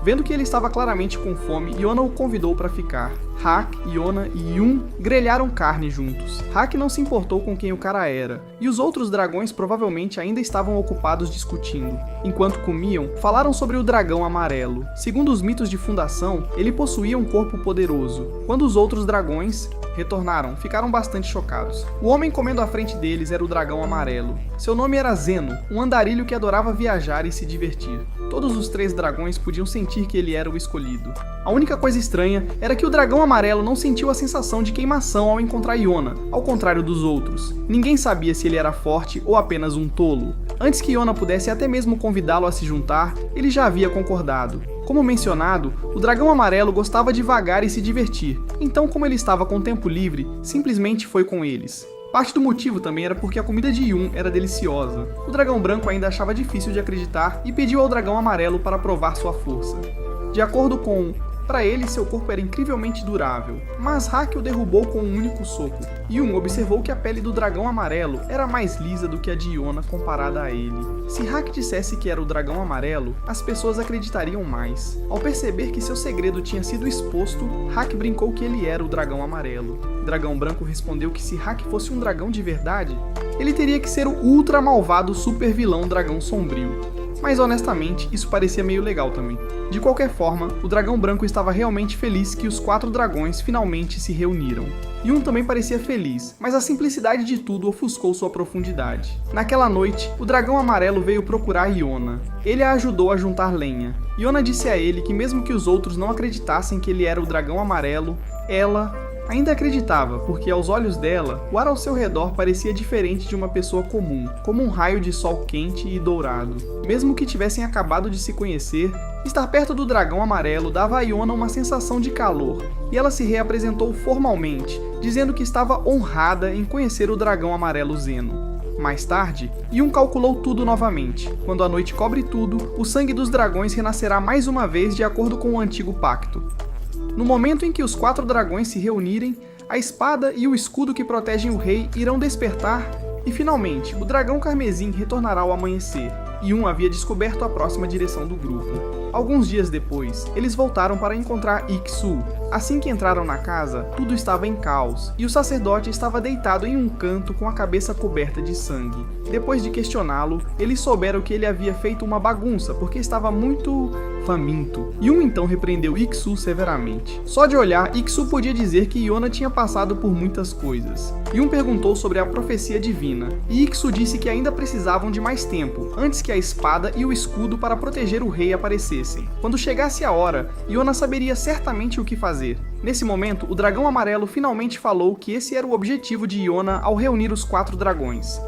Vendo que ele estava claramente com fome, Yona o convidou para ficar. Hak, Yona e Yun grelharam carne juntos. Hak não se importou com quem o cara era, e os outros dragões provavelmente ainda estavam ocupados discutindo. Enquanto comiam, falaram sobre o dragão amarelo. Segundo os mitos de fundação, ele possuía um corpo poderoso. Quando os outros dragões retornaram, ficaram bastante chocados. O homem comendo à frente deles era o dragão amarelo. Seu nome era Zeno, um andarilho que adorava viajar e se divertir. Todos os três dragões podiam sentir que ele era o escolhido. A única coisa estranha era que o dragão amarelo não sentiu a sensação de queimação ao encontrar Yona, ao contrário dos outros. Ninguém sabia se ele era forte ou apenas um tolo. Antes que Yona pudesse até mesmo convidá-lo a se juntar, ele já havia concordado. Como mencionado, o dragão amarelo gostava de vagar e se divertir, então como ele estava com tempo livre, simplesmente foi com eles. Parte do motivo também era porque a comida de Yun era deliciosa. O dragão branco ainda achava difícil de acreditar e pediu ao dragão amarelo para provar sua força. De acordo com para ele, seu corpo era incrivelmente durável, mas Hak o derrubou com um único soco. Yun observou que a pele do dragão amarelo era mais lisa do que a de Yona comparada a ele. Se Hak dissesse que era o dragão amarelo, as pessoas acreditariam mais. Ao perceber que seu segredo tinha sido exposto, Hak brincou que ele era o dragão amarelo. Dragão branco respondeu que se Hak fosse um dragão de verdade, ele teria que ser o ultra malvado super vilão dragão sombrio. Mas honestamente, isso parecia meio legal também. De qualquer forma, o dragão branco estava realmente feliz que os 4 dragões finalmente se reuniram. Yun também parecia feliz, mas a simplicidade de tudo ofuscou sua profundidade. Naquela noite, o dragão amarelo veio procurar Yona. Ele a ajudou a juntar lenha. Yona disse a ele que mesmo que os outros não acreditassem que ele era o dragão amarelo, ela ainda acreditava, porque aos olhos dela, o ar ao seu redor parecia diferente de uma pessoa comum, como um raio de sol quente e dourado. Mesmo que tivessem acabado de se conhecer, estar perto do dragão amarelo dava a Yona uma sensação de calor, e ela se reapresentou formalmente, dizendo que estava honrada em conhecer o dragão amarelo Zeno. Mais tarde, Yun calculou tudo novamente. Quando a noite cobre tudo, o sangue dos dragões renascerá mais uma vez de acordo com o antigo pacto. No momento em que os 4 dragões se reunirem, a espada e o escudo que protegem o rei irão despertar e, finalmente, o dragão carmesim retornará ao amanhecer. Yun havia descoberto a próxima direção do grupo. Alguns dias depois, eles voltaram para encontrar Iksu. Assim que entraram na casa, tudo estava em caos, e o sacerdote estava deitado em um canto com a cabeça coberta de sangue. Depois de questioná-lo, eles souberam que ele havia feito uma bagunça porque estava muito faminto. Yun então repreendeu Iksu severamente. Só de olhar, Iksu podia dizer que Yona tinha passado por muitas coisas. Yun perguntou sobre a profecia divina, e Iksu disse que ainda precisavam de mais tempo, antes que a espada e o escudo para proteger o rei aparecessem. Quando chegasse a hora, Yona saberia certamente o que fazer. Nesse momento, o dragão amarelo finalmente falou que esse era o objetivo de Yona ao reunir os 4 dragões.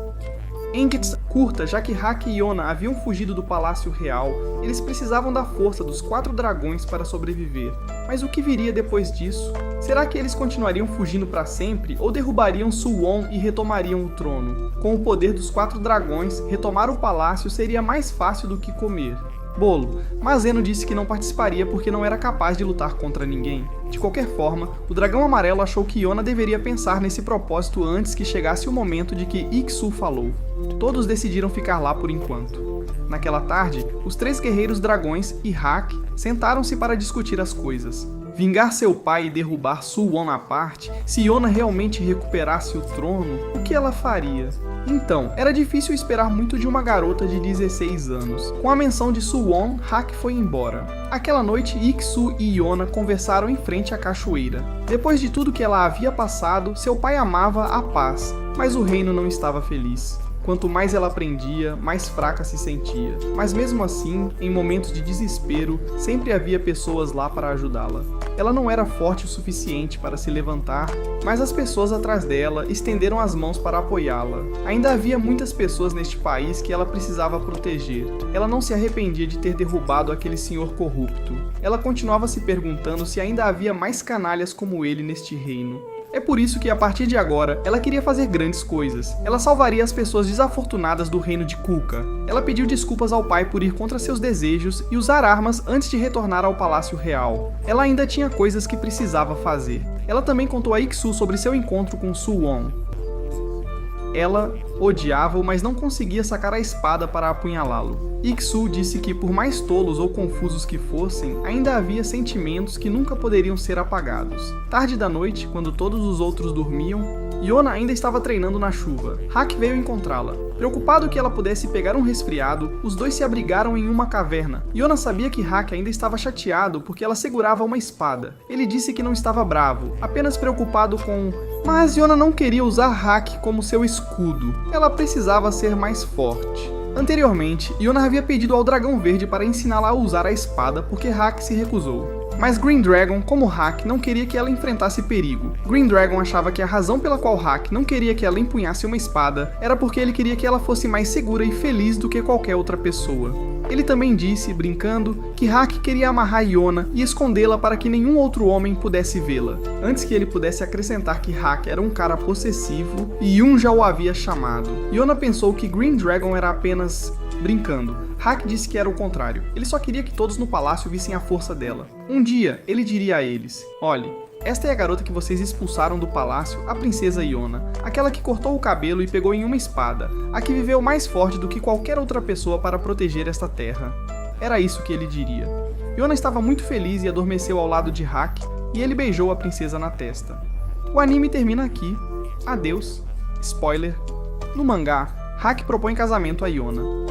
Enkets curta, já que Hak e Yona haviam fugido do Palácio Real, eles precisavam da força dos 4 dragões para sobreviver. Mas o que viria depois disso? Será que eles continuariam fugindo para sempre ou derrubariam Suwon e retomariam o trono? Com o poder dos 4 dragões, retomar o palácio seria mais fácil do que comer bolo, mas Zeno disse que não participaria porque não era capaz de lutar contra ninguém. De qualquer forma, o dragão amarelo achou que Yona deveria pensar nesse propósito antes que chegasse o momento de que Iksu falou. Todos decidiram ficar lá por enquanto. Naquela tarde, os 3 guerreiros dragões e Hak sentaram-se para discutir as coisas. Vingar seu pai e derrubar Suwon à parte, se Yona realmente recuperasse o trono, o que ela faria? Então, era difícil esperar muito de uma garota de 16 anos. Com a menção de Suwon, Hak foi embora. Aquela noite, Iksu e Yona conversaram em frente à cachoeira. Depois de tudo que ela havia passado, seu pai amava a paz, mas o reino não estava feliz. Quanto mais ela aprendia, mais fraca se sentia. Mas mesmo assim, em momentos de desespero, sempre havia pessoas lá para ajudá-la. Ela não era forte o suficiente para se levantar, mas as pessoas atrás dela estenderam as mãos para apoiá-la. Ainda havia muitas pessoas neste país que ela precisava proteger. Ela não se arrependia de ter derrubado aquele senhor corrupto. Ela continuava se perguntando se ainda havia mais canalhas como ele neste reino. É por isso que, a partir de agora, ela queria fazer grandes coisas. Ela salvaria as pessoas desafortunadas do reino de Kuka. Ela pediu desculpas ao pai por ir contra seus desejos e usar armas antes de retornar ao Palácio Real. Ela ainda tinha coisas que precisava fazer. Ela também contou a Iksu sobre seu encontro com Suwon. Ela odiava-o, mas não conseguia sacar a espada para apunhalá-lo. Iksu disse que, por mais tolos ou confusos que fossem, ainda havia sentimentos que nunca poderiam ser apagados. Tarde da noite, quando todos os outros dormiam, Yona ainda estava treinando na chuva. Hak veio encontrá-la. Preocupado que ela pudesse pegar um resfriado, os dois se abrigaram em uma caverna. Yona sabia que Hak ainda estava chateado porque ela segurava uma espada. Ele disse que não estava bravo, apenas preocupado com... Mas Yona não queria usar Hak como seu escudo. Ela precisava ser mais forte. Anteriormente, Yona havia pedido ao Dragão Verde para ensiná-la a usar a espada porque Hak se recusou. Mas Green Dragon, como Hak, não queria que ela enfrentasse perigo. Green Dragon achava que a razão pela qual Hak não queria que ela empunhasse uma espada era porque ele queria que ela fosse mais segura e feliz do que qualquer outra pessoa. Ele também disse, brincando, que Hak queria amarrar Yona e escondê-la para que nenhum outro homem pudesse vê-la. Antes que ele pudesse acrescentar que Hak era um cara possessivo, e Yun já o havia chamado. Yona pensou que Green Dragon era apenas brincando. Hak disse que era o contrário. Ele só queria que todos no palácio vissem a força dela. Um dia, ele diria a eles: olhe, esta é a garota que vocês expulsaram do palácio, a princesa Yona, aquela que cortou o cabelo e pegou em uma espada, a que viveu mais forte do que qualquer outra pessoa para proteger esta terra. Era isso que ele diria. Yona estava muito feliz e adormeceu ao lado de Hak, e ele beijou a princesa na testa. O anime termina aqui. Adeus. Spoiler. No mangá, Hak propõe casamento a Yona.